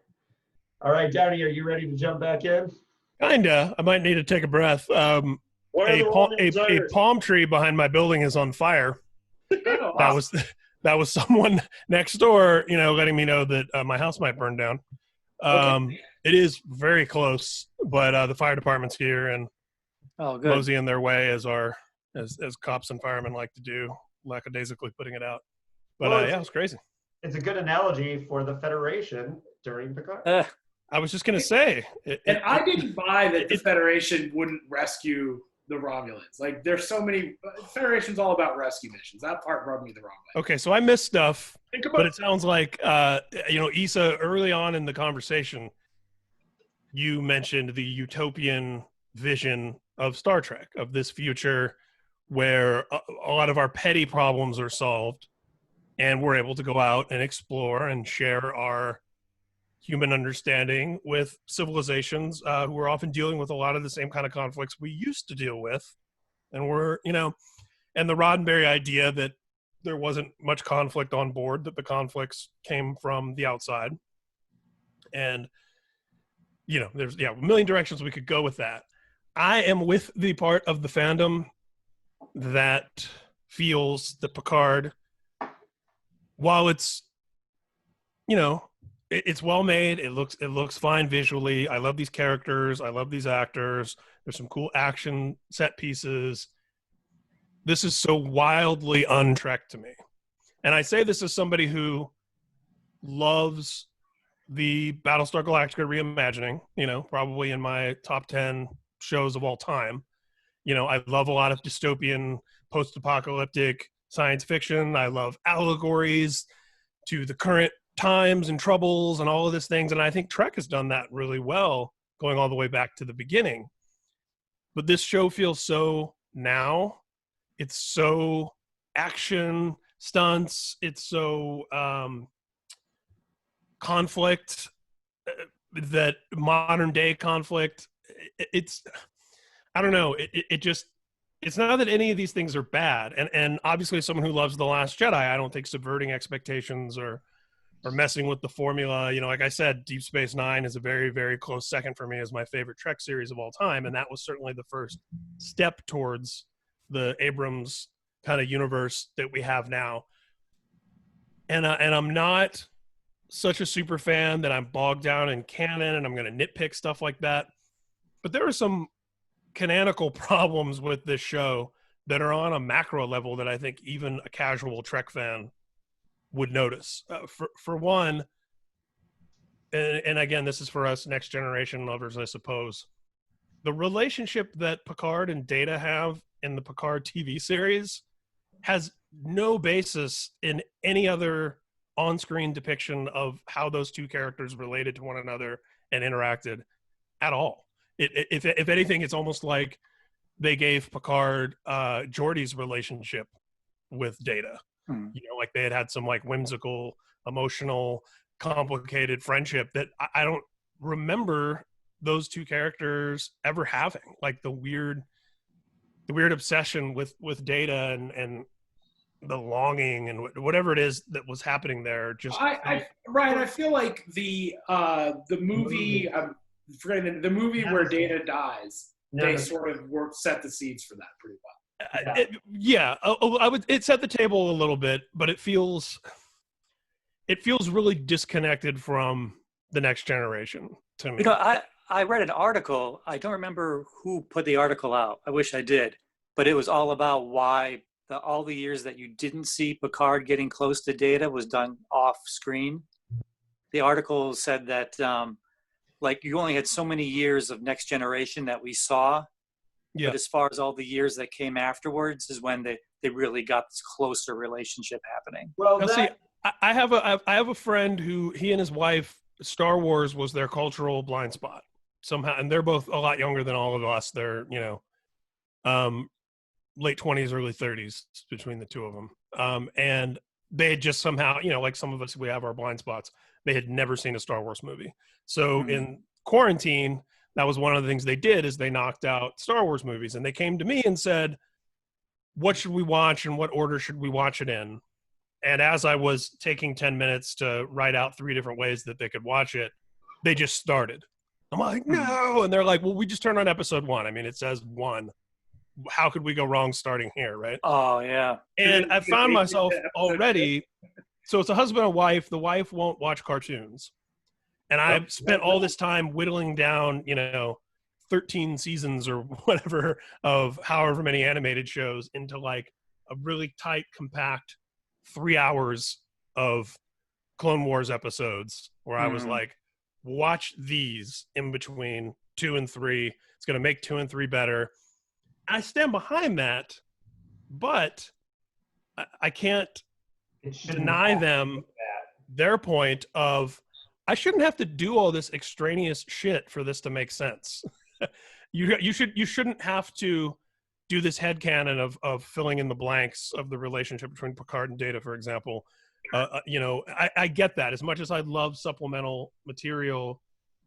All right, Downey, are you ready to jump back in? Kinda. I might need to take a breath. A palm tree behind my building is on fire. Oh, awesome. That was someone next door, letting me know that my house might burn down. Okay. It is very close, but the fire department's here and moseying their way as cops and firemen like to do, lackadaisically putting it out. But it was crazy. It's a good analogy for the Federation during Picard. I was just going to say. I didn't buy that the Federation wouldn't rescue the Romulans. Like, there's so many. Federation's all about rescue missions. That part rubbed me the wrong way. Okay, so I missed stuff, but it sounds like, Issa, early on in the conversation, you mentioned the utopian vision of Star Trek, of this future where a lot of our petty problems are solved and we're able to go out and explore and share our human understanding with civilizations who are often dealing with a lot of the same kind of conflicts we used to deal with. And and the Roddenberry idea that there wasn't much conflict on board, that the conflicts came from the outside. And, there's a million directions we could go with that. I am with the part of the fandom that feels that Picard, while it's, it's well made. It looks fine visually. I love these characters. I love these actors. There's some cool action set pieces. This is so wildly un-Trek to me. And I say this as somebody who loves the Battlestar Galactica reimagining, probably in my top 10 shows of all time. I love a lot of dystopian, post-apocalyptic science fiction. I love allegories to the current times and troubles and all of these things. And I think Trek has done that really well, going all the way back to the beginning. But this show feels so now. It's so action, stunts. It's so conflict, that modern day conflict. I don't know. It's not that any of these things are bad. And obviously as someone who loves The Last Jedi, I don't think subverting expectations or messing with the formula, like I said, Deep Space Nine is a very, very close second for me as my favorite Trek series of all time. And that was certainly the first step towards the Abrams kind of universe that we have now. And I'm not such a super fan that I'm bogged down in canon and I'm going to nitpick stuff like that. But there are some canonical problems with this show that are on a macro level that I think even a casual Trek fan would notice. For one, and again, this is for us next generation lovers, I suppose, the relationship that Picard and Data have in the Picard TV series has no basis in any other on-screen depiction of how those two characters related to one another and interacted at all. If anything, it's almost like they gave Picard Geordi's relationship with Data. Like they had some like whimsical, emotional, complicated friendship that I don't remember those two characters ever having. Like the weird obsession with Data and the longing and whatever it is that was happening there. Just Ryan, I feel like the movie. I'm forgetting the movie where Data dies. They sort of set the seeds for that pretty well. I would. It set the table a little bit, but it feels really disconnected from the Next Generation to me. I read an article. I don't remember who put the article out. I wish I did, but it was all about why all the years that you didn't see Picard getting close to Data was done off screen. The article said that like you only had so many years of Next Generation that we saw. Yeah. But as far as all the years that came afterwards is when they really got this closer relationship happening. Well, I have a friend who he and his wife, Star Wars was their cultural blind spot somehow, and they're both a lot younger than all of us. They're late 20s, early 30s between the two of them, and they had just somehow, like some of us, we have our blind spots. They had never seen a Star Wars movie, so in quarantine, that was one of the things they did is they knocked out Star Wars movies, and they came to me and said, what should we watch and what order should we watch it in? And as I was taking 10 minutes to write out 3 different ways that they could watch it, they just started. I'm like, no. And they're like, well, we just turned on episode 1. I mean, it says 1. How could we go wrong starting here, right? Oh, yeah. And I found myself already, so it's a husband and wife. The wife won't watch cartoons. And I've spent all this time whittling down, 13 seasons or whatever of however many animated shows into like a really tight, compact 3 hours of Clone Wars episodes where I was like, watch these in between 2 and 3. It's going to make 2 and 3 better. I stand behind that, but I can't deny them their point of, I shouldn't have to do all this extraneous shit for this to make sense. You shouldn't have to do this headcanon of filling in the blanks of the relationship between Picard and Data, for example. I get that. As much as I love supplemental material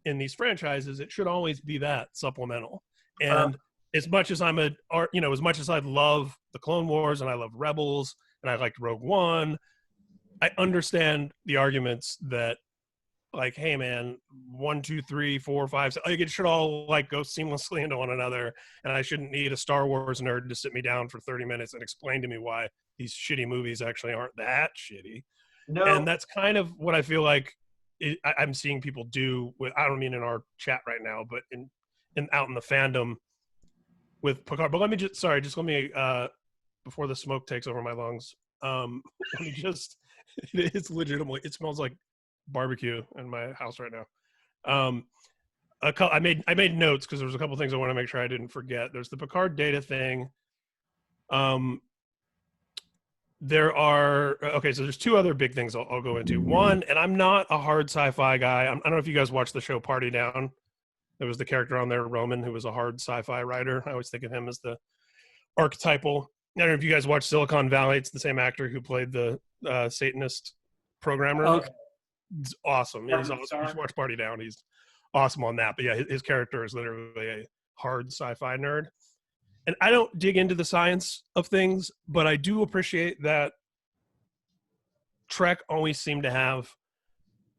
in these franchises, it should always be that supplemental. And as much as as much as I love the Clone Wars and I love Rebels and I liked Rogue One, I understand the arguments that, like, hey man, 1, 2, 3, 4, 5, like it should all like go seamlessly into one another, and I shouldn't need a Star Wars nerd to sit me down for 30 minutes and explain to me why these shitty movies actually aren't that shitty. No. And that's kind of what I feel like I'm seeing people do with, I don't mean in our chat right now, but in out in the fandom with Picard. But let me just before the smoke takes over my lungs, let me just, it's legitimately, it smells like barbecue in my house right now. I made notes because there was a couple things I want to make sure I didn't forget. There's the Picard data thing. There are so there's two other big things I'll go into. One, and I'm not a hard sci-fi guy. I don't know if you guys watched the show Party Down. There was the character on there, Roman, who was a hard sci-fi writer. I always think of him as the archetypal. I don't know if you guys watched Silicon Valley. It's the same actor who played the Satanist programmer. Okay. It's awesome. He's awesome. You should watch Party Down. He's awesome on that. But yeah, his character is literally a hard sci-fi nerd. And I don't dig into the science of things, but I do appreciate that Trek always seemed to have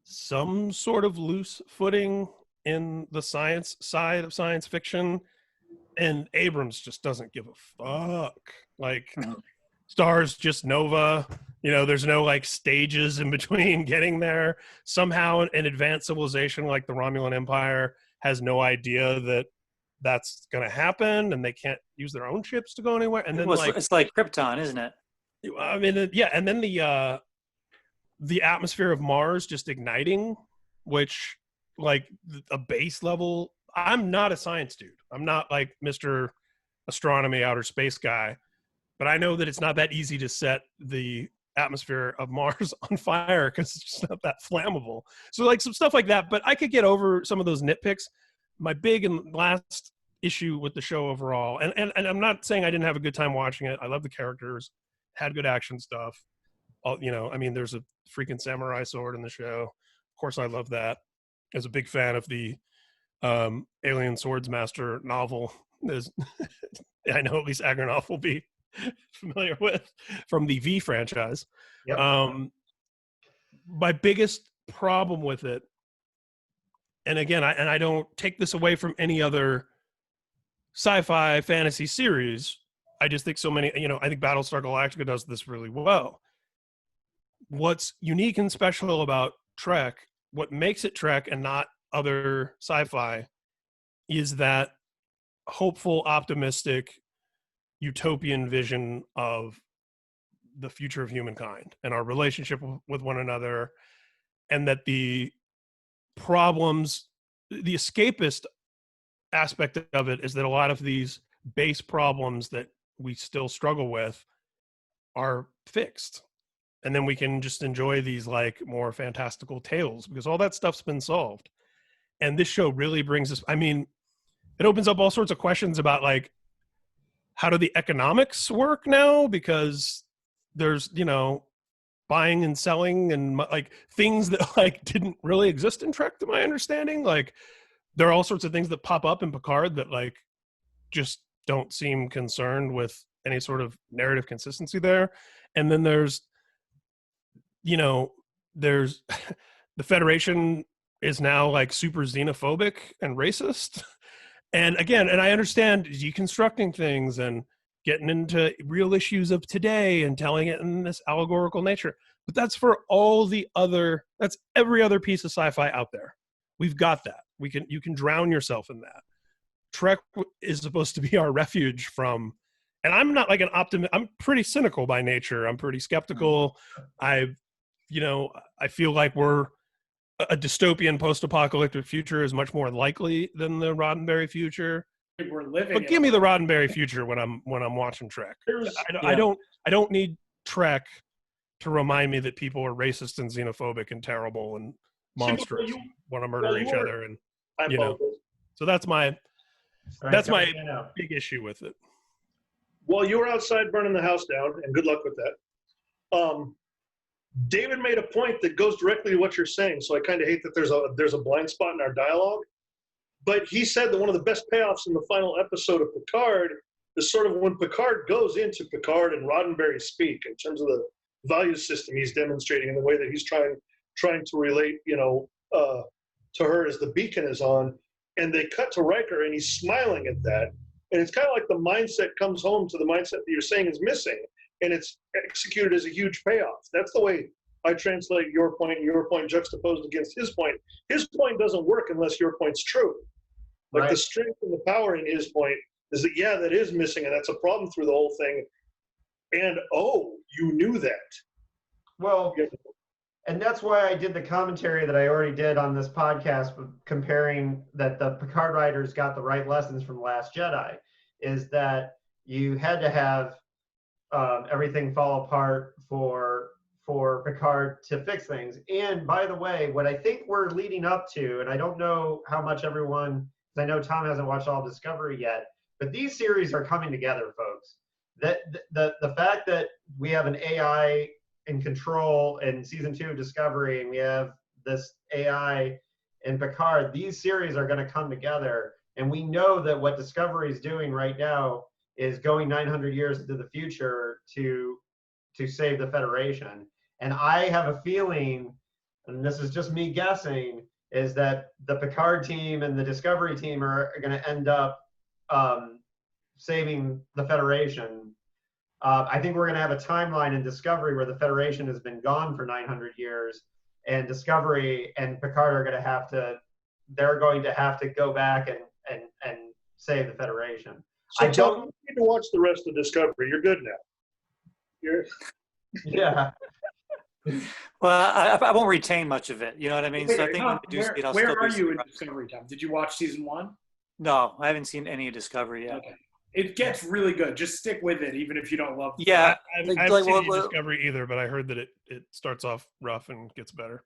some sort of loose footing in the science side of science fiction. And Abrams just doesn't give a fuck. Like, stars just nova. You know, there's no like stages in between getting there. Somehow an advanced civilization like the Romulan Empire has no idea that that's going to happen, and they can't use their own ships to go anywhere. And then it's like Krypton, isn't it? I mean, yeah. And then the atmosphere of Mars just igniting, which like a base level. I'm not a science dude. I'm not like Mr. Astronomy outer space guy, but I know that it's not that easy to set the atmosphere of Mars on fire because it's just not that flammable. So like some stuff like that, but I could get over some of those nitpicks. My big and last issue with the show overall, and I'm not saying I didn't have a good time watching it. I love the characters, had good action stuff. You know, I mean, there's a freaking samurai sword in the show. Of course, I love that. As a big fan of the Alien Swordsmaster novel, I know at least Agronoff will be familiar with from the V franchise. Yep. My biggest problem with it, and again, I don't take this away from any other sci-fi fantasy series. I just think so many, you know, I think Battlestar Galactica does this really well. What's unique and special about Trek, what makes it Trek and not other sci-fi, is that hopeful, optimistic, utopian vision of the future of humankind and our relationship with one another, and that the problems, the escapist aspect of it is that a lot of these base problems that we still struggle with are fixed, and then we can just enjoy these like more fantastical tales because all that stuff's been solved. And this show really brings us, I mean, it opens up all sorts of questions about like, how do the economics work now? Because there's, you know, buying and selling and like things that like didn't really exist in Trek, to my understanding. Like there are all sorts of things that pop up in Picard that like just don't seem concerned with any sort of narrative consistency there. And then there's, you know, there's the Federation is now like super xenophobic and racist. And again, and I understand deconstructing things and getting into real issues of today and telling it in this allegorical nature. But that's for all the other, that's every other piece of sci-fi out there. We've got that. You can drown yourself in that. Trek is supposed to be our refuge from, and I'm not like an optimist. I'm pretty cynical by nature. I'm pretty skeptical. I feel like a dystopian post-apocalyptic future is much more likely than the Roddenberry future. We're living. But give me the Roddenberry future when I'm watching Trek. I don't need Trek to remind me that people are racist and xenophobic and terrible and monstrous, want to murder each other, and you know. So that's my big issue with it. Well, you were outside burning the house down, and good luck with that. David made a point that goes directly to what you're saying, so I kind of hate that there's a blind spot in our dialogue. But he said that one of the best payoffs in the final episode of Picard is sort of when Picard goes into Picard and Roddenberry speak in terms of the value system he's demonstrating and the way that he's trying to relate, to her as the beacon is on. And they cut to Riker and he's smiling at that. And it's kind of like the mindset comes home to the mindset that you're saying is missing. And it's executed as a huge payoff. That's the way I translate your point juxtaposed against his point. His point doesn't work unless your point's true. Like right. The strength and the power in his point is that, yeah, that is missing, and that's a problem through the whole thing. And, oh, you knew that. Well, and that's why I did the commentary that I already did on this podcast, comparing that the Picard writers got the right lessons from Last Jedi, is that you had to have everything fall apart for Picard to fix things. And by the way, what I think we're leading up to, and I don't know how much everyone, because I know Tom hasn't watched all Discovery yet, but these series are coming together, folks. That the fact that we have an AI in control in season 2 of Discovery, and we have this AI in Picard, these series are going to come together. And we know that what Discovery is doing right now is going 900 years into the future to save the Federation. And I have a feeling, and this is just me guessing, is that the Picard team and the Discovery team are going to end up saving the Federation. I think we're going to have a timeline in Discovery where the Federation has been gone for 900 years, and Discovery and Picard are going to have to, they're going to have to go back and save the Federation. So I don't need to watch the rest of Discovery. You're good now. Yeah. Well, I won't retain much of it. You know what I mean? So I think Tom, when they do see it, I'll where still are be you in surprised. Discovery, Tom? Did you watch season 1? No, I haven't seen any of Discovery yet. Okay. It gets really good. Just stick with it, even if you don't love it. Yeah. I Like, haven't seen well, any Discovery either, but I heard that it starts off rough and gets better.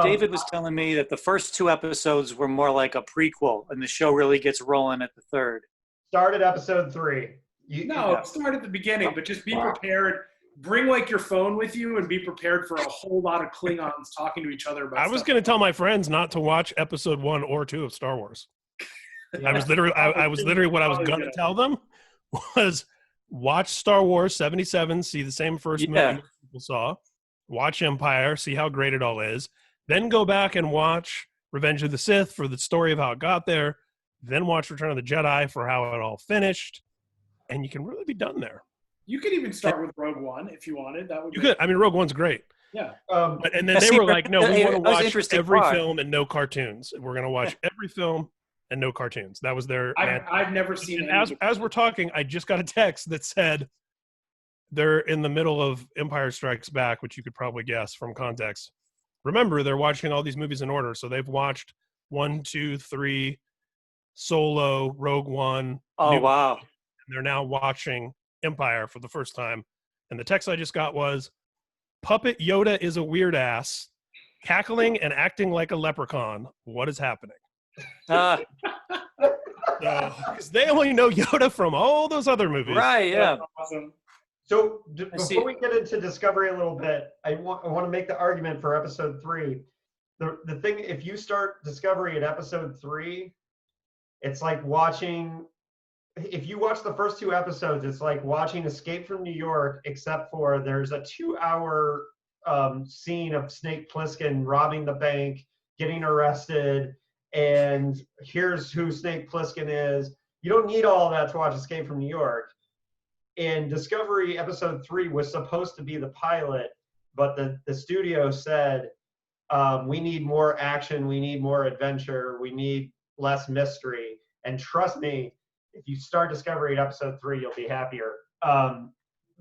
David was telling me that the first 2 episodes were more like a prequel, and the show really gets rolling at the third. Start at episode 3. Start at the beginning, but just be prepared. Bring like your phone with you and be prepared for a whole lot of Klingons talking to each other about I was stuff. going to tell my friends not to watch episode 1 or 2 of Star Wars. I was literally what I was going to tell them was watch Star Wars 77, see the same first movie most people saw, watch Empire, see how great it all is, then go back and watch Revenge of the Sith for the story of how it got there, then watch Return of the Jedi for how it all finished, and you can really be done there. You could even start with Rogue One if you wanted. That would You could. I mean, Rogue One's great. Yeah. And then they were like, no, we want to watch every part. film and no cartoons. We're going to watch every film and no cartoons. That was their. I've never seen it. As we're talking, I just got a text that said they're in the middle of Empire Strikes Back, which you could probably guess from context. Remember, they're watching all these movies in order. So they've watched 1, 2, 3, Solo, Rogue One. Oh, wow. And they're now watching Empire for the first time. And the text I just got was, Puppet Yoda is a weird ass, cackling and acting like a leprechaun. What is happening? Because they only know Yoda from all those other movies. Right, yeah. Awesome. So before we get into Discovery a little bit, I want to make the argument for episode 3. The thing, if you start Discovery at episode 3, it's like watching, if you watch the first 2 episodes, it's like watching Escape from New York, except for there's a 2-hour scene of Snake Plissken robbing the bank, getting arrested, and here's who Snake Plissken is. You don't need all of that to watch Escape from New York. And Discovery episode 3 was supposed to be the pilot, but the studio said, we need more action, we need more adventure, we need less mystery. And trust me, if you start Discovery at episode 3, you'll be happier.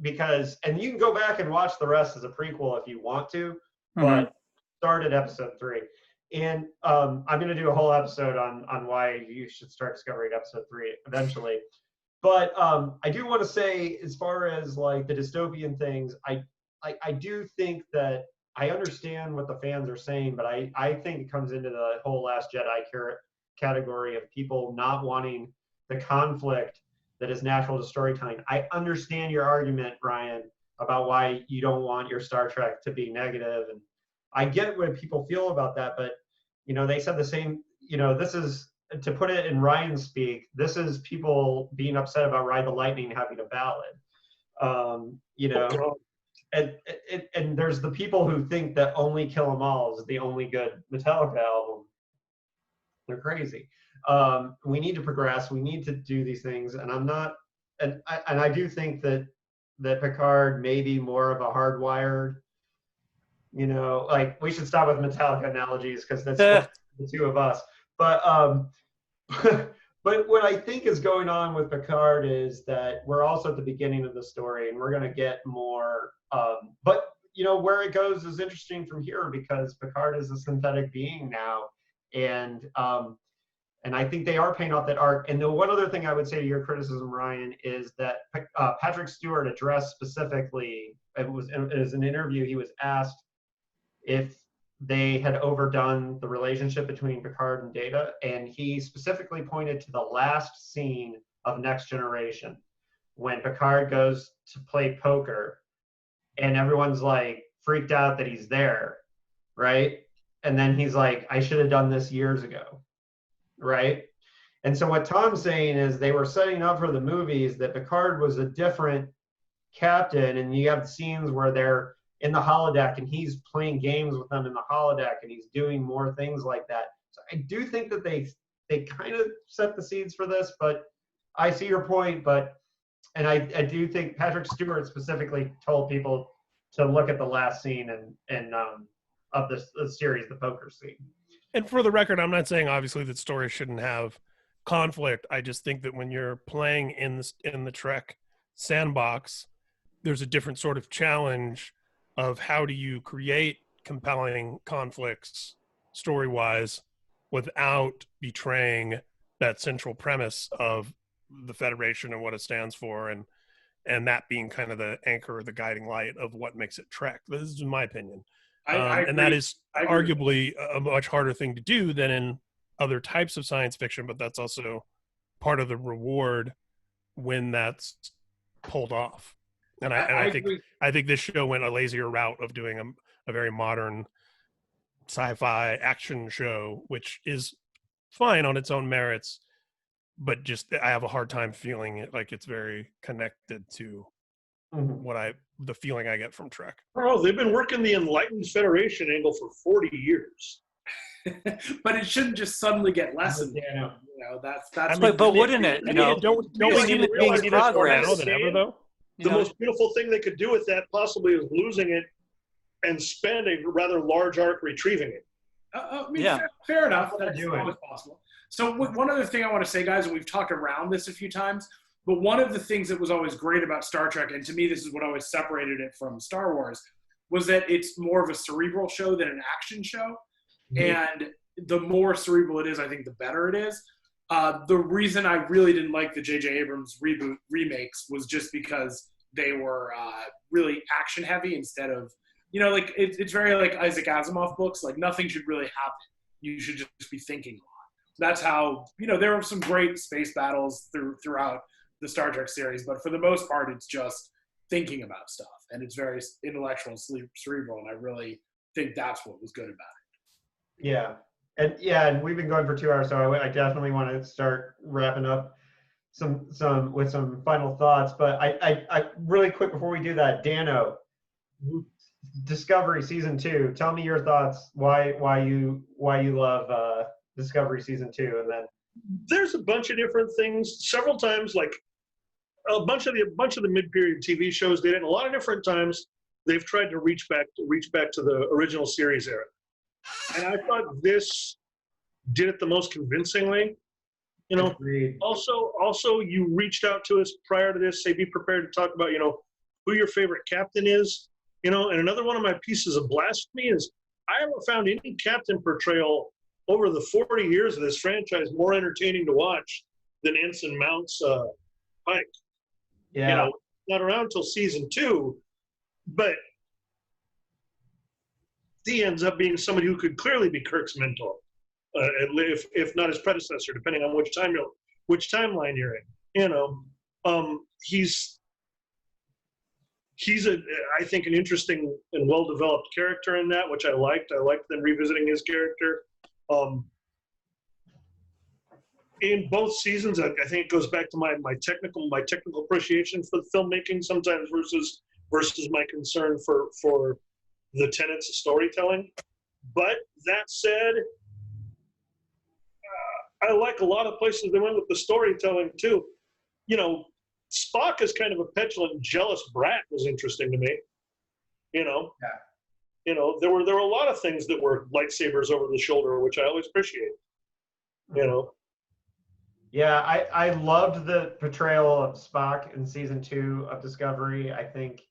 Because, and you can go back and watch the rest as a prequel if you want to, but start at episode 3. And I'm going to do a whole episode on why you should start Discovery at episode 3 eventually. But I do want to say, as far as like the dystopian things, I do think that I understand what the fans are saying, but I think it comes into the whole Last Jedi category of people not wanting the conflict that is natural to storytelling. I understand your argument, Ryan, about why you don't want your Star Trek to be negative, and I get what people feel about that, but you know, they said the same, you know, this is, to put it in Ryan's speak, this is people being upset about Ride the Lightning having a ballad. You know, and there's the people who think that Only Kill 'Em All is the only good Metallica album. They're crazy. We need to progress. We need to do these things. And I'm not, and I do think that Picard may be more of a hardwired, you know, like we should stop with Metallica analogies because that's the two of us. But but what I think is going on with Picard is that we're also at the beginning of the story, and we're going to get more. But you know, where it goes is interesting from here because Picard is a synthetic being now, and I think they are paying off that arc. And the one other thing I would say to your criticism, Ryan, is that Patrick Stewart addressed specifically, it was an interview, he was asked if they had overdone the relationship between Picard and Data, and he specifically pointed to the last scene of Next Generation when Picard goes to play poker and everyone's like freaked out that he's there, right? And then he's like, I should have done this years ago, right? And so what Tom's saying is they were setting up for the movies that Picard was a different captain, and you have scenes where they're in the holodeck and he's playing games with them in the holodeck and he's doing more things like that. So I do think that they kind of set the seeds for this, but I see your point. And I do think Patrick Stewart specifically told people to look at the last scene and of the series, the poker scene. And for the record, I'm not saying obviously that stories shouldn't have conflict. I just think that when you're playing in the Trek sandbox, there's a different sort of challenge of how do you create compelling conflicts story-wise without betraying that central premise of the Federation and what it stands for, and that being kind of the anchor or the guiding light of what makes it Trek. This is my opinion. And that is arguably a much harder thing to do than in other types of science fiction, but that's also part of the reward when that's pulled off. And I think this show went a lazier route of doing a very modern sci-fi action show, which is fine on its own merits, but just I have a hard time feeling it like it's very connected to the feeling I get from Trek. Oh, they've been working the Enlightened Federation angle for 40 years. But it shouldn't just suddenly get lessened. Yeah. You know, that's. But wouldn't it? You know, don't we need to realize this more now than ever, though? The most beautiful thing they could do with that possibly is losing it and spend a rather large arc retrieving it. Fair enough. That's That's always possible. So one other thing I want to say, guys, and we've talked around this a few times, but one of the things that was always great about Star Trek, and to me this is what always separated it from Star Wars, was that it's more of a cerebral show than an action show. And the more cerebral it is, I think the better it is. The reason I really didn't like the J.J. Abrams reboot remakes was just because they were really action heavy instead of, you know, like it's very like Isaac Asimov books. Like nothing should really happen. You should just be thinking a lot. That's how, you know, there were some great space battles throughout the Star Trek series, but for the most part, it's just thinking about stuff, and it's very intellectual and cerebral, and I really think that's what was good about it. Yeah. And we've been going for 2 hours, so I definitely want to start wrapping up some with some final thoughts. But I really quick before we do that, Dano, Discovery season 2. Tell me your thoughts. Why you love Discovery season 2, and then There's a bunch of different things. Several times, like a bunch of the mid-period TV shows, they did a lot of different times. They've tried to reach back to the original series era. And I thought this did it the most convincingly. You know, agreed. also you reached out to us prior to this, say be prepared to talk about, you know, who your favorite captain is. You know, and another one of my pieces of blasphemy is I haven't found any captain portrayal over the 40 years of this franchise more entertaining to watch than Ensign Mount's Pike. Yeah. You know, not around until season 2, but he ends up being somebody who could clearly be Kirk's mentor, if not his predecessor, depending on which timeline you're in. You know, he's I think an interesting and well-developed character in that, which I liked. I liked them revisiting his character. In both seasons, I think it goes back to my technical appreciation for the filmmaking sometimes versus my concern for the tenets of storytelling. But that said, I like a lot of places they went with the storytelling too. You know, Spock is kind of a petulant, jealous brat was interesting to me. You know, you know, there were a lot of things that were lightsabers over the shoulder, which I always appreciate. You know. Yeah, I loved the portrayal of Spock in season 2 of Discovery. I think,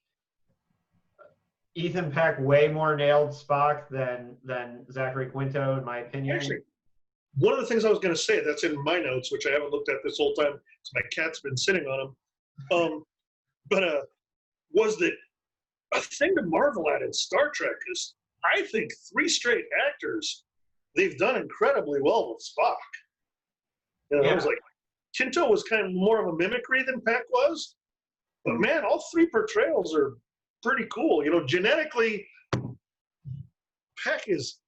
Ethan Peck way more nailed Spock than Zachary Quinto, in my opinion. Actually, one of the things I was going to say that's in my notes, which I haven't looked at this whole time, because my cat's been sitting on them, was that a thing to marvel at in Star Trek is I think 3 straight actors, they've done incredibly well with Spock. You know, Yeah. I was like, Quinto was kind of more of a mimicry than Peck was, but man, all 3 portrayals are pretty cool. You know, genetically, Peck is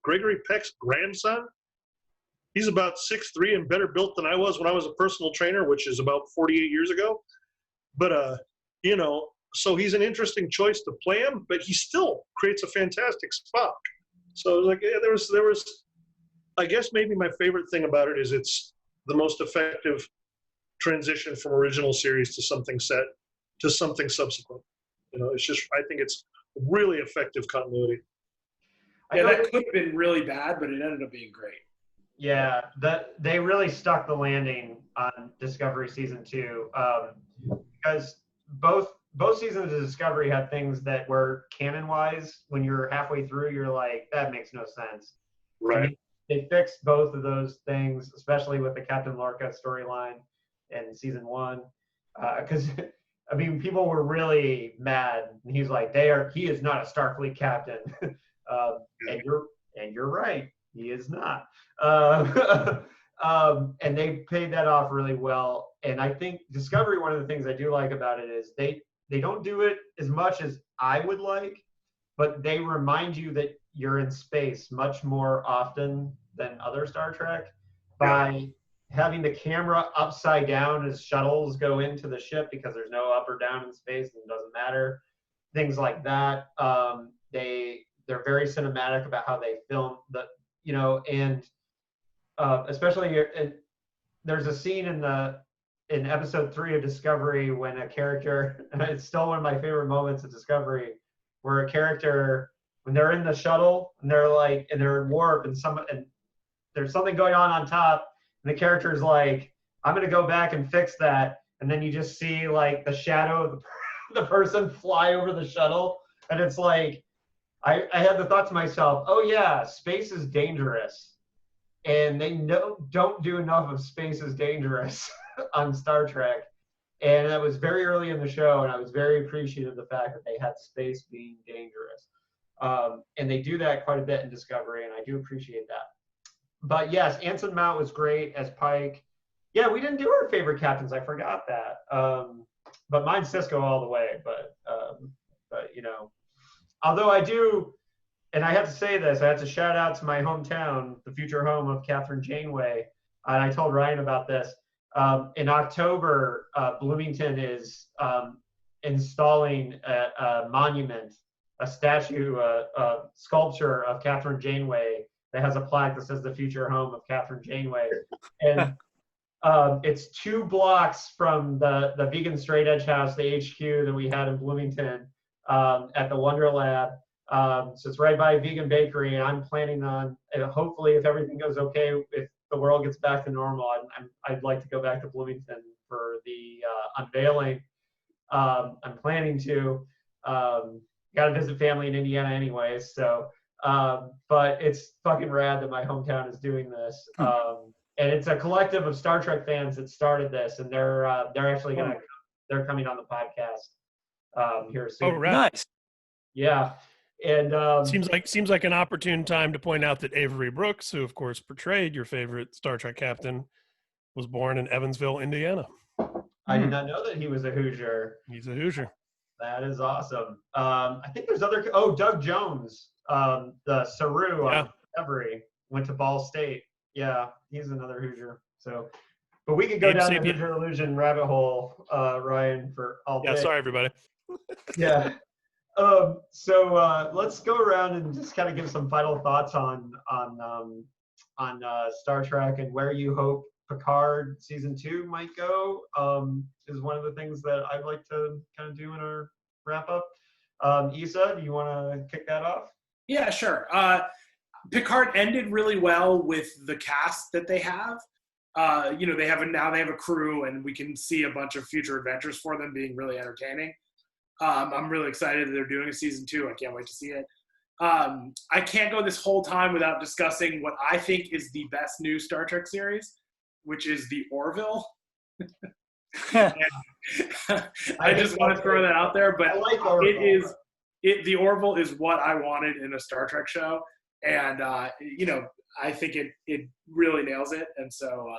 Gregory Peck's grandson. He's about 6'3" and better built than I was when I was a personal trainer, which is about 48 years ago. But, you know, so he's an interesting choice to play him, but he still creates a fantastic Spock. So like, yeah, there was, I guess maybe my favorite thing about it is it's the most effective transition from original series to something set to something subsequent. You know, it's just, I think it's really effective continuity. I Yeah, know that could have been really bad, but it ended up being great. Yeah, that they really stuck the landing on Discovery season 2, because both seasons of Discovery had things that were canon-wise. When you're halfway through, you're like, that makes no sense. Right. They fixed both of those things, especially with the Captain Lorca storyline in season 1, because I mean, people were really mad. And he's like, he is not a Starfleet captain, and you're right, he is not. And they paid that off really well. And I think Discovery, one of the things I do like about it is they don't do it as much as I would like, but they remind you that you're in space much more often than other Star Trek by having the camera upside down as shuttles go into the ship, because there's no up or down in space and it doesn't matter. Things like that. They're very cinematic about how they film the, you know, and especially there's a scene in episode 3 of Discovery when a character, and it's still one of my favorite moments of Discovery, where a character, when they're in the shuttle and they're in warp and there's something going on top, and the character is like, I'm gonna go back and fix that, and then you just see like the shadow of the person fly over the shuttle, and it's like, I had the thought to myself, oh yeah, space is dangerous, and they don't do enough of space is dangerous on Star Trek. And that was very early in the show, and I was very appreciative of the fact that they had space being dangerous. And they do that quite a bit in Discovery, and I do appreciate that. But yes, Anson Mount was great as Pike. Yeah, we didn't do our favorite captains. I forgot that. But mine's Cisco all the way. But you know, although I do, and I have to say this, I have to shout out to my hometown, the future home of Catherine Janeway. And I told Ryan about this. In October, Bloomington is installing a monument, a statue, a sculpture of Catherine Janeway that has a plaque that says the future home of Catherine Janeway. And it's 2 blocks from the vegan straight edge house, the HQ that we had in Bloomington at the Wonder Lab. So it's right by a vegan bakery, and I'm planning on, hopefully if everything goes okay, if the world gets back to normal, I'd like to go back to Bloomington for the unveiling. I'm planning to. Got to visit family in Indiana anyways, so but it's fucking rad that my hometown is doing this. And it's a collective of Star Trek fans that started this, and they're actually they're coming on the podcast here soon. Oh, right. Nice. Yeah. And Seems like an opportune time to point out that Avery Brooks, who of course portrayed your favorite Star Trek captain, was born in Evansville, Indiana. I did not know that he was a Hoosier. He's a Hoosier. That is awesome. I think there's Doug Jones, the Saru on Discovery, went to Ball State. Yeah, he's another Hoosier. So, but we could go down the Hoosier illusion rabbit hole, Ryan, for all day. Yeah, sorry everybody. Yeah. So let's go around and just kind of give some final thoughts on Star Trek and where you hope Picard season 2 might go. Is one of the things that I'd like to kind of do in our wrap up. Issa, do you want to kick that off? Yeah, sure. Picard ended really well with the cast that they have. You know, they have a crew, and we can see a bunch of future adventures for them being really entertaining. I'm really excited that they're doing a season 2. I can't wait to see it. I can't go this whole time without discussing what I think is the best new Star Trek series, which is the Orville. I just want to throw that out there, but the Orville is what I wanted in a Star Trek show, and I think it really nails it, and so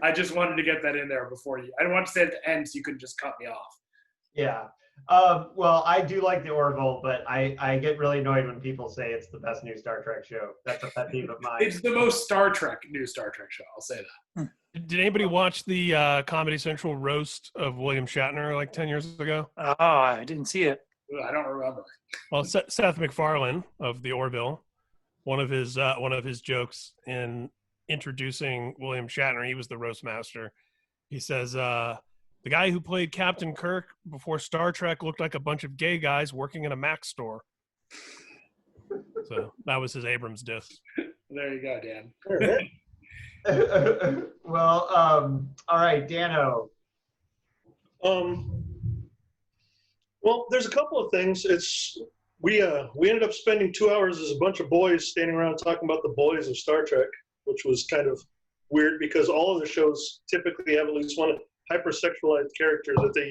I just wanted to get that in there before you. I don't want to say at the end so you couldn't just cut me off. Yeah. Well, I do like the Orville, but I get really annoyed when people say it's the best new Star Trek show. That's a pet peeve of mine. It's the most new Star Trek show. I'll say that. Did anybody watch the Comedy Central roast of William Shatner like 10 years ago? Oh, I didn't see it. I don't remember. Well, Seth MacFarlane of the Orville, one of his jokes in introducing William Shatner, he was the roast master. He says, the guy who played Captain Kirk before Star Trek looked like a bunch of gay guys working in a Mac store. So that was his Abrams diss. There you go, Dan. Well, all right, Dano. Well, there's a couple of things. We ended up spending 2 hours as a bunch of boys standing around talking about the boys of Star Trek, which was kind of weird because all of the shows typically have at least one hypersexualized character that they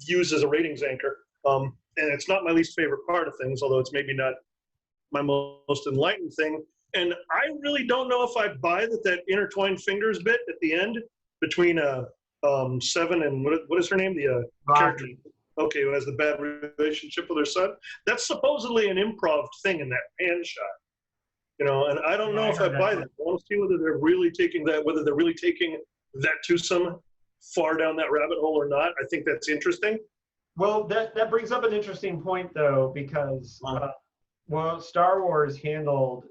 use as a ratings anchor. And it's not my least favorite part of things, although it's maybe not my most enlightened thing. And I really don't know if I buy that intertwined fingers bit at the end between Seven and what is her name? The character. Okay, who has the bad relationship with her son. That's supposedly an improv thing in that pan shot. And I don't know if I buy that. I want to see whether they're really taking that to some far down that rabbit hole or not. I think that's interesting. Well, that brings up an interesting point, though, because Star Wars handled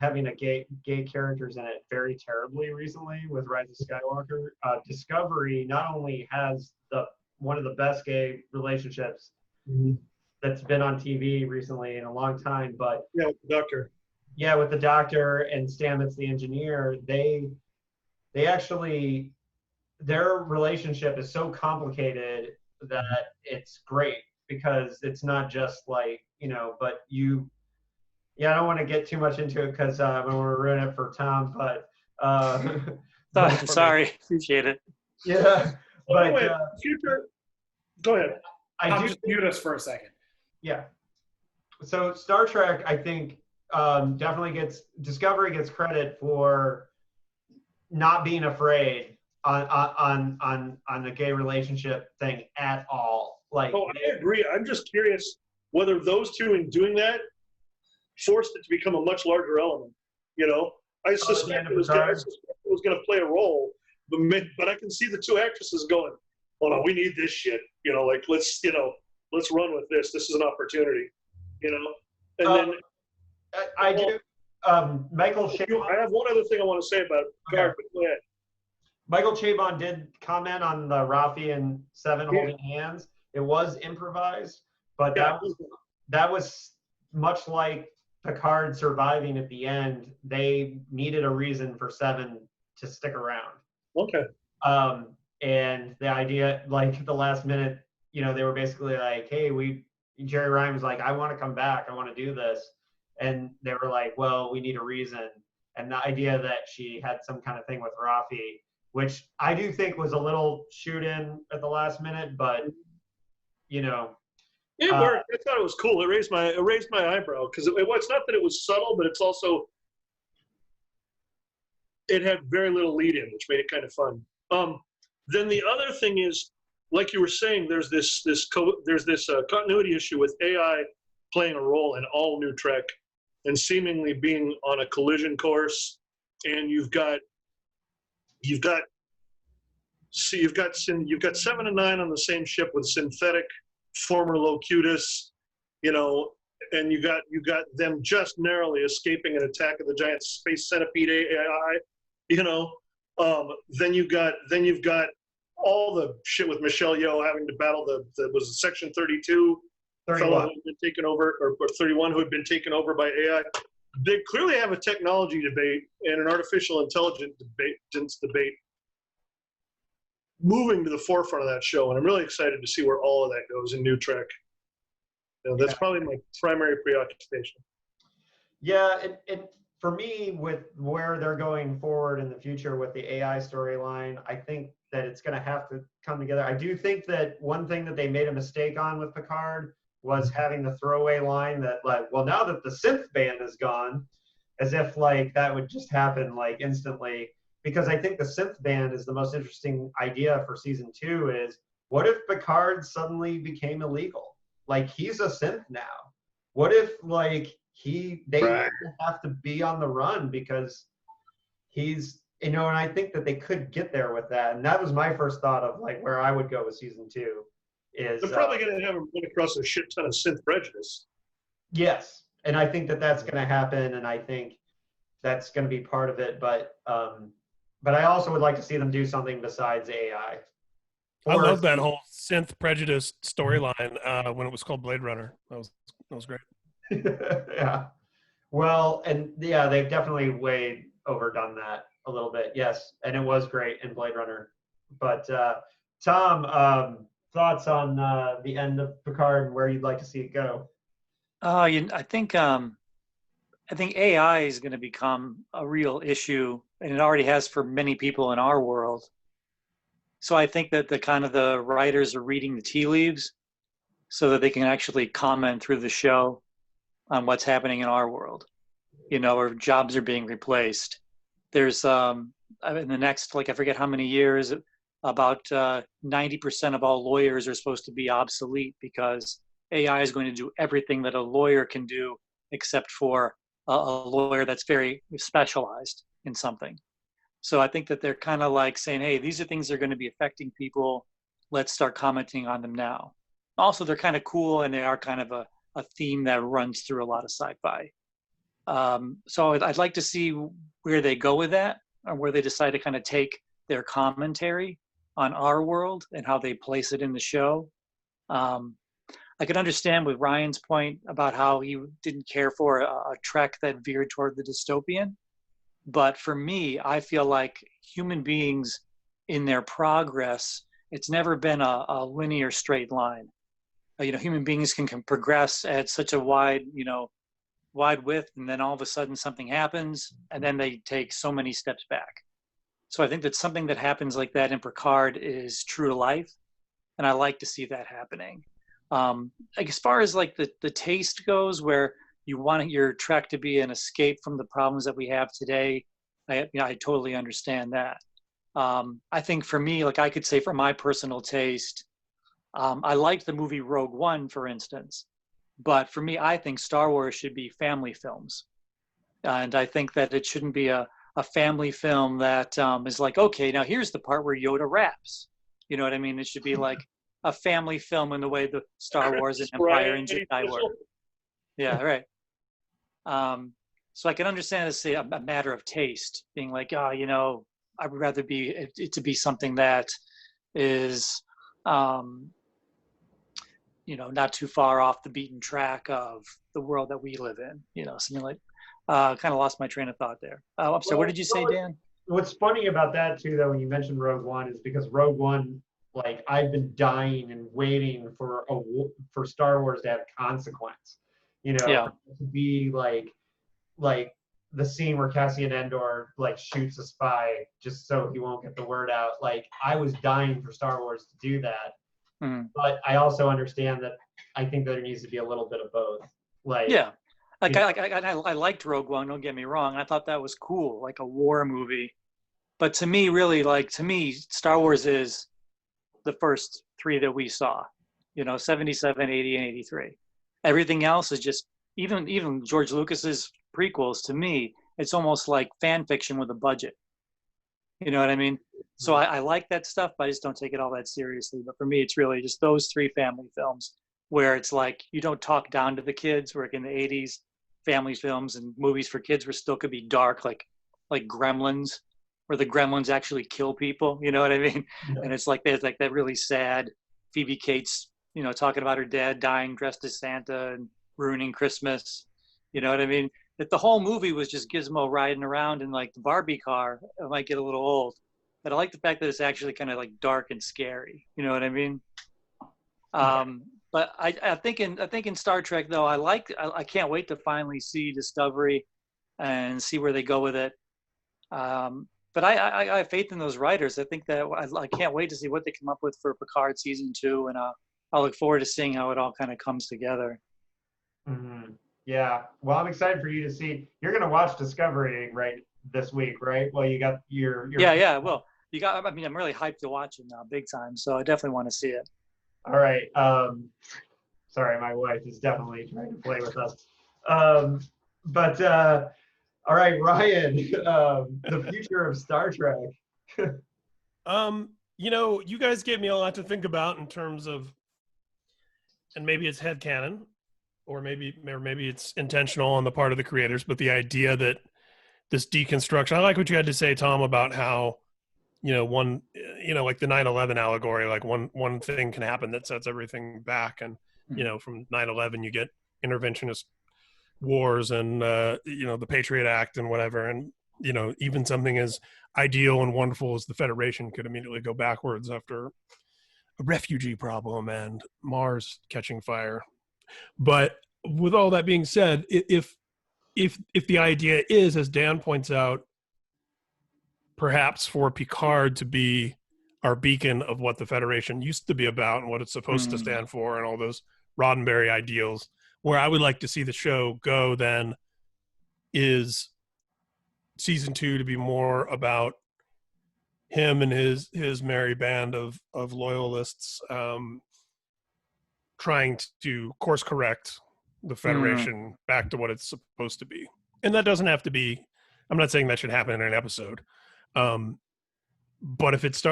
having a gay characters in it very terribly recently with Rise of Skywalker. Discovery not only has one of the best gay relationships that's been on TV recently in a long time, but with the Doctor. Yeah, with the Doctor and Stamets the engineer, they actually, their relationship is so complicated that it's great because it's not just like, but I don't want to get too much into it because I don't want to ruin it for Tom, but sorry, appreciate it. Yeah, but anyway, future. Go ahead. I'll just mute us for a second. Yeah. So Star Trek, I think, definitely Discovery gets credit for not being afraid on the gay relationship thing at all. I agree. I'm just curious whether those two, in doing that, forced it to become a much larger element. I suspect it was going to play a role, but I can see the two actresses going, "Oh no, we need this shit." Let's run with this. This is an opportunity. And then I do. Michael Chabon. I have one other thing I want to say about Picard, but go ahead. Michael Chabon did comment on the Rafi and Seven holding hands. It was improvised, but that was much like Picard surviving at the end. They needed a reason for Seven to stick around. Okay. And the idea, like the last minute, they were basically like, "Hey, Jerry Ryan was like, I want to come back. I want to do this." And they were like, "Well, we need a reason." And the idea that she had some kind of thing with Rafi, which I do think was a little shoot in at the last minute, but it worked. I thought it was cool. It raised my eyebrow because it's not that it was subtle, but it's also it had very little lead in, which made it kind of fun. Then the other thing is, like you were saying, there's this continuity issue with AI playing a role in all new Trek and seemingly being on a collision course, and you've got 7 and 9 on the same ship with synthetic former Locutus, and you got them just narrowly escaping an attack of the giant space centipede AI, then you've got all the shit with Michelle Yeoh having to battle was it Section 32 fellow who had been taken over, or 31 who had been taken over by AI. They clearly have a technology debate and an artificial intelligence debate moving to the forefront of that show, and I'm really excited to see where all of that goes in New Trek. That's probably my primary preoccupation. Yeah, it for me, with where they're going forward in the future with the AI storyline, I think that it's going to have to come together. I do think that one thing that they made a mistake on with Picard was having the throwaway line that, like, well, now that the synth band is gone, as if like that would just happen like instantly. Because I think the synth band is the most interesting idea for season 2 is, what if Picard suddenly became illegal? Like, he's a synth now. What if like they have to be on the run because he's, and I think that they could get there with that. And that was my first thought of like where I would go with season 2 is they're probably going to have him run across a shit ton of synth prejudice. Yes. And I think that that's going to happen. And I think that's going to be part of it. But I also would like to see them do something besides AI. I love that whole synth prejudice storyline when it was called Blade Runner. That was great. Yeah. Well, and yeah, they've definitely way overdone that a little bit. Yes. And it was great in Blade Runner. But Tom, thoughts on the end of Picard and where you'd like to see it go? I think AI is going to become a real issue, and it already has for many people in our world. So I think that the writers are reading the tea leaves so that they can actually comment through the show on what's happening in our world, or jobs are being replaced. There's in the next, like, I forget how many years, about 90% of all lawyers are supposed to be obsolete because AI is going to do everything that a lawyer can do except for a lawyer that's very specialized in something. So I think that they're kind of like saying, hey, these are things that are going to be affecting people. Let's start commenting on them now. Also, they're kind of cool, and they are kind of a theme that runs through a lot of sci-fi. So I'd like to see where they go with that, or where they decide to kind of take their commentary on our world and how they place it in the show. I can understand with Ryan's point about how he didn't care for a Trek that veered toward the dystopian. But for me, I feel like human beings in their progress, it's never been a linear straight line. Human beings can progress at such a wide width, and then all of a sudden something happens, and then they take so many steps back. So I think that something that happens like that in Picard is true to life, and I like to see that happening. Like, as far as like the taste goes, where you want your Trek to be an escape from the problems that we have today, I totally understand that. I think for me, like, I could say for my personal taste, I liked the movie Rogue One, for instance, but for me, I think Star Wars should be family films. And I think that it shouldn't be a family film that is like, okay, now here's the part where Yoda raps. You know what I mean? It should be like a family film in the way the Star Wars and Empire and Jedi were. Yeah, right. So I can understand it's a matter of taste, being like, I would rather it to be something that is, not too far off the beaten track of the world that we live in. Something like, kind of lost my train of thought there. I'm sorry, what did you say, Dan? What's funny about that too, though, when you mentioned Rogue One, is because Rogue One, like, I've been dying and waiting for Star Wars to have consequence. To be like the scene where Cassian Andor like shoots a spy just so he won't get the word out. Like, I was dying for Star Wars to do that. Mm. But I also understand that I think there needs to be a little bit of both. Like, yeah. I liked Rogue One, don't get me wrong. I thought that was cool, like a war movie. But to me, really, Star Wars is the first three that we saw, 77, 80, and 83. Everything else is just, even George Lucas's prequels, to me, it's almost like fan fiction with a budget. You know what I mean? So I like that stuff, but I just don't take it all that seriously. But for me, it's really just those three family films where it's like, you don't talk down to the kids, where in the 80s, family films and movies for kids still could be dark, like Gremlins, where the Gremlins actually kill people. You know what I mean? Yeah. And it's like there's like that really sad Phoebe Cates, talking about her dad dying dressed as Santa and ruining Christmas. You know what I mean? That the whole movie was just Gizmo riding around in like the Barbie car. It might get a little old. but I like the fact that it's actually kind of like dark and scary. You know what I mean? But I think in Star Trek though, I can't wait to finally see Discovery and see where they go with it. But I have faith in those writers. I think that I can't wait to see what they come up with for Picard season 2, and I'll look forward to seeing how it all kind of comes together. Mm-hmm. Yeah. Well, I'm excited for you to see. You're going to watch Discovery right this week, right? Well, you got your Yeah. Well, I mean, I'm really hyped to watch it now, big time. So I definitely want to see it. All right. Sorry, my wife is definitely trying to play with us. All right, Ryan, the future of Star Trek. You guys gave me a lot to think about in terms of, and maybe it's headcanon, or maybe it's intentional on the part of the creators, but the idea that this deconstruction, I like what you had to say, Tom, about how, like the 9/11 allegory, like one thing can happen that sets everything back. And, from 9/11, you get interventionist wars and, the Patriot Act and whatever. And, even something as ideal and wonderful as the Federation could immediately go backwards after a refugee problem and Mars catching fire. But with all that being said, if the idea is, as Dan points out, perhaps for Picard to be our beacon of what the Federation used to be about and what it's supposed to stand for and all those Roddenberry ideals, where I would like to see the show go then is season 2 to be more about him and his merry band of loyalists trying to course correct the Federation back to what it's supposed to be. And that doesn't have to be, I'm not saying that should happen in an episode. But if it's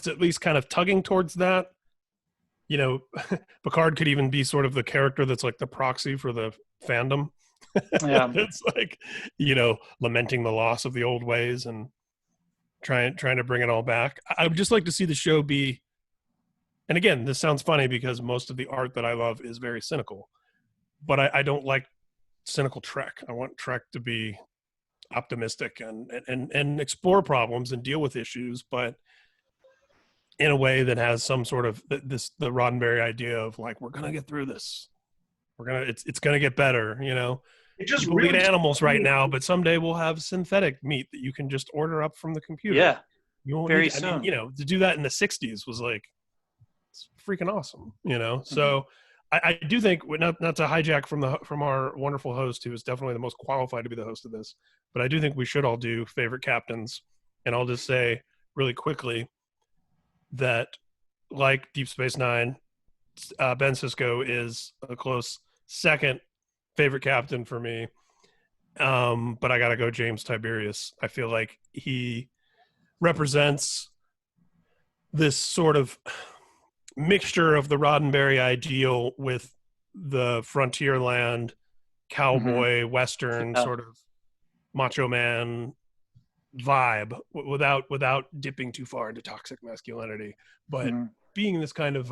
at least kind of tugging towards that, Picard could even be sort of the character that's like the proxy for the fandom. Yeah. It's like, lamenting the loss of the old ways and trying to bring it all back. I would just like to see the show be, and again, this sounds funny because most of the art that I love is very cynical, but I don't like cynical Trek. I want Trek to be optimistic and explore problems and deal with issues, but in a way that has some sort of the Roddenberry idea of like, we're gonna get through this. It's gonna get better. It just we eat animals right now, but someday we'll have synthetic meat that you can just order up from the computer. Yeah, you won't very need, soon. I mean, to do that in the '60s was like, it's freaking awesome. So I do think, not to hijack from our wonderful host, who is definitely the most qualified to be the host of this, but I do think we should all do favorite captains. And I'll just say really quickly that, like Deep Space Nine, Ben Sisko is a close second favorite captain for me. But I got to go James Tiberius. I feel like he represents this sort of mixture of the Roddenberry ideal with the frontierland cowboy Western sort of macho man vibe without dipping too far into toxic masculinity, but being this kind of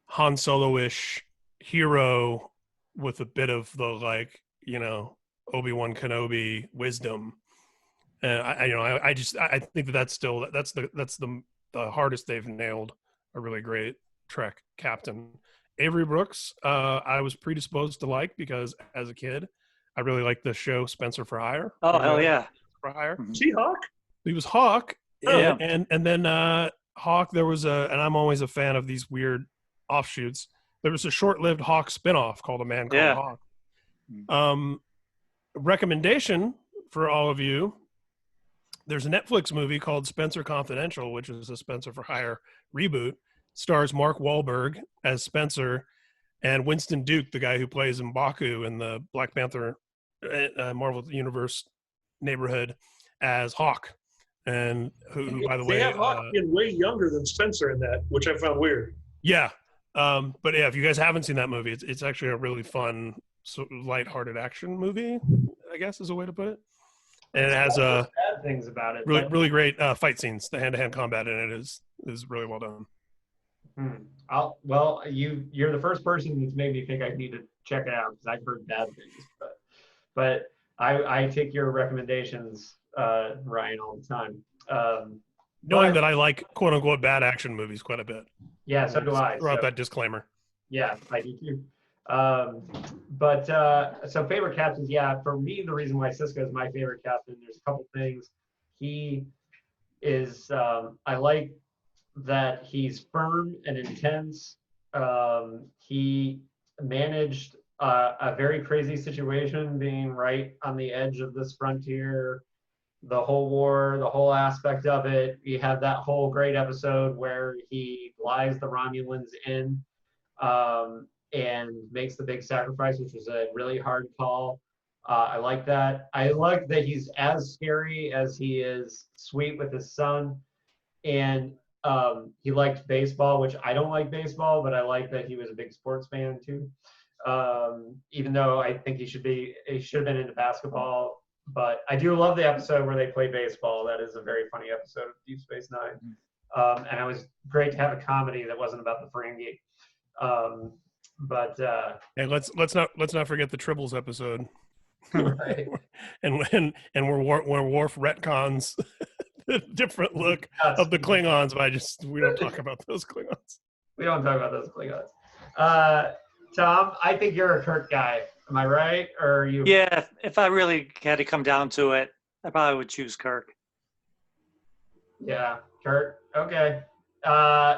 Han Solo-ish hero with a bit of the Obi-Wan Kenobi wisdom. And I think that's the hardest they've nailed a really great Trek captain. Avery Brooks, I was predisposed to like because as a kid, I really liked the show Spencer for Hire. Oh, hell yeah. For Hire. Was he Hawk? He was Hawk. Yeah. And then Hawk, there was and I'm always a fan of these weird offshoots. There was a short-lived Hawk spinoff called A Man Called Hawk. Recommendation for all of you. There's a Netflix movie called Spencer Confidential, which is a Spencer for Hire reboot. Stars Mark Wahlberg as Spencer and Winston Duke, the guy who plays M'Baku in the Black Panther Marvel Universe neighborhood, as Hawk. And who by the way, they have Hawk being way younger than Spencer in that, which I found weird. Yeah. But yeah, if you guys haven't seen that movie, it's actually a really fun, lighthearted action movie, I guess is a way to put it. And it has bad things about it. Really great fight scenes. The hand-to-hand combat in it is really well done. You're the first person that's made me think I need to check it out because I've heard bad things. But I take your recommendations Ryan all the time. Knowing but- that I like quote unquote bad action movies quite a bit. Yeah, so do I. Throw out So, that disclaimer. yeah, I do too. So favorite captains, yeah, for me, the reason why Sisko is my favorite captain, there's a couple things. He is, I like that he's firm and intense. He managed a very crazy situation, being right on the edge of this frontier, the whole war, the whole aspect of it. You have that whole great episode where he lies the Romulans in and makes the big sacrifice, which was a really hard call. I like that. I like that he's as scary as he is sweet with his son. And he liked baseball, which I don't like baseball, but I like that he was a big sports fan too. Even though I think he should have been into basketball. But I do love the episode where they play baseball. That is a very funny episode of Deep Space Nine. And it was great to have a comedy that wasn't about the Ferengi. Hey, let's not forget the Tribbles episode. Right. and where Worf retcons the different look of the Klingons, but we don't talk about those Klingons. We don't talk about those Klingons. Tom, I think you're a Kirk guy. Am I right? Or are you? Yeah, if I really had to come down to it, I probably would choose Kirk. Yeah, Kirk. Okay.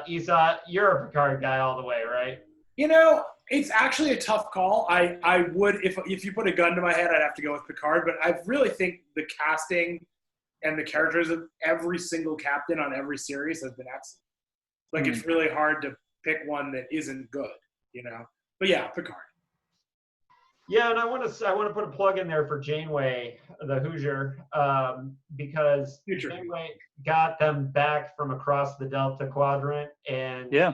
Isa, you're a Picard guy all the way, right? You know, it's actually a tough call. I would, if you put a gun to my head, I'd have to go with Picard. But I really think the casting and the characters of every single captain on every series has been excellent. Like, it's really hard to pick one that isn't good, you know? But yeah, Picard. Yeah, and I want to put a plug in there for Janeway, the Hoosier, because Janeway got them back from across the Delta Quadrant, and Yeah.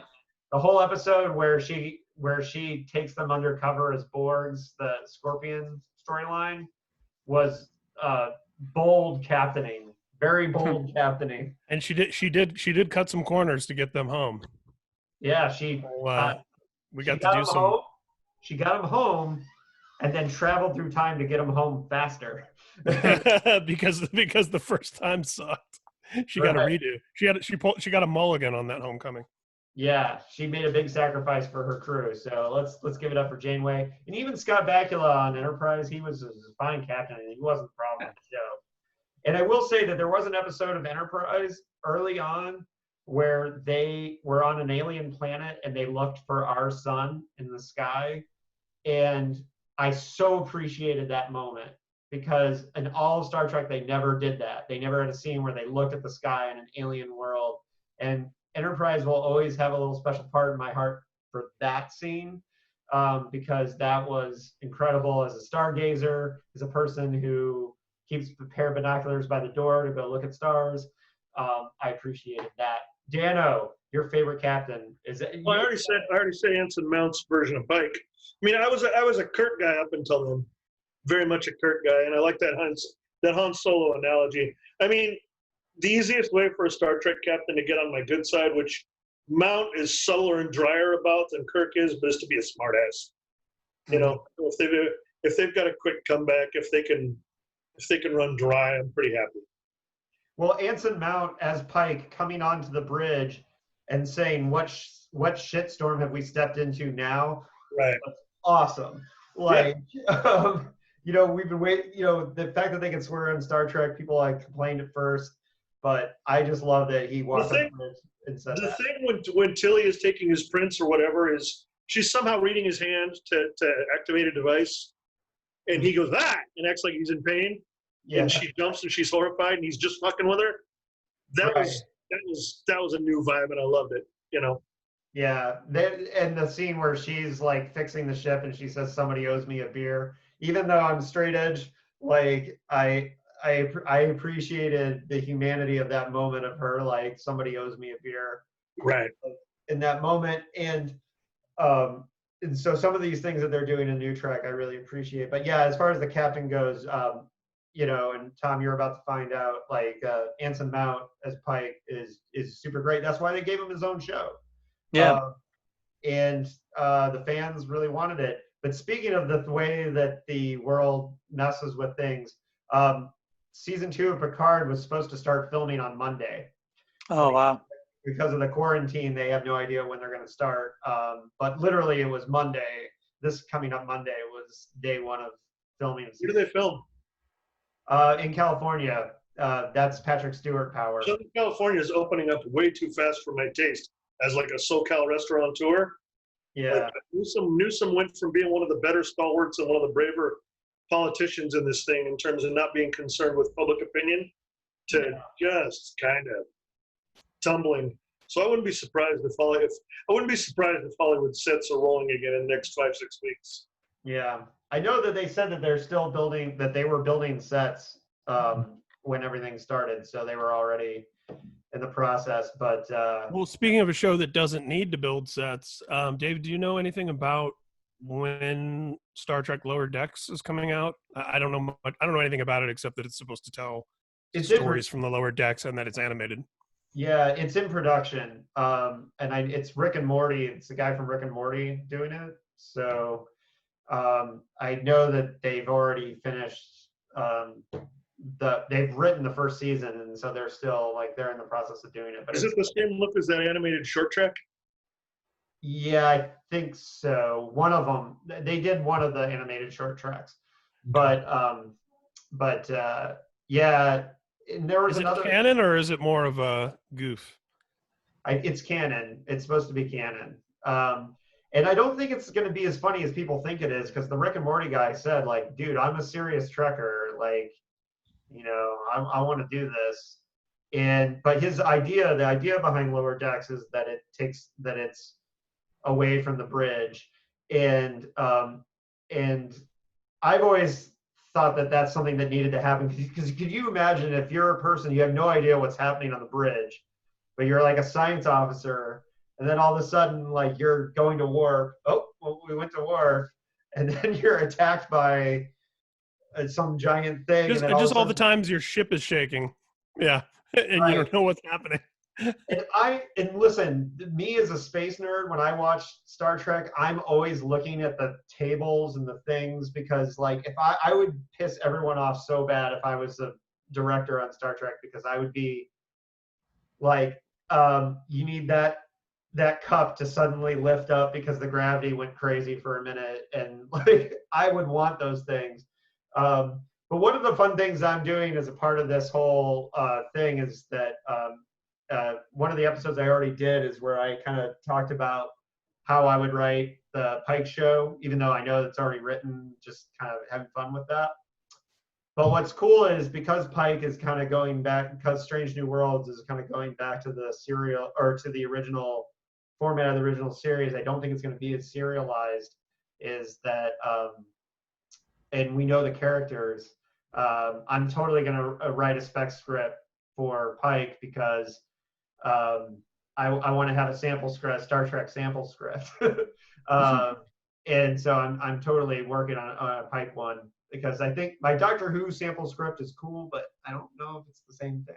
the whole episode where she takes them undercover as Borgs, the Scorpion storyline, was bold captaining, very bold captaining. And she did cut some corners to get them home. Yeah, We got to do some. Home. She got them home, and then traveled through time to get them home faster. because the first time sucked. She got a redo. She got a mulligan on that homecoming. Yeah, she made a big sacrifice for her crew. So let's give it up for Janeway. And even Scott Bakula on Enterprise, he was a fine captain, and he wasn't the problem with the show. And I will say that there was an episode of Enterprise early on where they were on an alien planet and they looked for our sun in the sky. And I so appreciated that moment, because in all of Star Trek, they never did that. They never had a scene where they looked at the sky in an alien world. And Enterprise will always have a little special part in my heart for that scene, because that was incredible as a stargazer, as a person who keeps a pair of binoculars by the door to go look at stars. I appreciated that. Dano, your favorite captain is it? Well, I already said Anson Mount's version of Pike. I mean, I was a Kirk guy up until then, very much a Kirk guy, and I like that Han Solo analogy. I mean, the easiest way for a Star Trek captain to get on my good side, which Mount is subtler and drier about than Kirk is, but is to be a smartass. You know, if they've got a quick comeback, if they can run dry, I'm pretty happy. Well, Anson Mount as Pike coming onto the bridge and saying, what shitstorm have we stepped into now? Right. That's awesome. Like, you know, we've been waiting, you know, the fact that they can swear on Star Trek, people like complained at first, but I just love that he walked on the bridge and said The that. thing when Tilly is taking his prints or whatever is she's somehow reading his hand to activate a device, and he goes, and acts like he's in pain. Yeah. And she jumps and she's horrified and he's just fucking with her. That was a new vibe and I loved it, you know. Yeah, and the scene where she's like fixing the ship and she says somebody owes me a beer. Even though I'm straight edge, like I appreciated the humanity of that moment of her, like, somebody owes me a beer. Right. In that moment, and so some of these things that they're doing in New Trek, I really appreciate. But yeah, as far as the captain goes, you know, and Tom, you're about to find out, like, Anson Mount as Pike is super great. That's why they gave him his own show. Yeah. And the fans really wanted it. But speaking of the way that the world messes with things, season 2 of Picard was supposed to start filming on Monday. Oh, wow. Because of the quarantine, they have no idea when they're going to start. But literally, it was Monday. This coming up Monday was day 1 of filming. Where do they film? In California. That's Patrick Stewart power. Southern California is opening up way too fast for my taste as like a SoCal restaurateur. Yeah. Like, Newsom went from being one of the better stalwarts and one of the braver politicians in this thing in terms of not being concerned with public opinion to just kind of tumbling. So I wouldn't be surprised if Hollywood sets are rolling again in the next 5-6 weeks. Yeah. I know that they said that they're still building, that they were building sets when everything started. So they were already in the process. But Well, speaking of a show that doesn't need to build sets, Dave, do you know anything about when Star Trek Lower Decks is coming out? I don't know much. I don't know anything about it except that it's supposed to tell stories from the lower decks and that it's animated. Yeah, it's in production. It's Rick and Morty. It's the guy from Rick and Morty doing it. So I know that they've already finished they've written the first season, and so they're still they're in the process of doing it. But is it the same look as that animated short track? Yeah, I think so. One of them, they did one of the animated short tracks, but yeah, and there was another. Is it canon or is it more of a goof? It's canon. It's supposed to be canon. And I don't think it's going to be as funny as people think it is, because the Rick and Morty guy said, dude, I'm a serious Trekker. I want to do this. But the idea behind Lower Decks is that it's away from the bridge. And I've always thought that that's something that needed to happen. Because could you imagine if you're a person, you have no idea what's happening on the bridge, but you're like a science officer, and then all of a sudden, you're going to war. Oh, well, we went to war, and then you're attacked by some giant thing. Just all the times your ship is shaking. Yeah, and right. You don't know what's happening. And listen, me as a space nerd, when I watch Star Trek, I'm always looking at the tables and the things, because if I would piss everyone off so bad if I was a director on Star Trek, because I would be you need that cup to suddenly lift up because the gravity went crazy for a minute, and I would want those things. But one of the fun things I'm doing as a part of this whole thing is that one of the episodes I already did is where I kind of talked about how I would write the Pike show, even though I know it's already written, just kind of having fun with that. But what's cool is because Pike is kind of going back, because Strange New Worlds is kind of going back to the serial, or to the original format of the original series, I don't think it's going to be as serialized, is that, and we know the characters, I'm totally going to write a spec script for Pike, because I want to have a sample script, Star Trek sample script. And so I'm totally working on a Pike one, because I think my Doctor Who sample script is cool, but I don't know if it's the same thing.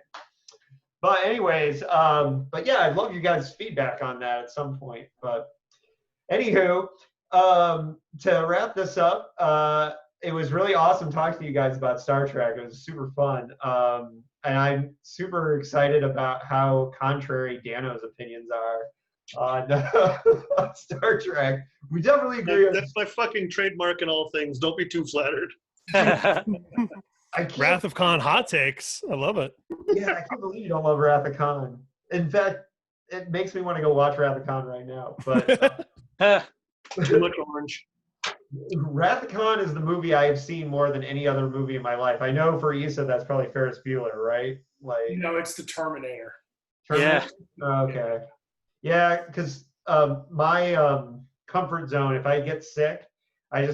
But anyways, but yeah, I'd love you guys' feedback on that at some point. But anywho, to wrap this up, it was really awesome talking to you guys about Star Trek. It was super fun. And I'm super excited about how contrary Dano's opinions are on Star Trek. We definitely agree. That's my fucking trademark in all things. Don't be too flattered. Wrath of Khan hot takes. I love it. Yeah, I can't believe you don't love Wrath of Khan. In fact, it makes me want to go watch Wrath of Khan right now. But too much orange. Wrath of Khan is the movie I have seen more than any other movie in my life. I know for Issa that's probably Ferris Bueller, right? No, it's the Terminator. Yeah. Okay. Yeah, because my comfort zone, if I get sick, I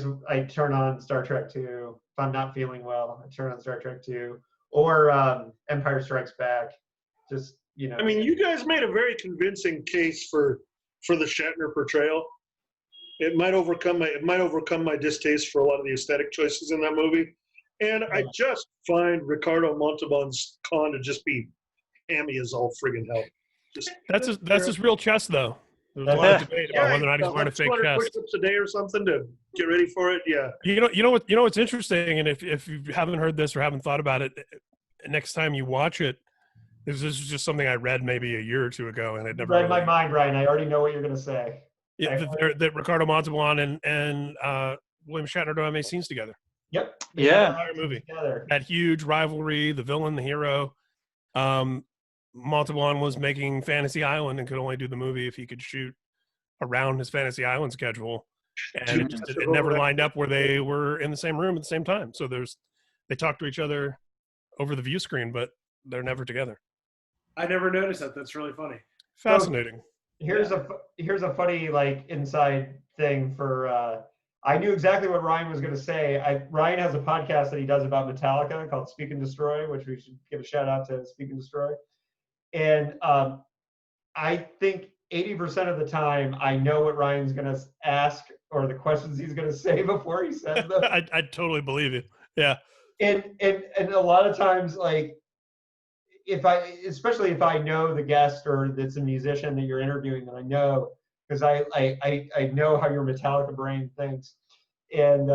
turn on Star Trek 2. If I'm not feeling well, I turn on Star Trek 2 or Empire Strikes Back. Just, I mean, you guys made a very convincing case for the Shatner portrayal. It might overcome my distaste for a lot of the aesthetic choices in that movie. And I just find Ricardo Montalban's Khan to just be hammy as all friggin' hell. That's his real chest, though. There's a lot of debate about whether or not he's wearing a fake chest. Push-ups a day or something to get ready for it. Yeah. You know what's interesting, and if you haven't heard this or haven't thought about it, next time you watch it, this is just something I read maybe a year or two ago, and it never Read really, my mind, Ryan. I already know what you're gonna say. yeah, that Ricardo Montalban and William Shatner don't have any scenes together. Yep. Yeah. Entire movie. Together. That huge rivalry, the villain, the hero. Montalban was making Fantasy Island and could only do the movie if he could shoot around his Fantasy Island schedule, and it never lined up where they were in the same room at the same time. So they talk to each other over the view screen, but they're never together. I never noticed that. That's really funny. Fascinating. Here's a funny like inside thing for. I knew exactly what Ryan was going to say. Ryan has a podcast that he does about Metallica called Speak and Destroy, which we should give a shout out to Speak and Destroy. And I think 80% of the time I know what Ryan's going to ask or the questions he's going to say before he says them. I totally believe you. Yeah. And a lot of times, like, especially if I know the guest or it's a musician that you're interviewing that I know, because I know how your Metallica brain thinks, and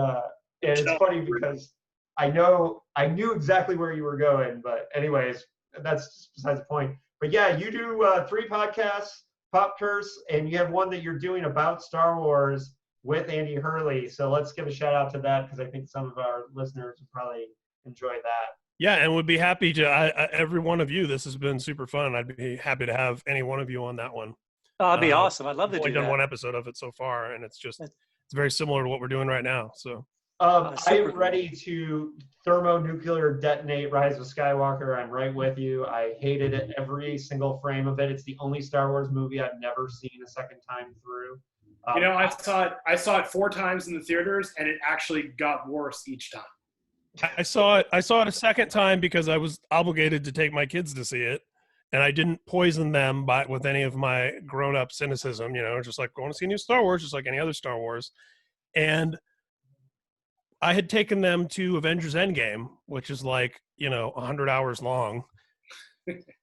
it's funny because I knew exactly where you were going, but anyways, that's just besides the point. But yeah, you do 3 podcasts, Pop Curse, and you have one that you're doing about Star Wars with Andy Hurley. So let's give a shout out to that because I think some of our listeners would probably enjoy that. Yeah, and would be happy to every one of you. This has been super fun. I'd be happy to have any one of you on that one. Oh, that'd be awesome. I'd love to I've do only done that. one episode of it so far, and it's very similar to what we're doing right now. So I'm ready to thermonuclear detonate Rise of Skywalker. I'm right with you. I hated it, every single frame of it. It's the only Star Wars movie I've never seen a second time through. I saw it 4 times in the theaters, and it actually got worse each time. I saw it a second time because I was obligated to take my kids to see it, and I didn't poison them with any of my grown-up cynicism, just like going to see a new Star Wars, just like any other Star Wars. And I had taken them to Avengers Endgame, which is like, 100 hours long,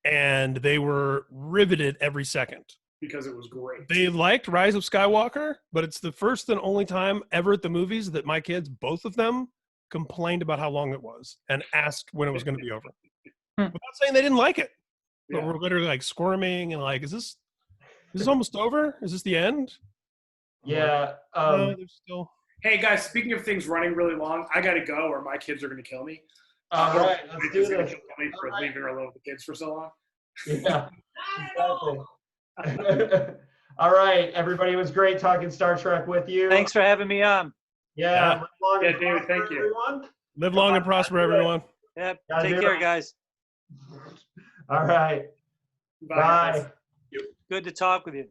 and they were riveted every second. Because it was great. They liked Rise of Skywalker, but it's the first and only time ever at the movies that my kids, both of them, complained about how long it was and asked when it was going to be over. Without saying they didn't like it. But we're literally like squirming and like, is this almost over? Is this the end? Yeah. No, there's still. Hey guys, speaking of things running really long, I gotta go or my kids are gonna kill me. All right, let's do Gonna this. kill me for leaving her alone with the kids for so long. Yeah. Exactly. All right, everybody. It was great talking Star Trek with you. Thanks for having me on. Yeah. live long and David, thank prosper, you. Everyone. Live long and prosper, everyone. Yep. Guys, Take care, guys. All right. Bye. Bye. Good to talk with you.